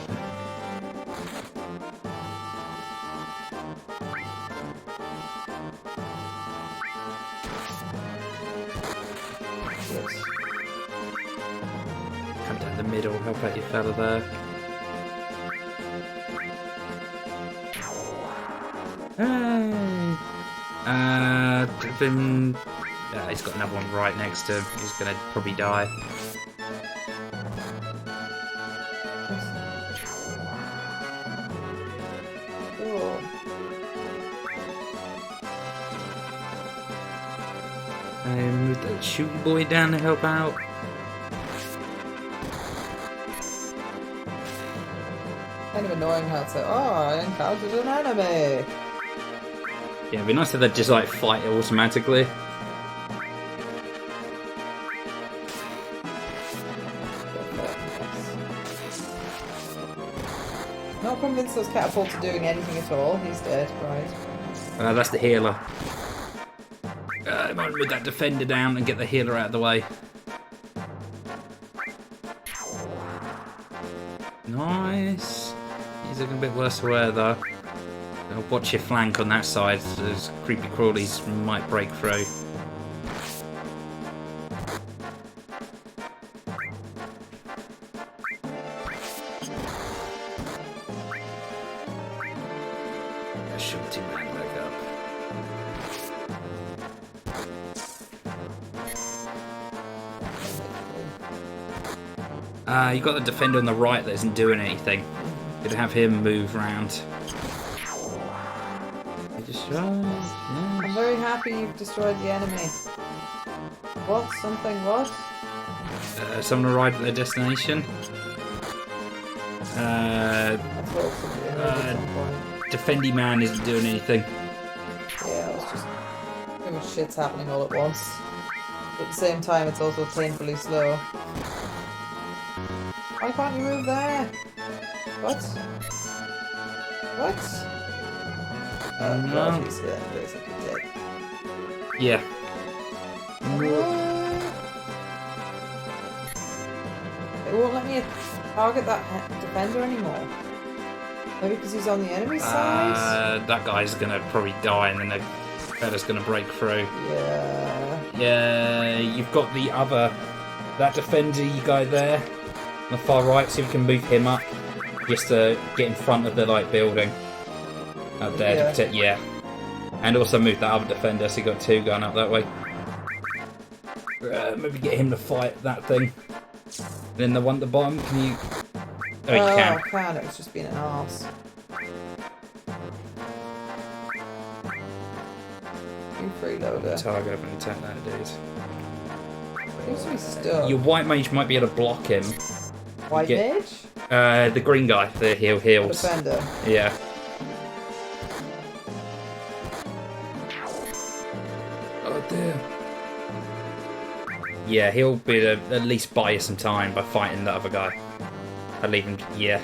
down the middle. Help out your fella there. Hey! He's got another one right next to him. He's gonna probably die. Cool. Move that shooting boy down to help out. Kind of annoying how it's like, oh, I encountered an enemy. Yeah, it'd be nice if they'd just like fight automatically. Not convinced those catapults are doing anything at all. He's dead, right? That's the healer. Might move that defender down and get the healer out of the way. Nice. He's looking a bit worse for wear though. Watch your flank on that side. Those creepy crawlies might break through. Shoot him right back up. You got the defender on the right that isn't doing anything. Gonna have him move round. I'm very happy you've destroyed the enemy. What? Something what? Someone arrived at their destination. I thought somebody at some point. Defendy man isn't doing anything. Yeah, it's just too much shit's happening all at once. But at the same time, it's also painfully slow. Why can't you move there? What? What? No. God, he's basically dead. Yeah. It won't let me target that defender anymore. Maybe because he's on the enemy side? That guy's gonna probably die and then the fella's gonna break through. Yeah. Yeah, you've got the other, that defender guy there on the far right, so you can move him up just to get in front of the like building up there to protect, yeah. And also move that other defender so you got two going up that way. Maybe get him to fight that thing. Then the one at the bottom, can you... Oh, you can. I can, it was just being an arse. You freeloader. Target up and attack that dude. Seems to be stuck. Your white mage might be able to block him. White mage? The green guy, the heals. Defender. Yeah. Oh dear. Yeah, he'll be at least buy you some time by fighting the other guy. I'd leave him, yeah.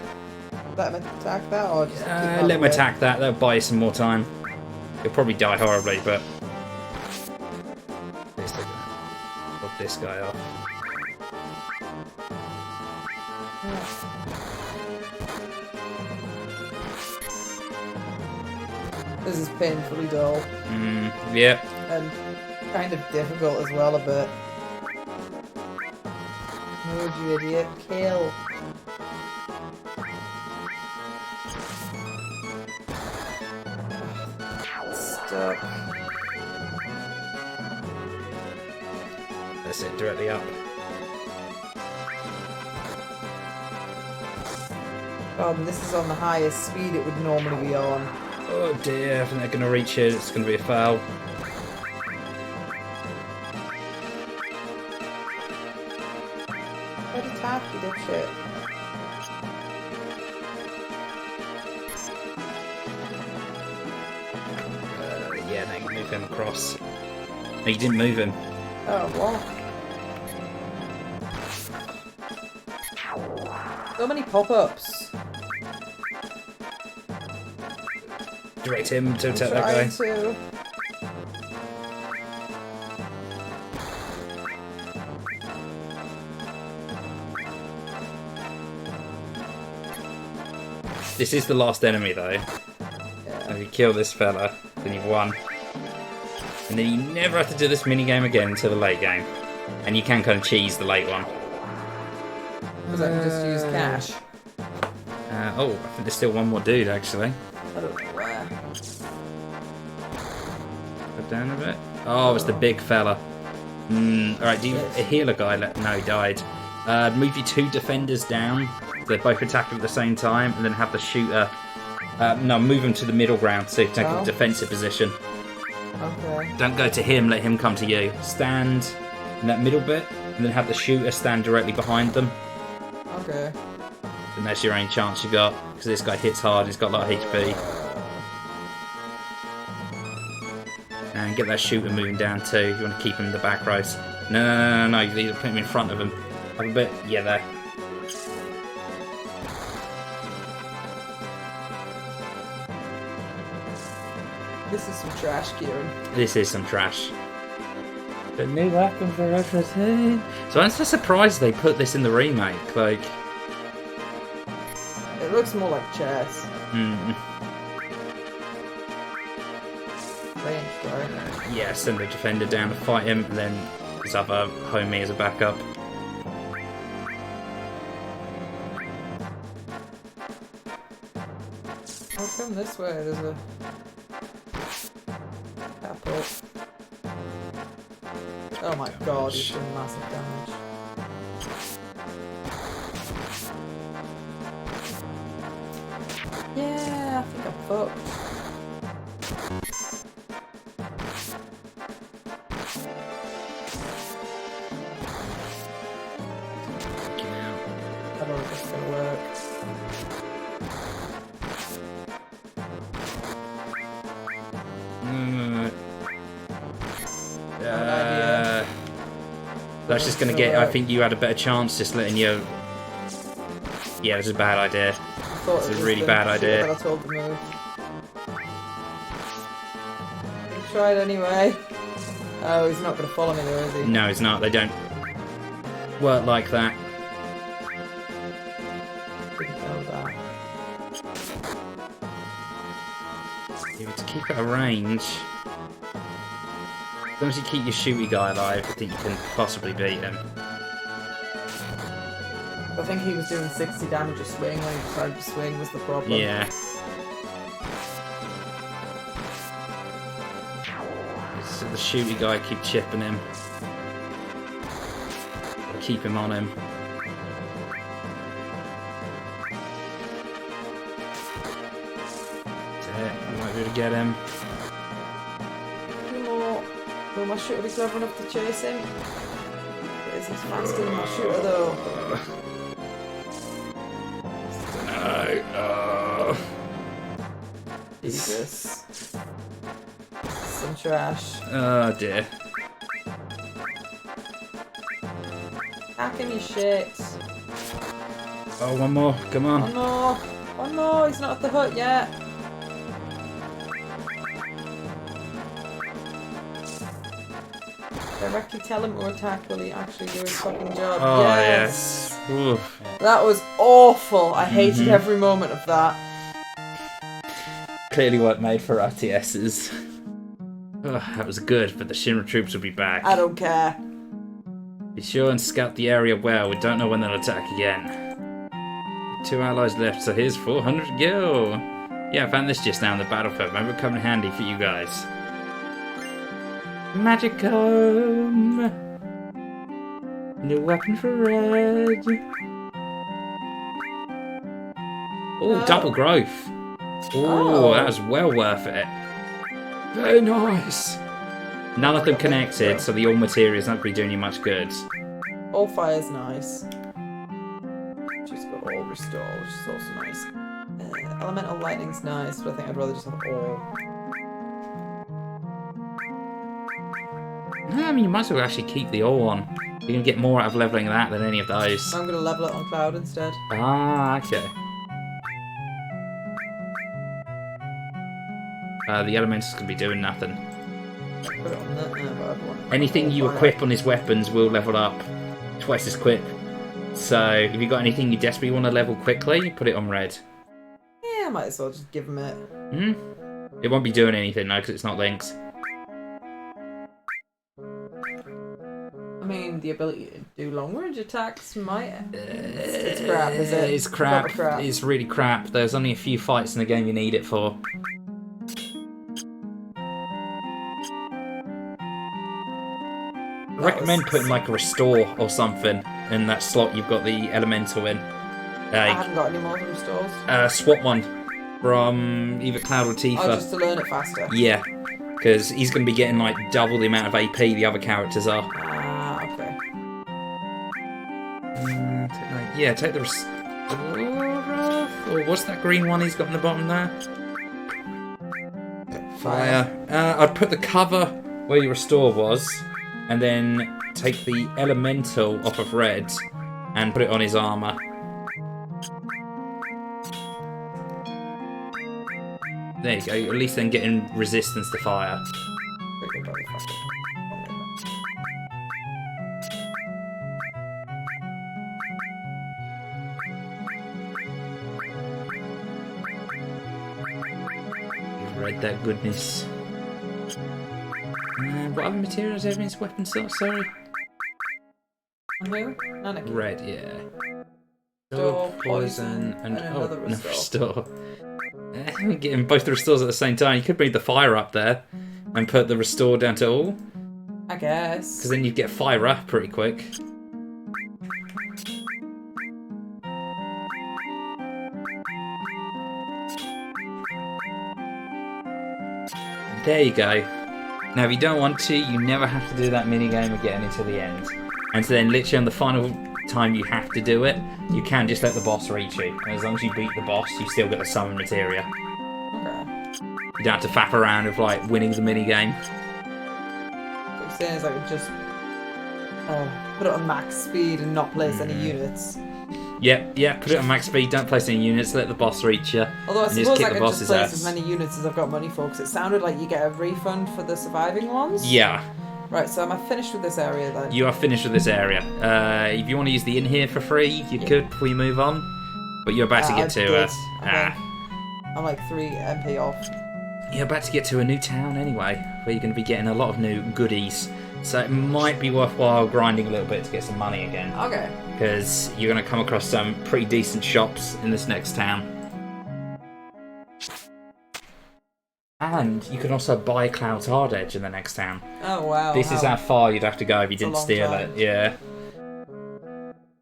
Let him attack that or just keep Let him attack that, that'll buy you some more time. He'll probably die horribly, but... At least I can pop this guy off. This is painfully dull. Yeah. And kind of difficult as well a bit. Move, you idiot. Kill. Stuck. That's it, directly up. God, and this is on the highest speed it would normally be on. Oh dear, I think they're going to reach it. It's going to be a foul. What attack, you dipshit? Yeah, no, you can move him across. No, you didn't move him. Oh, what? So many pop-ups. Direct him to attack that guy. To. This is the last enemy though. Yeah. If you kill this fella, then you've won. And then you never have to do this minigame again until the late game. And you can kind of cheese the late one. Because I can just use cash. Oh, I think there's still one more dude actually. I don't know where. Go down a bit. Oh, it's the big fella. Alright, do you a healer guy? No, he died. Move your 2 defenders down. They're both attacking at the same time, and then have the shooter. No, move him to the middle ground so you take a defensive position. Okay. Don't go to him, let him come to you. Stand in that middle bit, and then have the shooter stand directly behind them. Okay. And that's your only chance you got, because this guy hits hard, he's got a lot of HP. And get that shooter moving down too, if you want to keep him in the back rows. No, you need to put him in front of him. Have a bit, yeah, there. This is some trash, Kieran. This is some trash. The new weapon for FF7. So I'm so surprised they put this in the remake, like... It looks more like chess. Range, right? Yeah, send the defender down to fight him, and then his other homie as a backup. I'll come this way, there's a... catapult. Oh my god, he's doing massive damage. Yeah, I think I'm fucked. I don't know if this is gonna work. That's just gonna get. I think you had a better chance just letting you. Yeah, this is a bad idea. It's a really bad idea. I told the move. Try it anyway. Oh, he's not gonna follow me though, is he? No, he's not. They don't work like that. Didn't know that. You have to keep at a range. As long as you keep your shooty guy alive, I think you can possibly beat him. I think he was doing 60 damage a swing when he tried to swing was the problem. Yeah. So the shooty guy keep chipping him. Keep him on him. That's it. You might be able to get him. Will my shooter be clever enough to chase him? Is he faster than my shooter though? No. Jesus. Some trash. Oh dear. How can you shit? Oh, one more. Come on. Oh no! One more! He's not at the hut yet! Directly tell him to attack, will he actually do his fucking job? Oh, yes! Oof. That was awful! I hated every moment of that. Clearly weren't made for RTSs. Oh, that was good, but the Shinra troops will be back. I don't care. Be sure and scout the area well. We don't know when they'll attack again. 2 allies left, so here's 400 gil. Yeah, I found this just now in the battlefield. Maybe it'll come in handy for you guys. Magicom! New weapon for red. Oh, double growth. Oh, that was well worth it. Very nice. None of them connected, so the all material's not really doing you much good. All fire's nice. She's got all restore, which is also nice. Elemental lightning's nice, but I think I'd rather just have all. No, I mean, you might as well actually keep the all on. You're going to get more out of leveling that than any of those. I'm gonna level it on Cloud instead. Ah, okay. The elemental's going to be doing nothing. Put it on that now, but I want Anything you equip on his weapons will level up twice his quick. So, if you've got anything you desperately want to level quickly, put it on red. Yeah, I might as well just give him it. It won't be doing anything though, because it's not links. mean, the ability to do long range attacks might. It's crap, is it? It's crap. Proper crap. It's really crap. There's only a few fights in the game you need it for. I recommend putting like a restore or something in that slot you've got the elemental in. I haven't got any more of them stores. Swap one from either Cloud or Tifa. Oh, just to learn it faster. Yeah, because he's going to be getting like double the amount of AP the other characters are. Ah, okay. Yeah, take the restore. Or what's that green one he's got in the bottom there? Fire. I'd put the cover where your restore was, and then take the elemental off of red and put it on his armor. There you go, at least then getting resistance to fire. You've read that goodness. What other materials have in his weapon slot? Sorry. Who? Nanaki. Red, yeah. Restore, poison, and another restore. Getting both the restores at the same time. You could bring the fire up there and put the restore down to all. I guess. Because then you'd get fire up pretty quick. There you go. Now, if you don't want to, you never have to do that minigame again until the end. And so then, literally on the final time you have to do it, you can just let the boss reach you. And as long as you beat the boss, you still get the summon materia. Okay. You don't have to faff around with, like, winning the minigame. What you're saying is I could just put it on max speed and not place any units. Yep, put it on max speed, don't place any units, let the boss reach you. Although I and suppose kick I the could just boss's place ass. as many units as I've got money for, because it sounded like you get a refund for the surviving ones. Yeah, Right, so am I finished with this area then? you are finished with this area. If you want to use the inn here for free, you could before you move on. But you're about to I get to... did, I think. I'm like 3 MP off. You're about to get to a new town anyway, where you're going to be getting a lot of new goodies. So it might be worthwhile grinding a little bit to get some money again. Okay. Because you're going to come across some pretty decent shops in this next town. And you can also buy Cloud's Hard Edge in the next town. Oh wow. This is how far you'd have to go if you didn't long steal time. it. Yeah.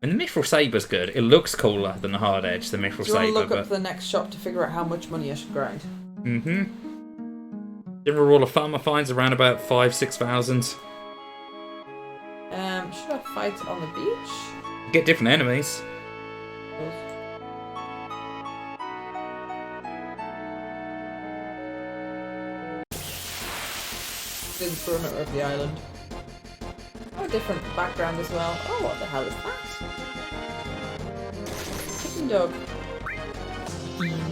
And the Mithril Saber's good. It looks cooler than the Hard Edge, the Mithril Do you want Saber. to look but... up the next shop to figure out how much money I should grind? Mm-hmm. General rule of thumb, I find, is around about 5,000-6,000. Should I fight on the beach? Get different enemies. In the perimeter of the island. Oh, a different background as well. Oh, what the hell is that? Chicken dog.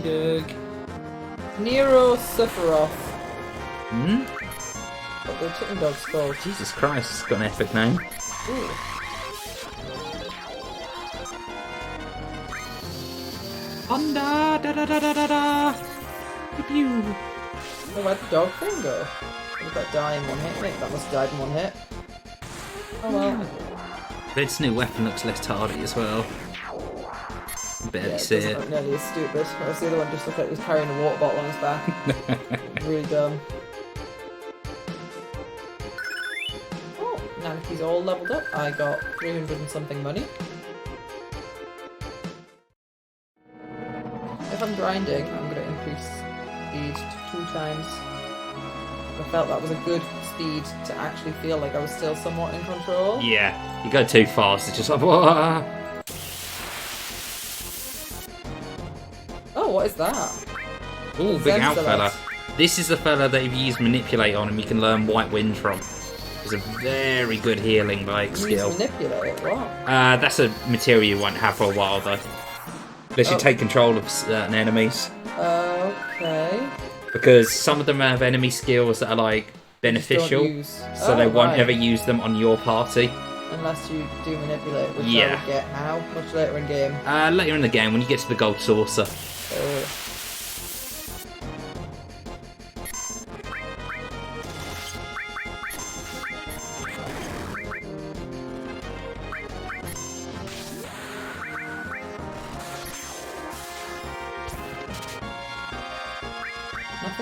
Doug. Nero Sephiroth. Hmm? What the chicken dog's called. Jesus Christ, it's got an epic name. Ooh. Honda, da da da da da da. Pew. Oh, where'd the dog thing go? Did that die in one hit? Maybe that must have died in one hit. Oh well. Red's new weapon looks less tardy as well. Barely Yeah, it see doesn't it. look nearly as stupid. Whereas the other one just looked like he was carrying a water bottle on his back. Really dumb. Oh, now that he's all leveled up, I got 300 and something money. If I'm grinding, I'm going to increase speed to 2 times. I felt that was a good speed to actually feel like I was still somewhat in control. Yeah, you go too fast, it's just like, whoa. Oh, what is that? Ooh, big out Zenzelot. fella. This is the fella that if you use Manipulate on him, you can learn White Wind from. It's a very good healing like skill. Use manipulate, what? That's a material you won't have for a while though. Unless you take control of certain enemies. Okay. Because some of them have enemy skills that are like beneficial, so they won't ever use them on your party. Unless you do manipulate, which Yeah. I would get how? Much later in game. Later in the game, when you get to the gold saucer.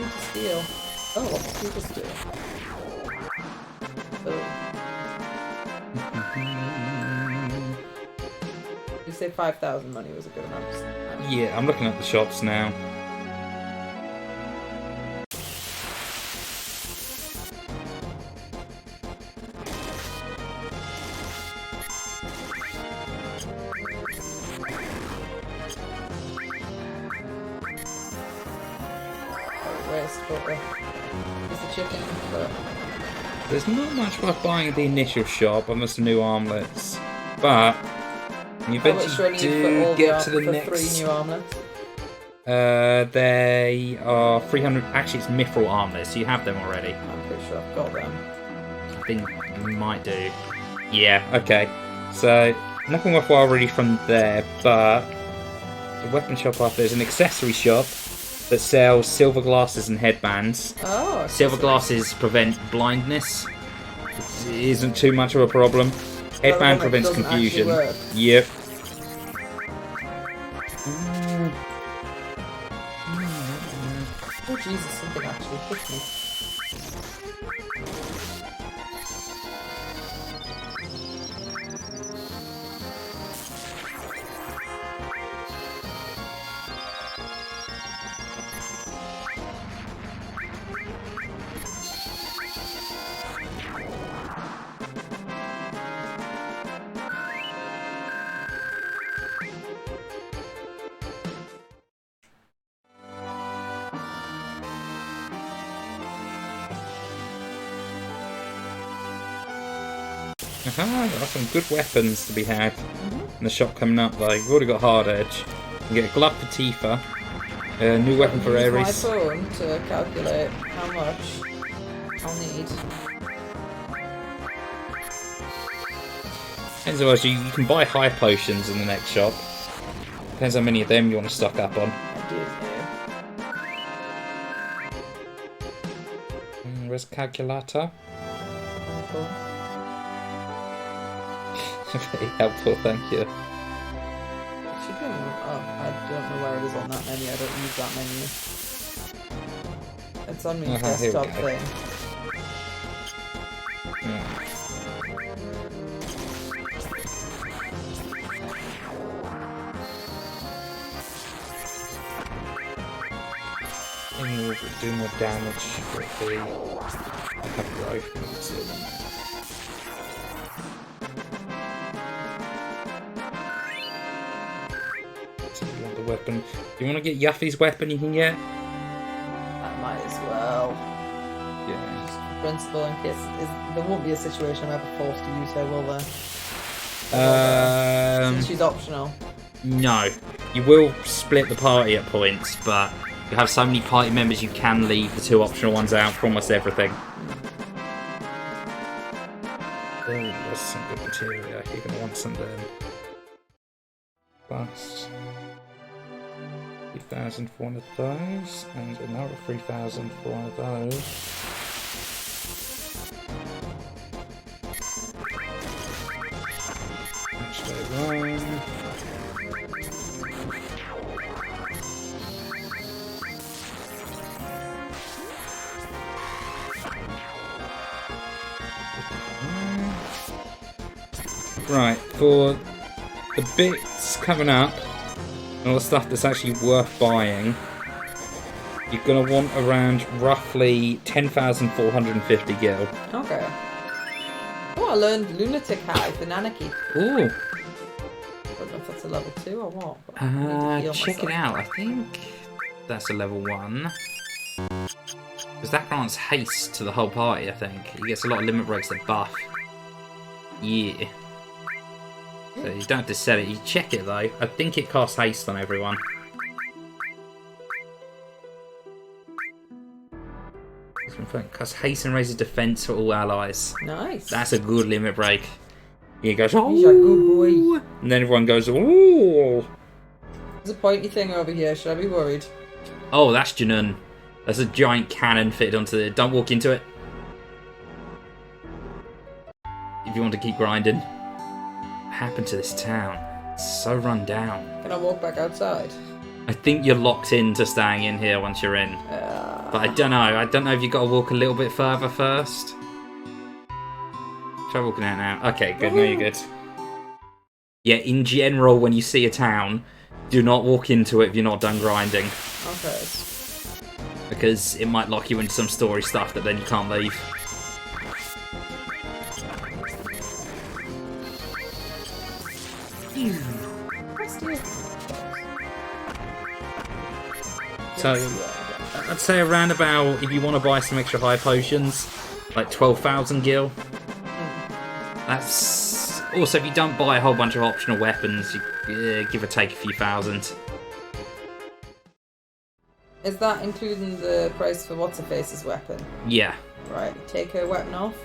nothing to steal. Oh, what's people steal? Oh. You say 5,000 money was a good amount. Yeah, I'm looking at the shops now. It's the chicken, but There's not much worth buying at the initial shop, unless the new armlets. But you how much do I eventually need do for all get to the for next. 3 new armlets? They are 300. Actually, it's mithril armlets, so you have them already. I'm pretty sure I've got them. I think you might do. Yeah. Okay. So nothing worthwhile really from there, but the weapon shop up there's an accessory shop that sells silver glasses and headbands. Oh, Silver glasses prevent blindness. It isn't too much of a problem. Headband one that prevents doesn't confusion. actually work? Yep. Oh Jesus, something actually hit me. Aha, there are some good weapons to be had in the shop coming up though. We've already got hard edge. You get a glove for Tifa, a new weapon for Use Ares. my phone to calculate how much I'll need. Depends on you can buy high potions in the next shop. Depends how many of them you want to stock up on. I do, Where's calculator? Cool. Very helpful, thank you. Should be on, oh, I don't know where it is on that menu. I don't use that menu. It's on my Here we desktop go. thing. Will do more damage with the growth. So you want the weapon? You want to get Yuffie's weapon? You can get. I might as well. Yeah. Just for principle, in case there won't be a situation I'm ever forced to use her, will there? Since she's optional. No, you will split the party at points, but you have so many party members you can leave the 2 optional ones out for almost everything. Oh, there's some good material. You're going to want some plus 3,000 for one of those, and another 3,000 for one of those. Actually, run. Right, for the bits coming up, and all the stuff that's actually worth buying, you're going to want around roughly 10,450 gil. Okay. Oh, I learned Lunatic High for Nanaki. Ooh. I don't know if that's a level 2 or what. But I need to heal Check it myself. out. I think that's a level 1. Because that grants haste to the whole party, I think. He gets a lot of limit breaks that buff. Yeah. So you don't have to set it. You check it, though. I think it casts haste on everyone. Because haste and raises defense for all allies. Nice. That's a good limit break. He goes, He's a good boy. and then everyone goes, ooh. There's a pointy thing over here. Should I be worried? Oh, that's Janun. That's a giant cannon fitted onto the... Don't walk into it. If you want to keep grinding. What happened to this town? It's so run down. Can I walk back outside? I think you're locked into staying in here once you're in. But I don't know. I don't know if you've got to walk a little bit further first. Try walking out now. Okay, good. No, you're good. Yeah, in general, when you see a town, do not walk into it if you're not done grinding. Okay. Because it might lock you into some story stuff that then you can't leave. So, I'd say around about, if you want to buy some extra high potions, like 12,000 gil. That's... Also, if you don't buy a whole bunch of optional weapons, you give or take a few thousand. Is that including the price for What's-Her-Face's weapon? Yeah. Right, take her weapon off.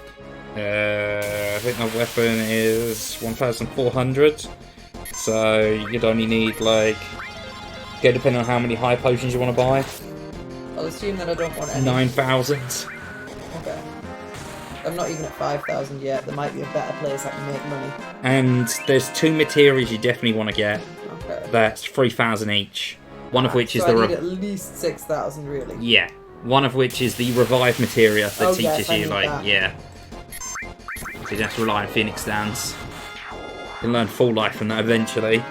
I think my weapon is 1,400. So you'd only need, like... Go depending on how many high potions you want to buy. I'll assume that I don't want any. 9,000. Okay. I'm not even at 5,000 yet. There might be a better place I can make money. And there's 2 materials you definitely want to get. Okay. That's 3,000 each. One of which so is I the... need at least 6,000, really. Yeah. One of which is the revive materia that teaches yes, I you, need like, that. yeah. So you don't have to rely on Phoenix Dance. You can learn full life from that eventually.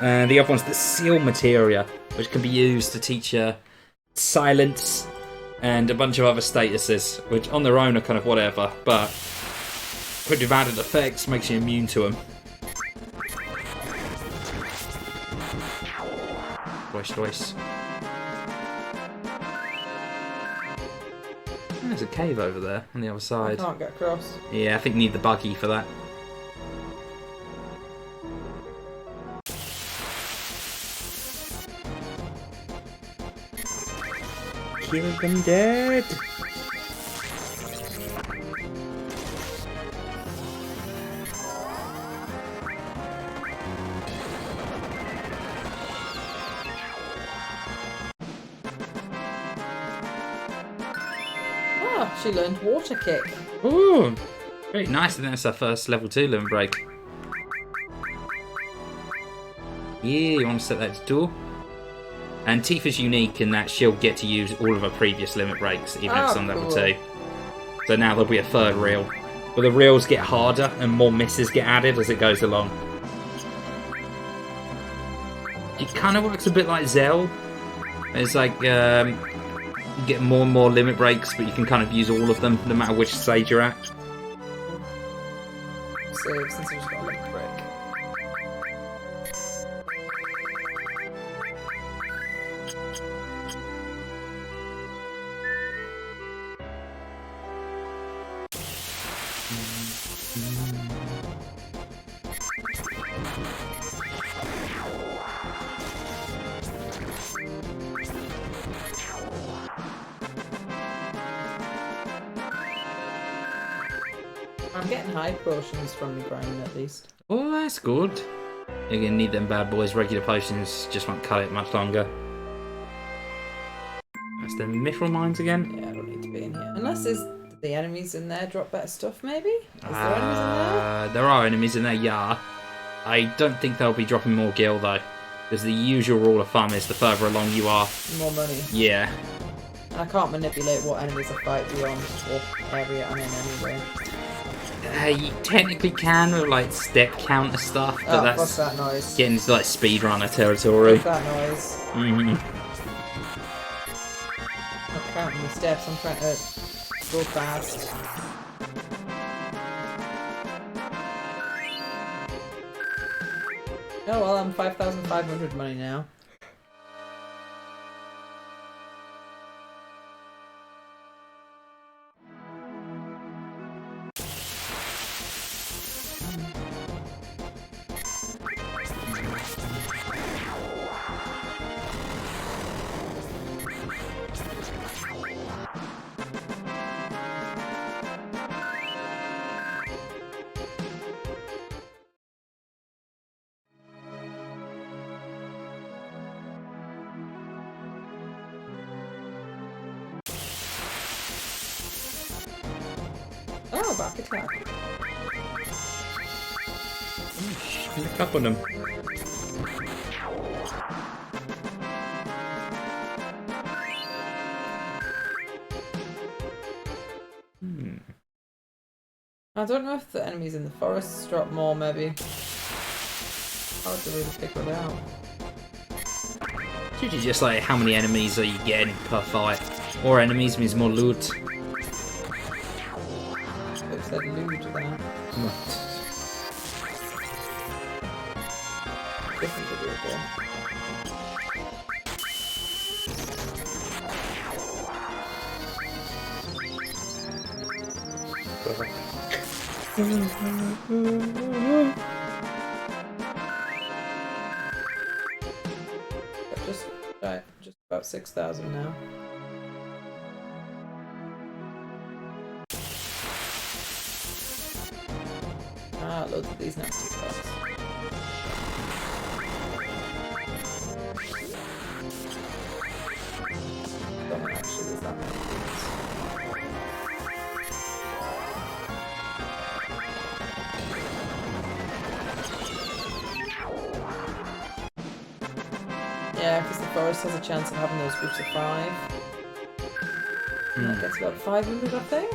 And the other one's the seal materia, which can be used to teach you silence and a bunch of other statuses, which on their own are kind of whatever, but with added effects makes you immune to them. Twice. There's a cave over there on the other I side. can't get across. Yeah, I think you need the buggy for that. Kill them dead! Ah, she learned water kick. Ooh! Very nice, and that's our first level 2 limit break. Yeah, you want to set that to 2? And Tifa's unique in that she'll get to use all of her previous limit breaks, even if it's on level 2. So now there'll be a 3rd reel. But the reels get harder and more misses get added as it goes along. It kind of works a bit like Zell. It's like, you get more and more limit breaks, but you can kind of use all of them, no matter which stage you're at. Save since I just got a limit break. I'm getting high potions from me grinding at least. Oh, that's good. You're going to need them bad boys. Regular potions just won't cut it much longer. That's the mithril mines again. Yeah, I don't need to be in here. Unless there's the enemies in there drop better stuff, maybe? Is there enemies in there? There are enemies in there, yeah. I don't think they'll be dropping more gil, though. Because the usual rule of thumb is the further along you are... More money. Yeah. And I can't manipulate what enemies I fight beyond what area I'm in anyway. You technically can with, like, step counter stuff, but Fuck that's that noise. getting into, like, speedrunner territory. Fuck that noise. Mm-hmm. I'm counting the steps, I'm trying to go fast. Oh well, I'm 5,500 money now. Oh, back attack. Sneak up on them. I don't know if the enemies in the forests drop more, maybe. Hard to really pick it out. It's usually just like how many enemies are you getting per fight. More enemies means more loot. It said loot there. Different video game. Just about 6,000 now. Loads of these nasty cars. Don't know, actually, there's that many things. Yeah, because the forest has a chance of having those groups of 5. And that gets about 500, I think.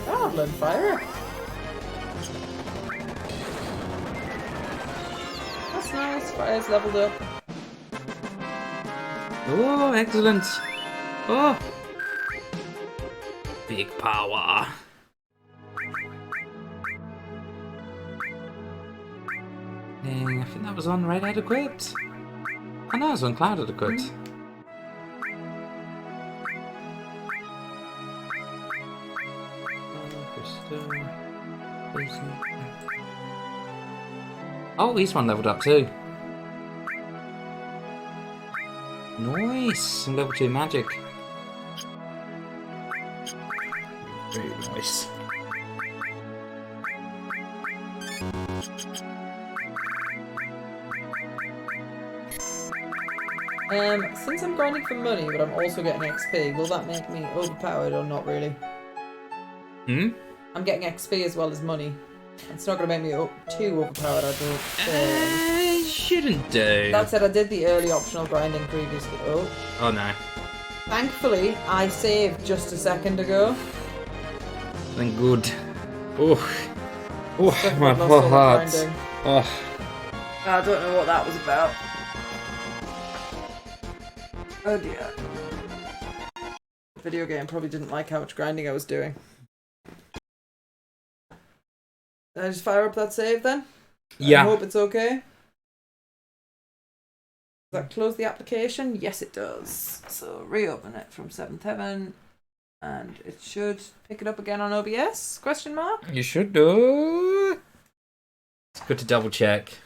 Oh, blood fire. That's nice. Fire's leveled up. Oh, excellent. Oh. Big power. Dang, I think that was on Red equipped. I know it was on Clouded equipped. Oh, he's one leveled up too. Nice! Some level 2 magic. Very nice. Since I'm grinding for money, but I'm also getting XP, will that make me overpowered or not really? Hmm? I'm getting XP as well as money. It's not going to make me too overpowered, I don't think. Shouldn't do. That said, I did the early optional grinding previously. Oh no. Thankfully, I saved just a second ago. Then good. Oh. Oh, Stuff my I've lost poor all the heart. grinding. Oh. I don't know what that was about. Oh dear. Video game probably didn't like how much grinding I was doing. Did I just fire up that save then? Yeah. I hope it's okay. Does that close the application? Yes, it does. So reopen it from 7th Heaven, and it should pick it up again on OBS? Question mark? You should do. It's good to double check.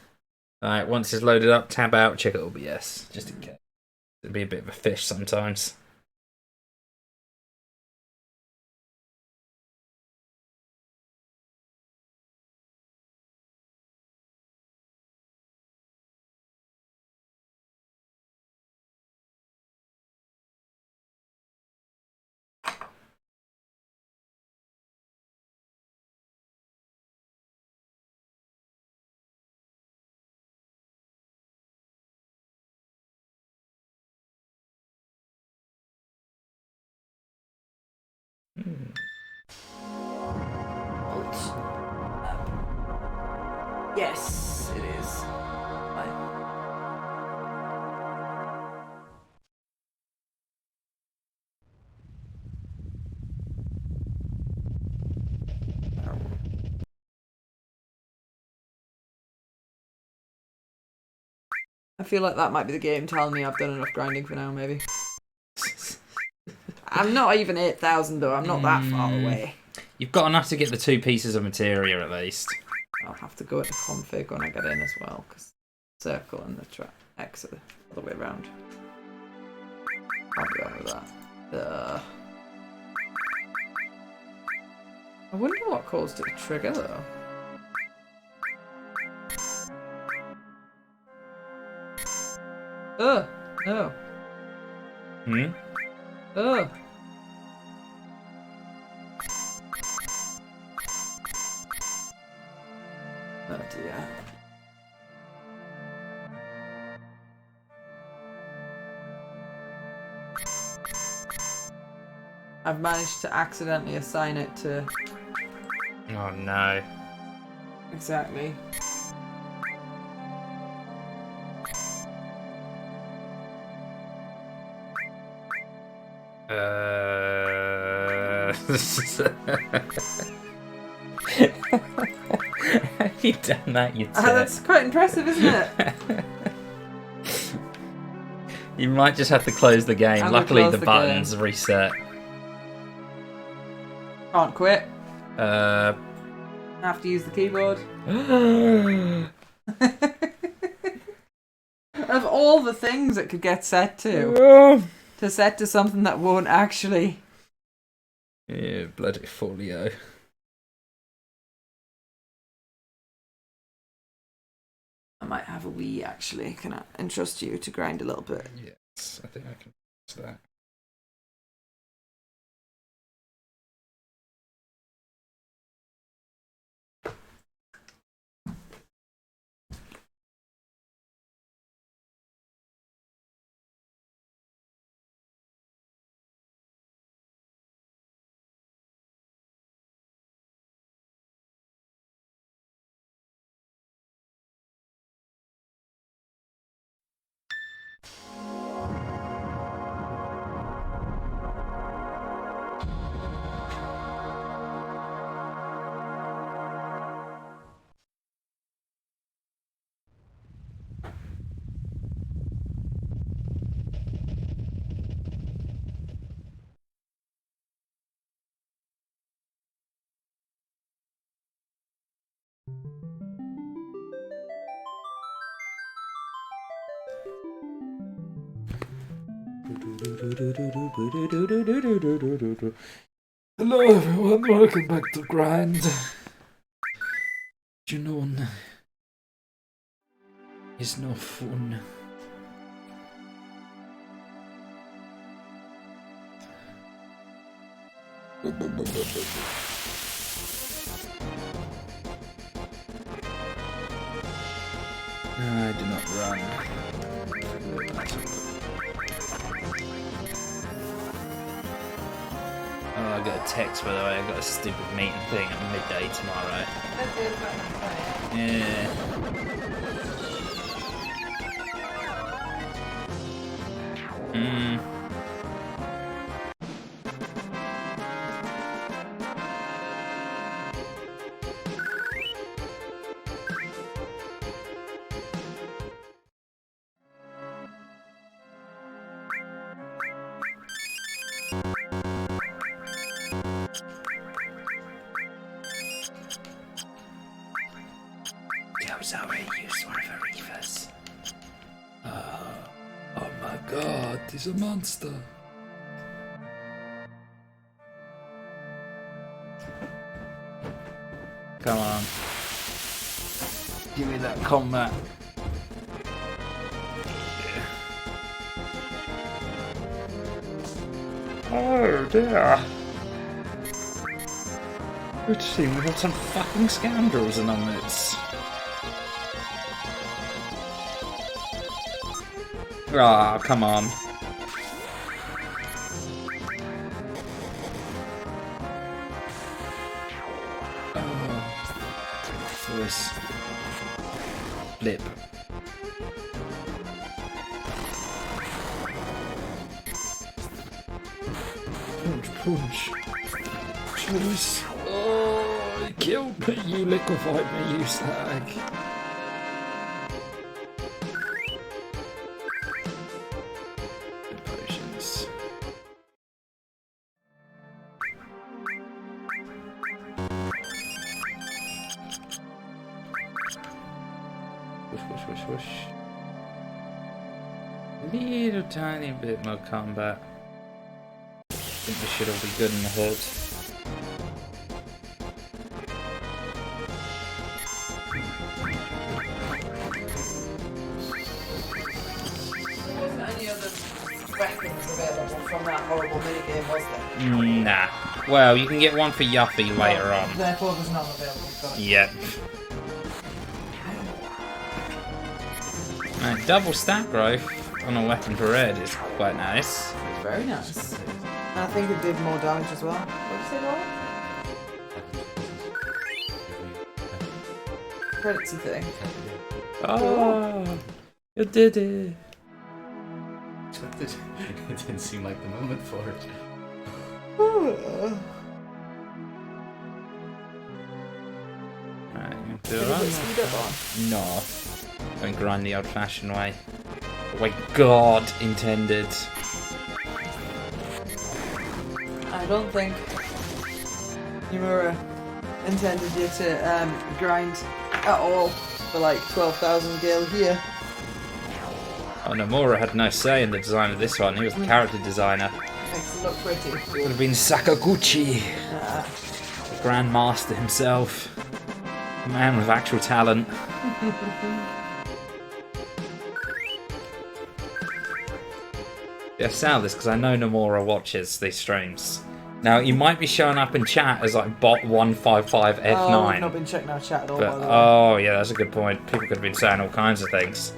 Alright, once it's loaded up, tab out, check it OBS, just in case. It'd be a bit of a fish sometimes. Yes, it is. Fine. I feel like that might be the game telling me I've done enough grinding for now, maybe. I'm not even 8,000 though, I'm not that far away. You've got enough to get the 2 pieces of materia at least. I'll have to go into config when I get in as well, because circle and the X are the other way around. I'll be on with that. I wonder what caused it to trigger though. No. Hmm? Oh dear. I've managed to accidentally assign it to... Oh no. Exactly. Have you done that, you tit? That's quite impressive, isn't it? You might just have to close the game. I'm gonna Luckily, close the the buttons reset. Can't quit. Uh. Have to use the keyboard. Of all the things it could get set to set to something that won't actually... Yeah, bloody folio. I might have a wee, actually. Can I entrust you to grind a little bit? Yes, I think I can do that. Hello everyone, welcome back to Grind. You know, it's no fun. I do not run. Oh, I got a text, by the way. I got a stupid meeting thing at midday tomorrow. Yeah. Oh my god, he's a monster. Come on. Give me that combat. Oh dear. Good to see we've got some fucking scoundrels in our midst. Ah, come on. Voice. Blip. Punch. Choice. Oh, you killed me. You liquefied me, you slag. Potions. Whoosh, whoosh, whoosh, whoosh. Little tiny bit more combat. I think we should all be good in the hood. There wasn't any other weapons available from that horrible minigame, was there? Nah. Well, you can get one for Yuffie later on. Therefore there's none available. Got it. Yep. Man, double stat growth on a weapon for red is quite nice. It's very nice. And I think it did more damage as well. What did you say, Laura? Creditsy thing. Oh, you did it. It didn't seem like the moment for it. Right, you Did do you it put on? speed up on? No. Don't grind the old-fashioned way. The way God intended. I don't think Yumura intended you to grind at all for like 12,000 gil here. Oh, Nomura had no say in the design of this one. He was the character designer. Makes it look pretty. It would have been Sakaguchi, the Grandmaster himself. A man with actual talent. Yeah, sell this because I know Nomura watches these streams. Now, he might be showing up in chat as like bot155F9. Oh, I've not been checking our chat at all, But, by the way. oh, yeah, that's a good point. People could have been saying all kinds of things.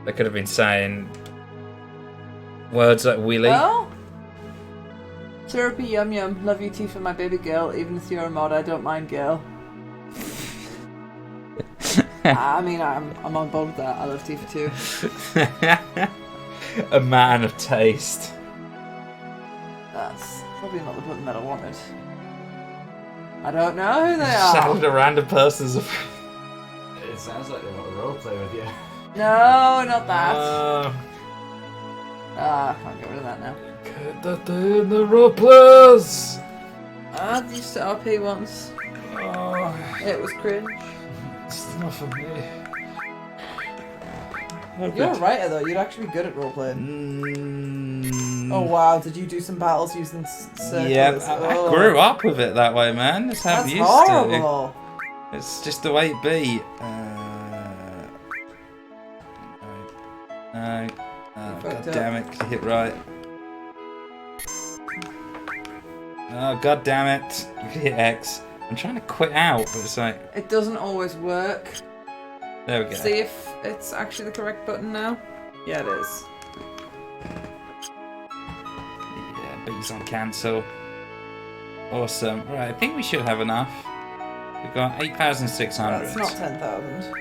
They could have been saying words like wheelie. Well, Syrupy Yum Yum, love you Tifa, my baby girl. Even if you're a mod, I don't mind, girl. I mean, I'm on board with that. I love Tifa too. A man of taste. That's probably not the button that I wanted. I don't know who they are. Sound a random person's. It sounds like they want to roleplay with you. No, not that. I can't get rid of that now. Get that day in the rollers! I used to RP once. Oh, It was cringe. it's not for me. You're a writer though, you'd actually be good at roleplaying. Oh wow, did you do some battles using circles? Yeah, I grew up with it that way, man. That's how I'm That's used horrible. to. It's just the way it be. No. Oh, fucked god damn it, hit right. Oh, god damn it. You can hit X. I'm trying to quit out, but it's like. It doesn't always work. There we go. See if it's actually the correct button now. Yeah, it is. Yeah, B's on cancel. Awesome. Right, I think we should have enough. We've got 8,600. That's not 10,000.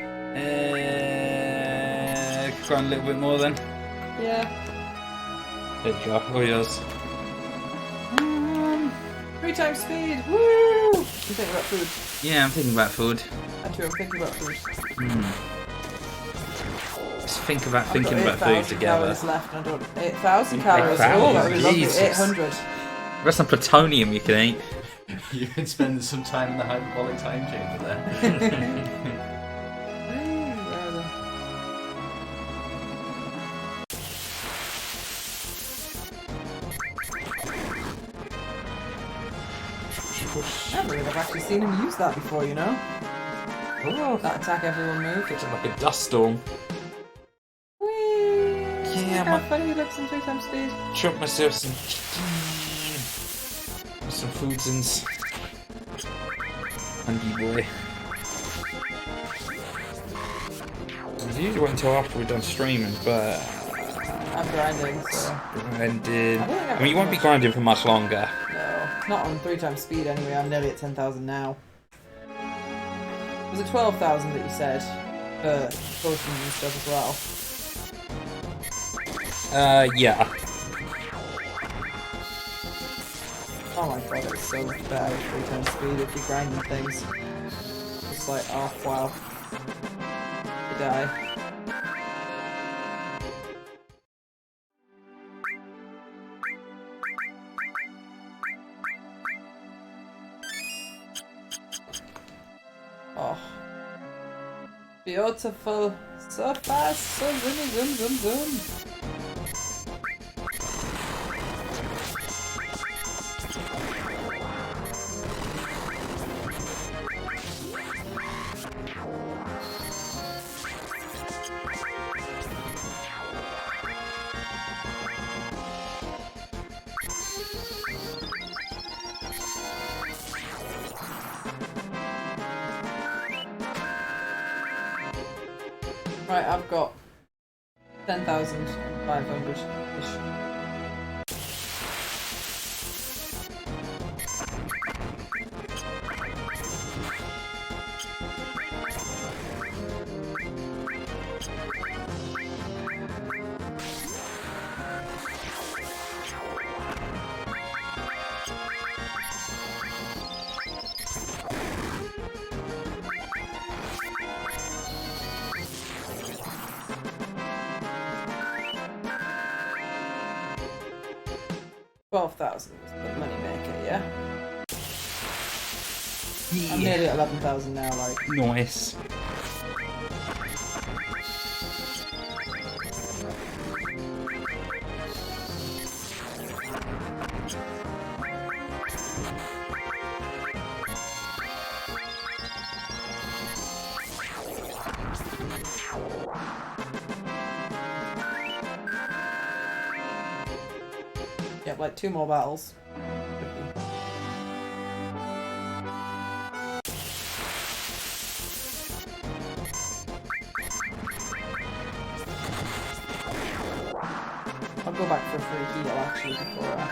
Got a little bit more then. Yeah. There you go. All yours. 3 times speed. Woo! I'm thinking about food. Yeah, I'm thinking about food. Actually, I'm thinking about food. Let's think about I've thinking got about food 8,000 together. calories left, and I don't. 8,000 calories. 8,000? Oh, that would be lovely. Jesus. 800. Got some plutonium you can eat. You've been spending some time in the hyperbolic time chamber there. I don't think I've actually seen him use that before, you know? Oh, That attack everyone move. it's like a dust storm. Whee! Yeah, How my- funny he looks in 3 times speed. Chop myself some foodsins. Hungry boy. I usually wait until after we're done streaming, but I'm grinding, so. grinding. I don't think I've I mean, you won't be grinding for much longer. No. Not on 3 times speed anyway. I'm nearly at 10,000 now. Was it 12,000 that you said? For potions and stuff as well. Yeah. Oh my god, it's so much better with 3 times speed if you're grinding things. It's like, oh wow. You die. Oh. Beautiful. So fast, so zoomy zoom zoom zoom. Right, I've got 10,500-ish. $12,000 was the money maker, yeah? I'm nearly at 11,000 now, like. Nice. Yeah, like 2 more battles. I'll go back for a free heal actually before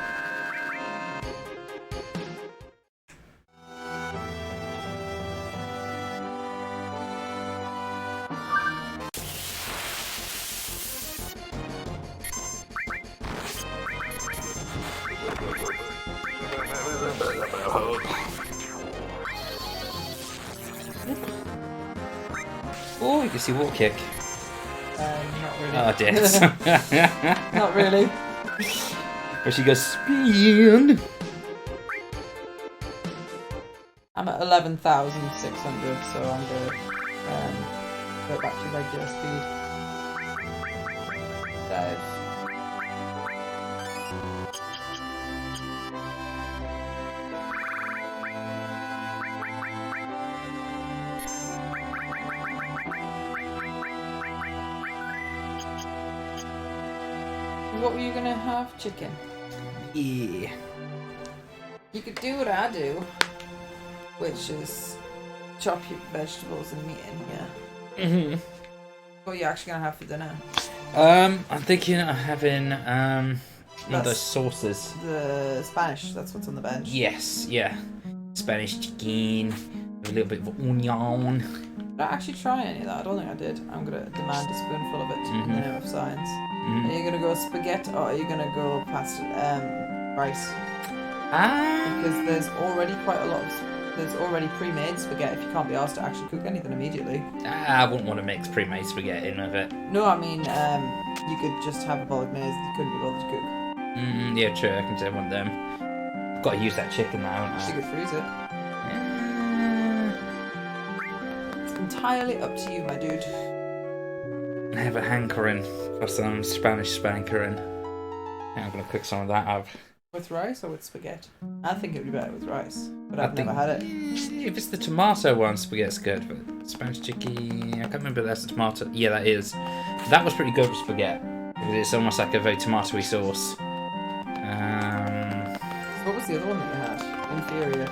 Oh, you can see water kick. not really. Oh, dear. Not really. Where she goes, spin. I'm at 11,600, so I'm gonna go back to regular speed. Dive. What were you gonna have? Chicken. Yeah. You could do what I do, which is chop your vegetables and meat in here. Mm-hmm. What are you actually gonna have for dinner? I'm thinking of having one of That's- those sauces. The Spanish, that's what's on the bench. Yes, yeah. Spanish chicken, with a little bit of onion. Did I actually try any of that? I don't think I did. I'm gonna demand a spoonful of it in the name of science. Are you gonna go spaghetti or are you gonna go pasta, rice? Because there's already quite a lot of there's already pre-made spaghetti if you can't be asked to actually cook anything immediately. I wouldn't want to mix pre-made spaghetti in with it. No, I mean you could just have a bolognese that you couldn't be bothered to cook. Yeah, true. I can do one of them. I've got to use that chicken now, haven't I? You could freeze it. It's entirely up to you, my dude. I have a hankering for some Spanish spankering. I'm going to cook some of that up. With rice or with spaghetti? I think it would be better with rice, but I I've never had it. If it's the tomato one, spaghetti's good, but Spanish chicken, I can't remember if that's the tomato. Yeah, that is. That was pretty good with spaghetti. Because it's almost like a very tomatoey sauce. What was the other one that you had? Inferior.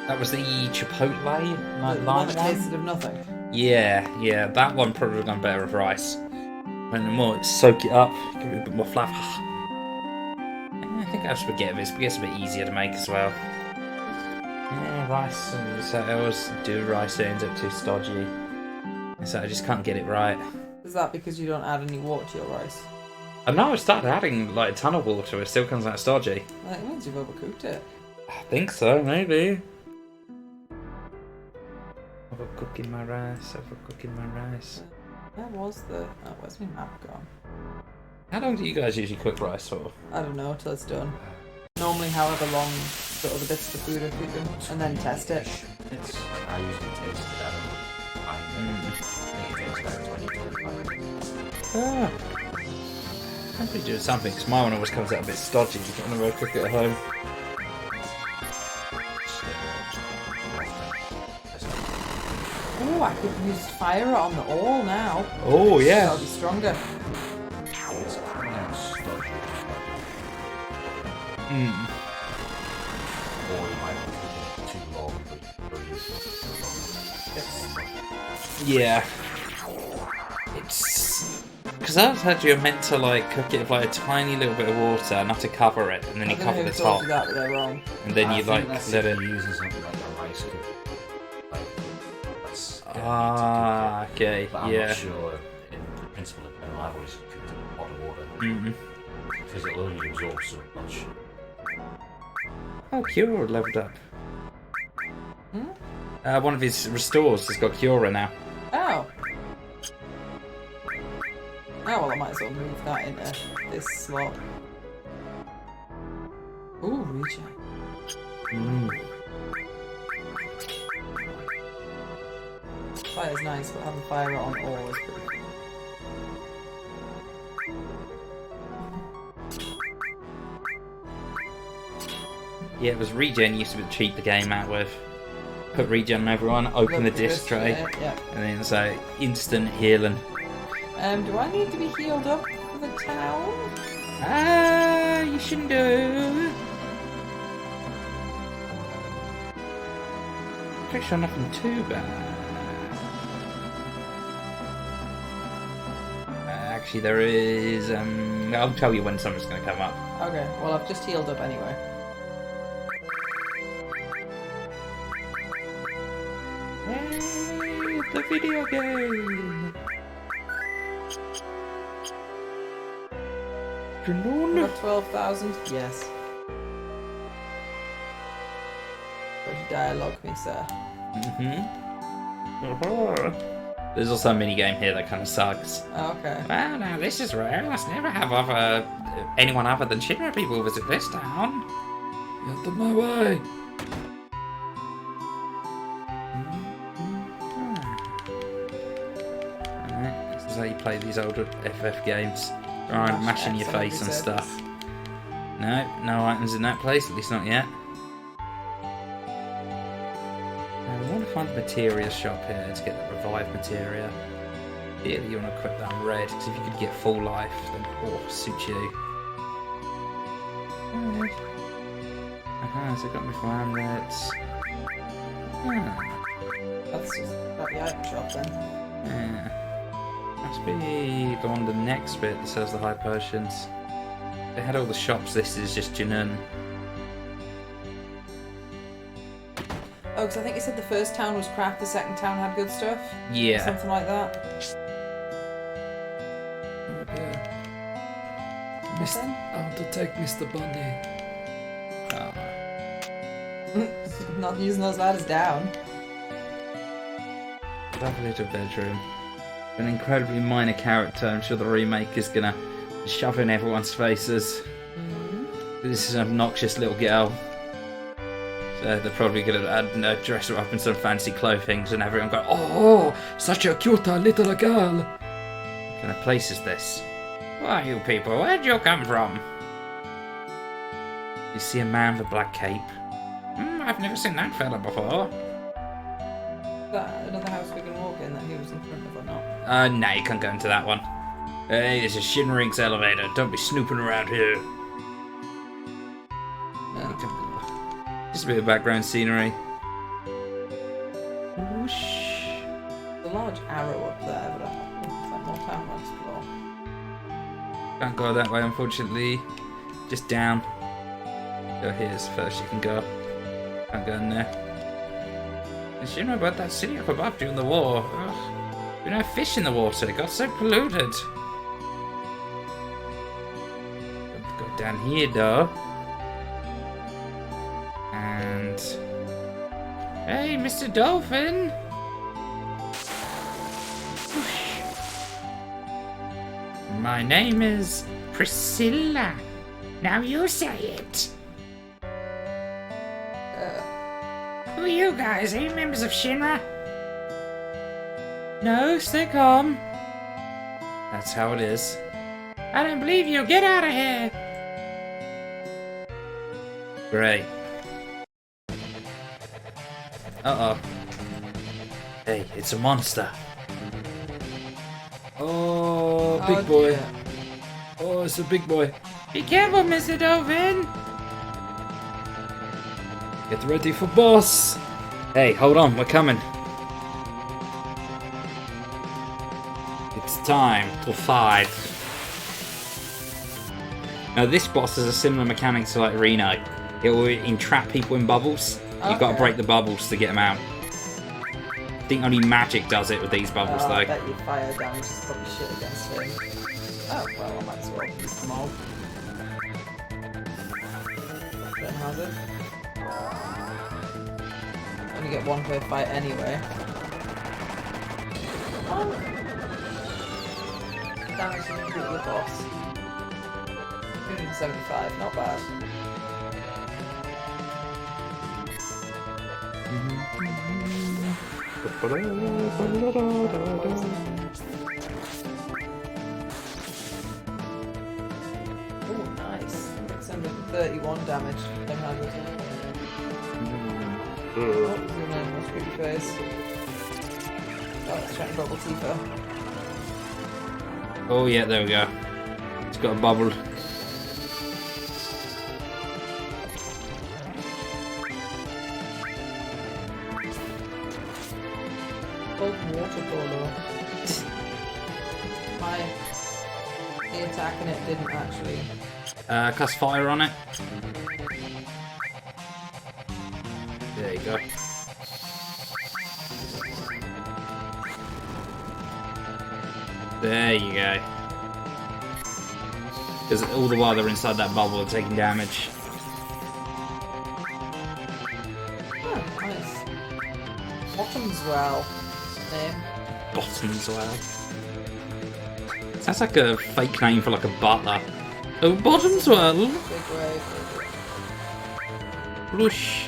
That was the chipotle, The like one that one. tasted of nothing. Yeah, that one probably would have gone better with rice. And the more soak it up, give it a bit more flavour. I think I have spaghetti. Spaghetti's a bit easier to make as well. Yeah, rice. So I always do rice, it ends up too stodgy. So I just can't get it right. Is that because you don't add any water to your rice? I know I've started adding like a ton of water, it still comes out stodgy. Well, it means you've overcooked it. I think so, maybe. Overcooking my rice. Where's my map gone? How long do you guys usually cook rice for? I don't know till it's done. Normally, however long the other bits of the food are cooking, and then test it. I usually taste it. I think it takes about 20-25 minutes. I'm probably doing something, because my one always comes out a bit stodgy when I cook it at home. Oh, I could use fire it on the all now. Oh, yeah. That'll be stronger. It's pronounced stodgy. Or you might be cooking it too long, but Yeah. because I heard you're meant to like cook it with like a tiny little bit of water, not to cover it, and then you cover the top, that, but they're wrong. and then you like that's let if it. you're using something like a rice cooker. Like, that's Ah, okay, but I'm yeah. not sure in principle in general. I've always cooked it in hot water Mm-hmm. because it'll only absorb so much. Oh, Cura leveled up. Hmm? One of his restores has got Cura now. Oh. Oh, well, I might as well move that into this slot. Ooh, regen. Fire's nice, but having fire on ore is pretty cool. Yeah, it was regen used to be cheap the game out with. Put regen on everyone, open the disc tray, Yeah. and then it's like instant healing. Do I need to be healed up for the town? Ah, you shouldn't do. Pretty sure nothing too bad. Actually, there is. I'll tell you when something's going to come up. Okay, well, I've just healed up anyway. Hey, the video game. We've got 12,000? Yes. Would you dialogue me, sir? There's also a mini game here that kind of sucks. Oh, okay. Well, now this is rare. Let's never have Anyone other than Shinra people visit this town. Get out my way. Alright, this is how you play these older FF games. Right, mashing your face and stuff. No items in that place, at least not yet. I want to find the materia shop here to get the revived materia. Really, you want to equip that on red, because if you could get full life, then suits you. Alright. So I got my farmlets. That's just about the item shop then. Yeah. Must be the one the next bit that sells the high potions. They had all the shops listed as just Junun. Oh, because I think you said the first town was crap, the second town had good stuff? Yeah. Something like that. Okay. What then? I want to take Mr. Bunny. Not using those ladders down. Lovely little bedroom. An incredibly minor character. I'm sure the remake is gonna shove in everyone's faces. This is an obnoxious little girl. So they're probably gonna dress her up in some fancy clothing, and everyone go, "Oh, Such a cute little girl. what kind of place is this?" Who are you people? Where'd you come from? You see a man with a black cape. I've never seen that fella before. Is that another house we can walk in that he was in front of or not? No, you can't go into that one. Hey, this is Shinring's elevator. Don't be snooping around here. Just a bit of background scenery. Whoosh. There's a large arrow up there, but I think there's like more town to explore. Can't go that way, unfortunately. Just down. Go here as first you can go. Can't go in there. Did you know about that city up above during the war? Ugh. You know, fish in the water. It got so polluted. Go down here, though. And Hey, Mr. Dolphin. My name is Priscilla. Now you say it. Who are you guys? Are you members of Shinra? no, stay calm. That's how it is. I don't believe you. Get out of here. Great. Uh-oh. Hey, it's a monster. Oh, big boy. Oh, it's a big boy. Be careful, Mr. Dolphin. Get ready for boss. Hey, hold on, we're coming. It's time till 5. Now this boss has a similar mechanic to like Reno. It will entrap people in bubbles. You've got to break the bubbles to get them out. I think only magic does it with these bubbles though. I bet your fire damage is probably shit against him. Oh, well, I might as well use them all. Then hazard. Only get one per fight anyway. Oh. Damage to complete the boss. 275, not bad. Oh, nice. 631 damage. Then hazard. Oh, zoom in, watch creepy face. Oh, it's trying to bubble Tifa. Oh yeah, there we go. It's got a bubble. Golden water polo. The attack in it didn't actually. Cast fire on it. There you go. There you go. Because all the while they're inside that bubble, they're taking damage. Oh, nice. Bottomswell. Name. Bottomswell. Sounds like a fake name for like a butler. Oh, Bottomswell! Big wave. Blush.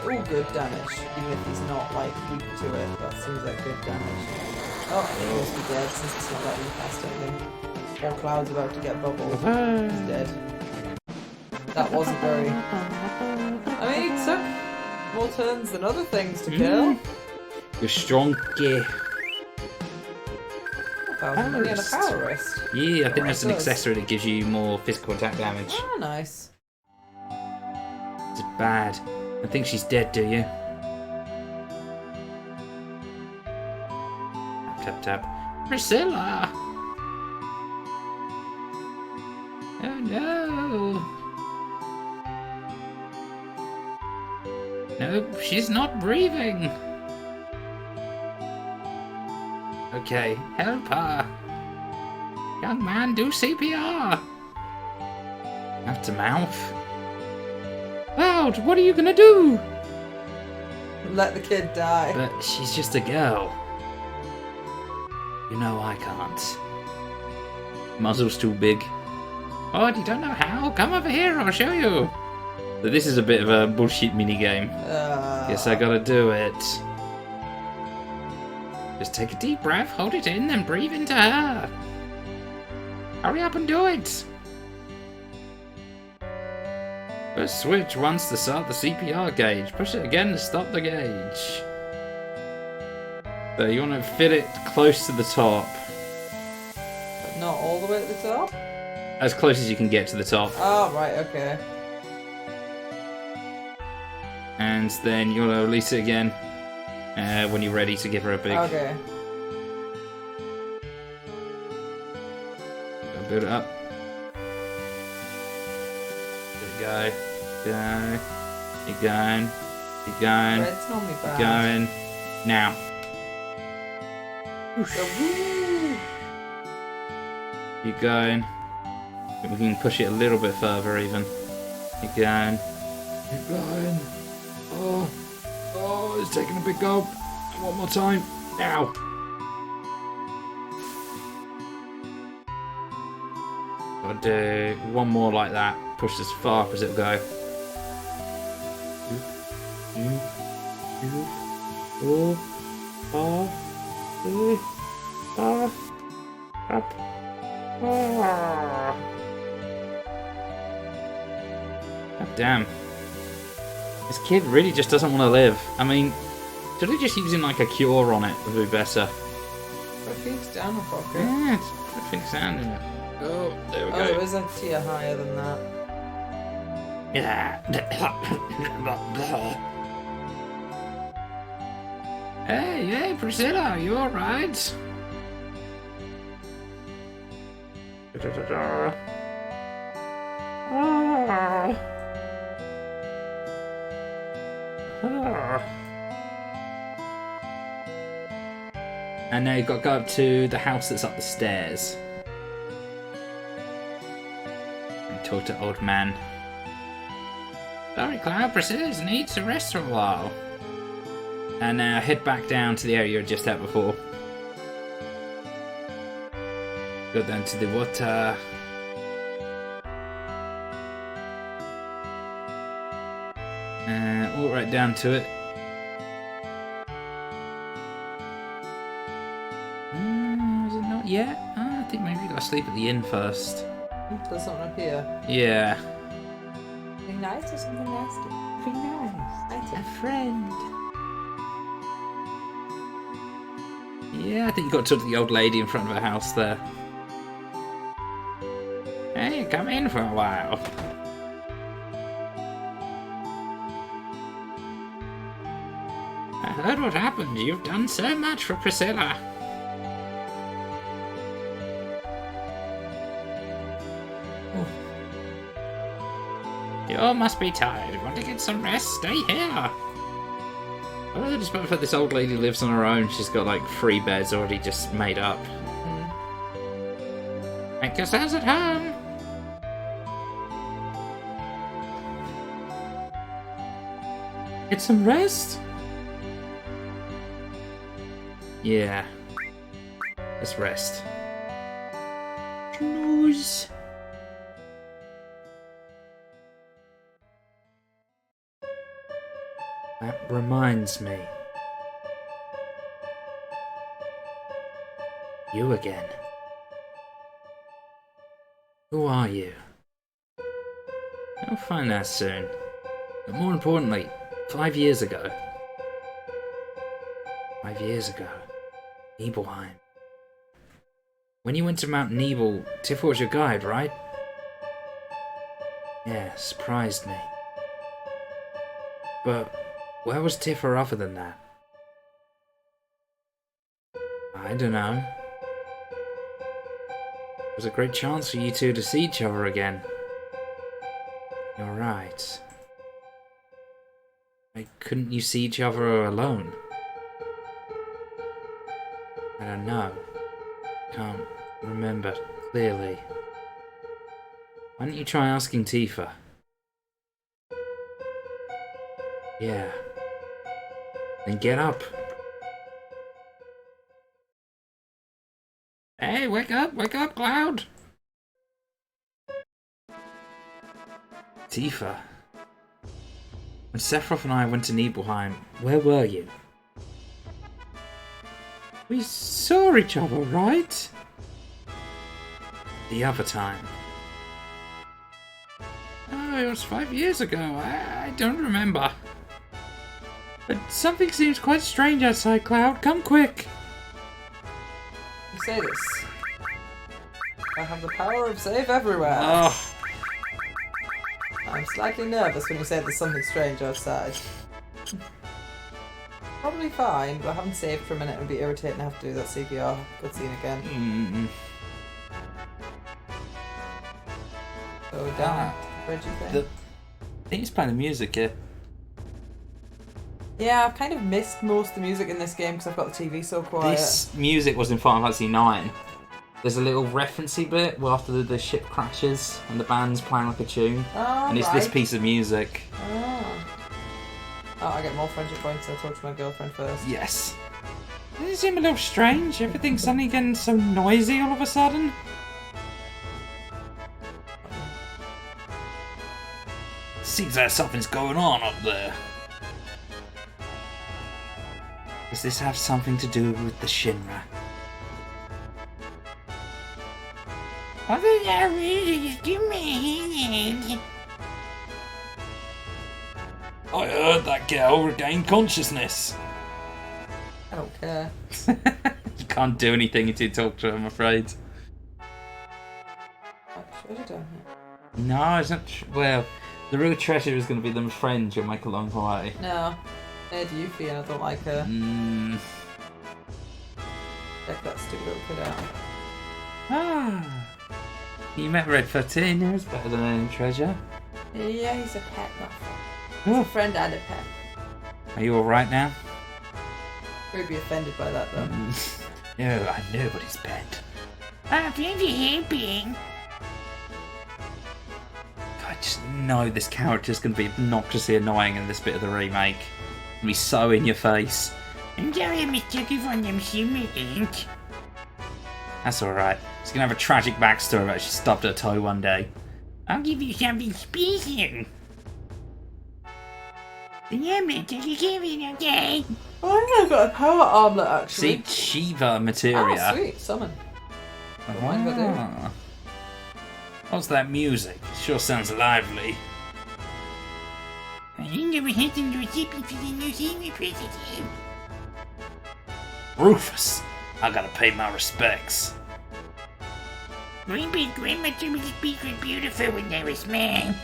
Oh, good damage. Even if he's not like weak to it, that seems like good damage. Oh, I think he must be dead since it's not letting me cast anything. More clouds about to get bubbled. He's dead. That wasn't very. I mean, he took more turns than other things to kill. You're strong, yeah. 1,000 money and a power wrist. Yeah, I think that's an does. accessory that gives you more physical attack damage. Ah, nice. It's bad. I think she's dead, do you? Tap, tap. Priscilla! Oh no! Nope, she's not breathing! Okay, help her! Young man, do CPR! Mouth to mouth? Cloud, what are you gonna do? Let the kid die. But she's just a girl. You know I can't. Muzzle's too big. Oh, you don't know how? Come over here, I'll show you. So this is a bit of a bullshit minigame. Guess I gotta do it. Just take a deep breath, hold it in, then breathe into her. Hurry up and do it. Press switch once to start the CPR gauge. Push it again to stop the gauge. So you want to fit it close to the top. But not all the way at the top? As close as you can get to the top. Oh, right, okay. And then you want to release it again when you're ready to give her a big... Okay. Build it up. There you go. Go. Keep going. Keep going. Red's normally Keep bad. going. Now. So, woo! Keep going. We can push it a little bit further even. Keep going. Keep going. Oh, it's taking a big gulp. One more time. Now. I'll do one more like that. Push as far up as it'll go. 2, 4, 5, 6, 7, up. God damn. This kid really just doesn't want to live. I mean, Should they just using like a cure on it would be better? But Phoenix down a pocket. Yeah, I think sound in it. Oh, there we Oh, go. there is a tier higher than that. Hey, Priscilla, you alright? And now you've got to go up to the house that's up the stairs. And talk to old man. Sorry, Cloud, Priscilla needs to rest for a while. And now head back down to the area you were just at before. Go down to the water. Walk right down to it. Is it not yet? I think maybe you gotta sleep at the inn first. There's something up here. Yeah. Something nice or something nasty? Be nice. A friend. Yeah, I think you got to talk to the old lady in front of her house there. Hey, come in for a while. I heard what happened. You've done so much for Priscilla. You all must be tired. Want to get some rest? Stay here. Oh, despite the fact this old lady lives on her own, she's got like 3 beds already just made up. Make yourselves at home. Get some rest? Yeah. Let's rest. Snooze. That reminds me. You again. Who are you? I'll find out soon. But more importantly, 5 years ago. 5 years ago. Nibelheim. When you went to Mount Nibel, Tifa was your guide, right? Yeah, surprised me. But where was Tifa other than that? I don't know. It was a great chance for you two to see each other again. You're right. Why couldn't you see each other alone? I don't know. Can't remember clearly. Why don't you try asking Tifa? Yeah. Then get up. Hey, wake up, Cloud. Tifa. When Sephiroth and I went to Nibelheim, where were you? We saw each other, right? The other time. Oh, it was 5 years ago. I don't remember. But something seems quite strange outside, Cloud. Come quick. You say this. I have the power of save everywhere. Oh, I'm slightly nervous when you say there's something strange outside. Probably fine, but I haven't saved for a minute. It would be irritating to have to do that CPR cutscene again. So down. Where'd you think? I think it's playing the music here. Yeah, I've kind of missed most of the music in this game because I've got the TV so quiet. This music was in Final Fantasy 9. There's a little referencey bit where after the ship crashes and the band's playing like a tune. Oh, And it's right. this piece of music. Oh, I get more friendship points, so I talk to my girlfriend first. Yes. Does it seem a little strange? Everything's suddenly getting so noisy all of a sudden. Seems like something's going on up there. Does this have something to do with the Shinra? What is that really doing? I heard that girl regained consciousness. I don't care. You can't do anything until you talk to her, I'm afraid. Treasure down here. No, it's not. Well, the real treasure is going to be them friends you'll make along the way. No. Neither do you feel, and I don't like her. Check that stupid little kid out. Ah. You met Red 13, he was better than any treasure. Yeah, he's a pet, not a friend. He's Oh. a friend and a pet. Are you alright now? He'd be offended by that, though. No, I'm nobody's pet. I'm very happy. I just know this character's going to be obnoxiously annoying in this bit of the remake. It'll be so in your face. I'm sorry I mistook you for them swimming. That's alright. She's going to have a tragic backstory about she stubbed her toe one day. I'll give you something special. The amulet that you gave me, okay? Oh, I think I've got a power armlet, actually. See, Shiva materia. Oh, sweet. Summon. Don't mind if I do. Ah. What's that music? Sure sounds lively. I think I was hitting the recipient for the new senior president. Rufus, I gotta pay my respects. Grandpa's grandmother was speaking beautiful when they were small.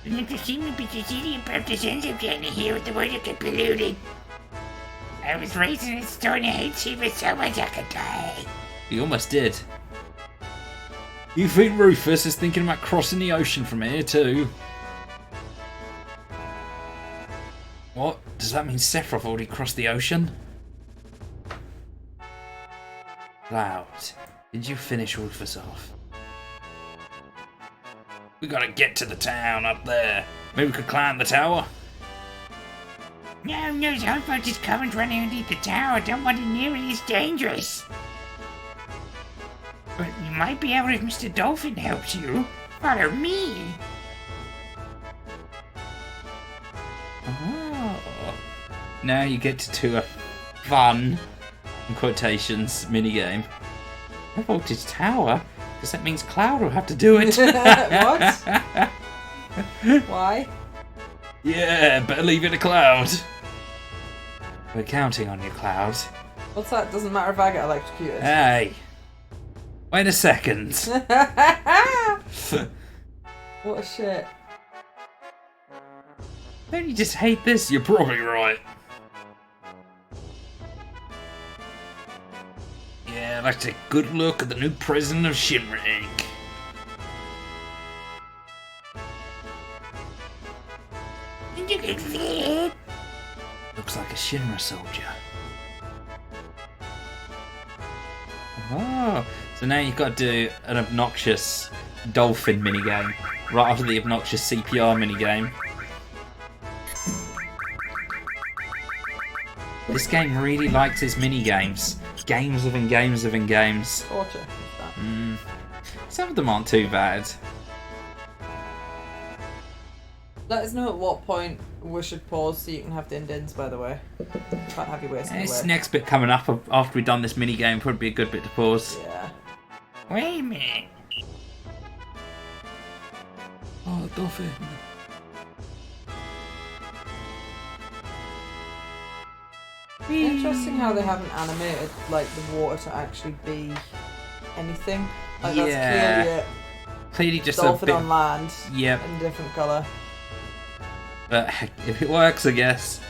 And if the senior city about the sense of trying to hear what the word of the polluted. I was raised in a stone and hate Shiva so much I could die. You almost did. You think Rufus is thinking about crossing the ocean from here too? What? Does that mean Sephiroth already crossed the ocean? Cloud, did you finish Rufus off? We gotta get to the town up there. Maybe we could climb the tower? No, those houseboats is coming running underneath the tower. Don't want it near it, it's dangerous. But you might be able if Mr. Dolphin helps you. Follow me. Oh. Now you get to do a fun, in quotations, minigame. High voltage tower? Because that means Cloud will have to do it. What? Why? Yeah, better leave it to Cloud. We're counting on you, Cloud. What's that? Doesn't matter if I get electrocuted. Hey. Wait a second. What a shit. Don't you just hate this? You're probably right. Yeah, I'd like to take a good look at the new president of Shinra Inc. Looks like a Shinra soldier. Oh, so now you've got to do an obnoxious dolphin minigame right after the obnoxious CPR minigame. This game really likes its minigames. Games within games within games. Torture. What's that? Some of them aren't too bad. Let us know at what point we should pause so you can have din-dins, by the way. Can't have you wasting This away. next bit coming up after we've done this minigame would be a good bit to pause. Yeah. Wait a minute. Oh, Dolphin. Interesting how they haven't animated like the water to actually be anything. Like Yeah. that's clearly Clearly a just a dolphin bit. on land Yep, in a different colour. but if it works, I guess.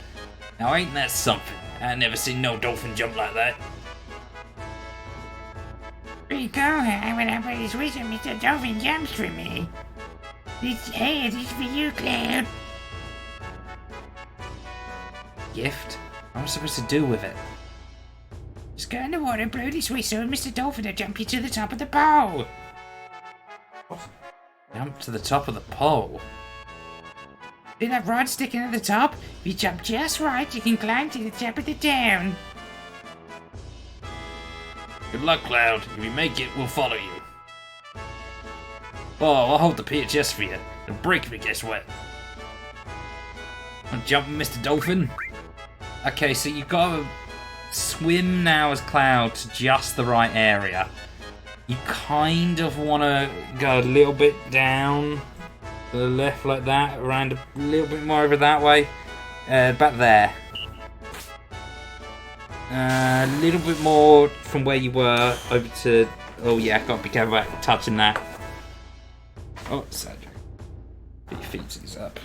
Now ain't that something? I never seen no dolphin jump like that. Recall I went up with his whistle, Mr. Dolphin jumps for me. This is for you, Cloud. Gift? What am I supposed to do with it? Just go in the water, blow this whistle, and Mr. Dolphin will jump you to the top of the pole. Jump to the top of the pole. See that rod sticking at the top? If you jump just right, you can climb to the top of the town. Good luck, Cloud. If you make it, we'll follow you. Oh, I'll hold the PHS for you. It'll break if it gets wet. I'm jumping, Mr. Dolphin. Okay, so you've got to swim now as Cloud to just the right area. You kind of want to go a little bit down to the left like that, around a little bit more over that way. Back there. A little bit more from where you were over to. Oh yeah, gotta be careful about touching that. Oh, Cedric. Put your feet up.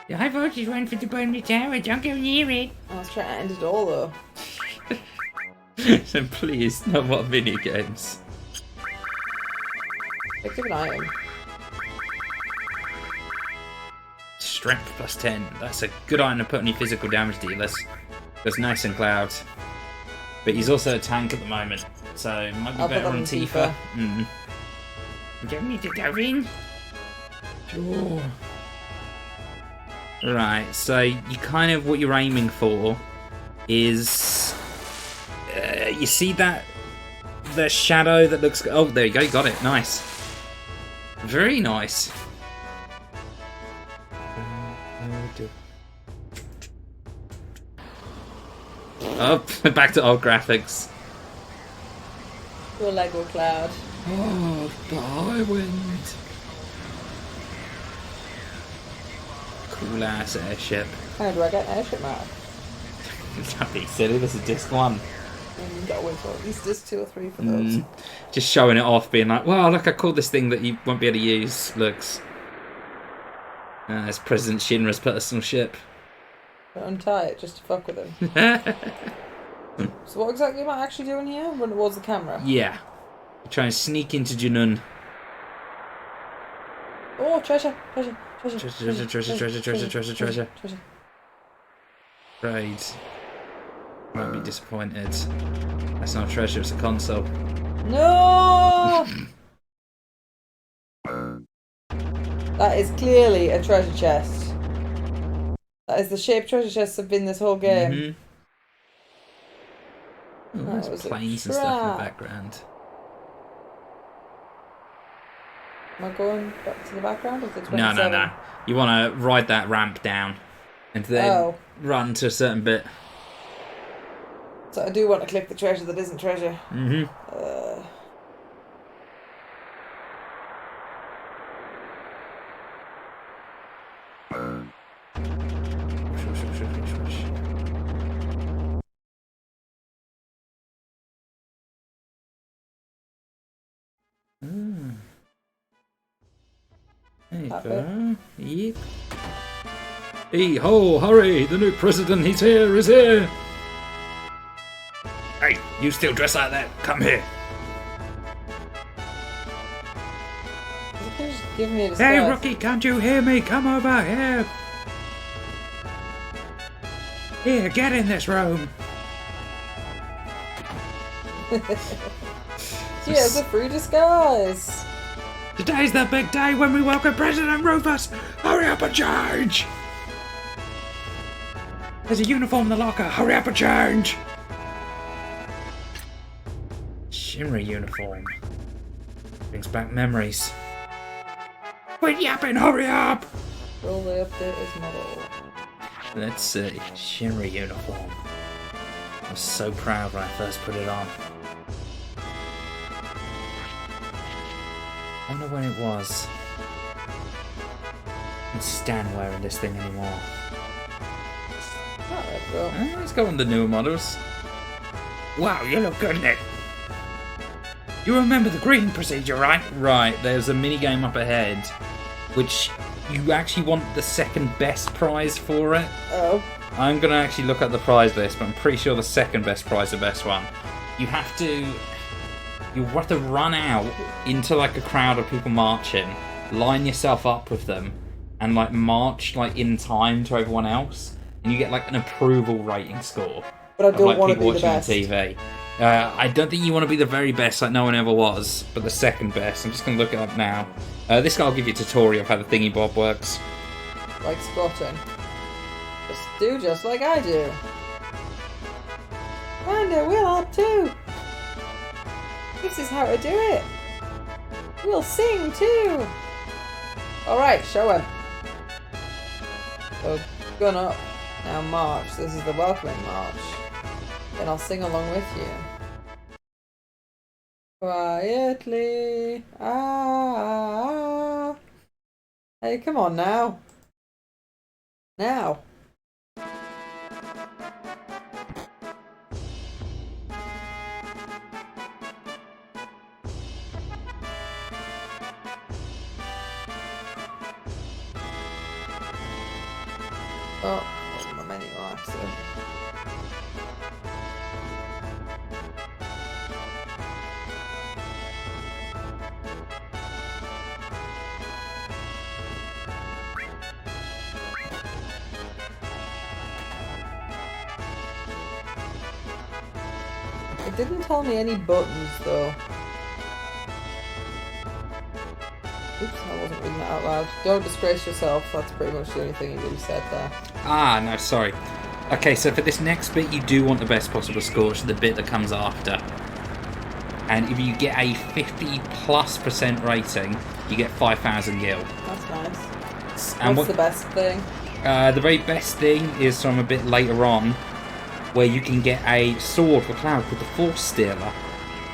The high voltage one for the bottom of the tower. Don't go near it. I was trying to end it all though. So please, no more mini games. Picked up an item. Strength plus 10. That's a good item to put on your physical damage dealers. That's nice and Cloud. But he's also a tank at the moment, so it might be I'll put better that on on Tifa. Tifa. Don't need to go in. Sure. Right, so you kind of what you're aiming for is you see that the shadow that looks. Oh, there you go, you got it. Nice, very nice. Oh, back to old graphics. Your Lego Cloud. Oh, the high wind. Cool ass airship. How do I get an airship map? Don't be silly. This is disc 1. You've got to wait for at least disc 2 or 3 for those. Just showing it off, being like, "Wow, look how cool this thing that you won't be able to use looks." It's President Shinra's personal ship. But untie it just to fuck with him. So what exactly am I actually doing here? Run towards the camera. Yeah. Try and sneak into Junun. Oh, treasure, treasure, treasure, Treasure. Right. Won't be disappointed. That's not a treasure, it's a console. No! That is clearly a treasure chest. That is the shape treasure chests have been this whole game. Oh, That there's was a planes and stuff in the trap. background. Am I going back to the background of the 27? No. You want to ride that ramp down and then run to a certain bit. So I do want to click the treasure that isn't treasure. There you That go. Yep. Hey ho, hurry! The new president, he's here, is here! Hey, you still dress like that? Come here. You can just give me a disguise. Hey, rookie, can't you hear me? Come over here. Here, get in this room. Yeah, it's a free disguise. Today's the big day when we welcome President Rufus. Hurry up and change. There's a uniform in the locker. Hurry up and change. Shinra uniform. Brings back memories. Quit yapping, hurry up. Roll the update is model. Let's see. Shinra uniform. I was so proud when I first put it on. I wonder when it was. I can't stand wearing this thing anymore. Alright, go. Let's go on the newer models. Wow, you look good in it. You remember the green procedure, right? Right, there's a mini game up ahead, which you actually want the second best prize for it. Oh. I'm gonna actually look at the prize list, but I'm pretty sure the second best prize is the best one. You have to run out into like a crowd of people marching, line yourself up with them, and like march like in time to everyone else, and you get like an approval rating score. But I of, don't like, want to people be the watching best. TV. I don't think you want to be the very best, like no one ever was, but the second best. I'm just gonna look it up now. This guy will give you a tutorial of how the thingy bob works. Like squatting. Just do just like I do. And we'll help too. This is how to do it. We'll sing too. Alright, show him. So, gun up. Now march. This is the welcoming march. Then I'll sing along with you. Quietly. Ah. Hey, come on now. Now. Oh, my menu accident. It didn't tell me any buttons though. Oops, I wasn't reading that out loud. Don't disgrace yourself, that's pretty much the only thing you really said there. Ah, no, sorry. Okay, so for this next bit, you do want the best possible score, so the bit that comes after. And if you get a 50+% rating, you get 5,000 gil. That's nice. And What's the best thing? The very best thing is from a bit later on, where you can get a sword for Cloud called the Force Stealer.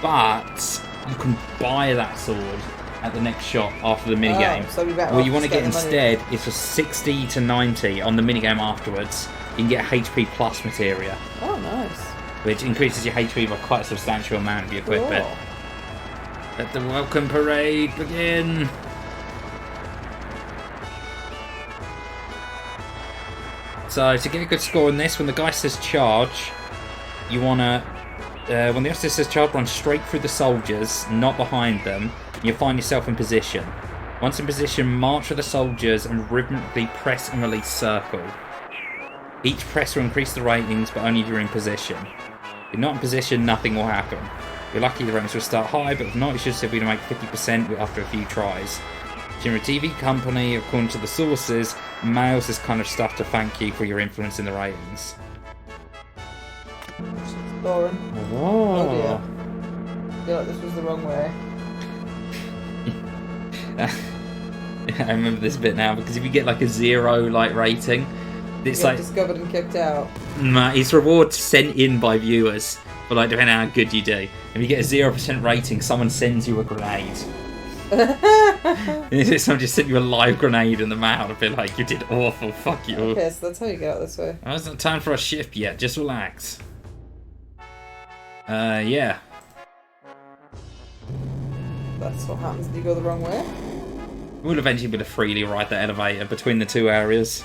But you can buy that sword at the next shop after the minigame. So what you want to get instead is for 60 to 90 on the minigame afterwards. You can get HP plus materia. Oh, nice. Which increases your HP by quite a substantial amount if you equip it. Cool. Let the welcome parade begin. So to get a good score in this, when the guy says charge, you want to, when the officer says charge, run straight through the soldiers, not behind them, and you'll find yourself in position. Once in position, march with the soldiers and rhythmically press and release circle. Each press will increase the ratings, but only if you're in position. If you're not in position, nothing will happen. If you're lucky, the ratings will start high, but if not, you should still be able to make 50% after a few tries. Jimmy TV Company, according to the sources, mails this kind of stuff to thank you for your influence in the ratings. Boring. Oh dear. I feel like this was the wrong way. I remember this bit now, because if you get like a 0 rating, it's Get like discovered and kicked out. it's rewards sent in by viewers for depending on how good you do. If you get a 0% rating, someone sends you a grenade. Someone just sent you a live grenade in the mail to be like, you did awful, fuck you. Okay, so that's how you get out this way. It's not time for a shift yet, just relax. Yeah. That's what happens if you go the wrong way. We'll eventually be able to freely ride the elevator between the two areas.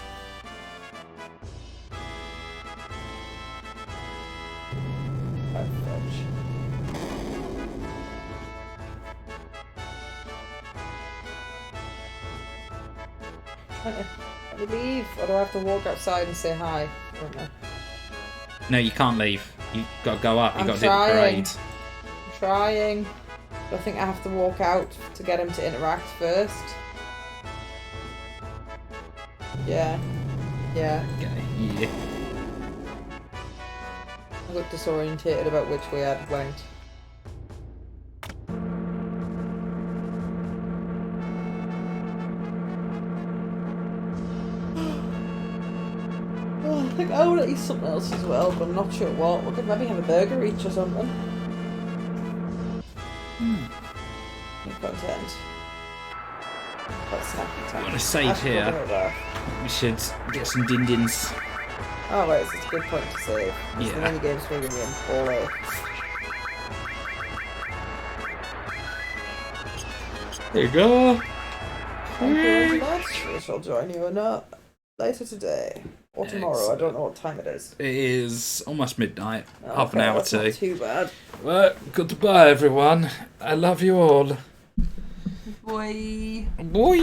Let me leave, or do I have to walk outside and say hi? I don't know. No, you can't leave. You've got to go up. You've got to trying. do the parade. I'm trying. But I think I have to walk out to get him to interact first. Yeah. Yeah. Okay, yeah. I got disorientated about which way I went. Oh, I think I want to eat something else as well, but I'm not sure what. We could maybe have a burger each or something. I'm content. Quite snappy time. I'm gonna save here. We should get some din-dins. Oh right, so it's a good point to save. Yeah. The mini game's swinging me in poorly. There you go. Thank you very much. We shall join you later today. Or tomorrow, I don't know what time it is. It is almost midnight. Oh, Half an okay, hour that's not too. too bad. Well, goodbye everyone. I love you all. Boy. Boy.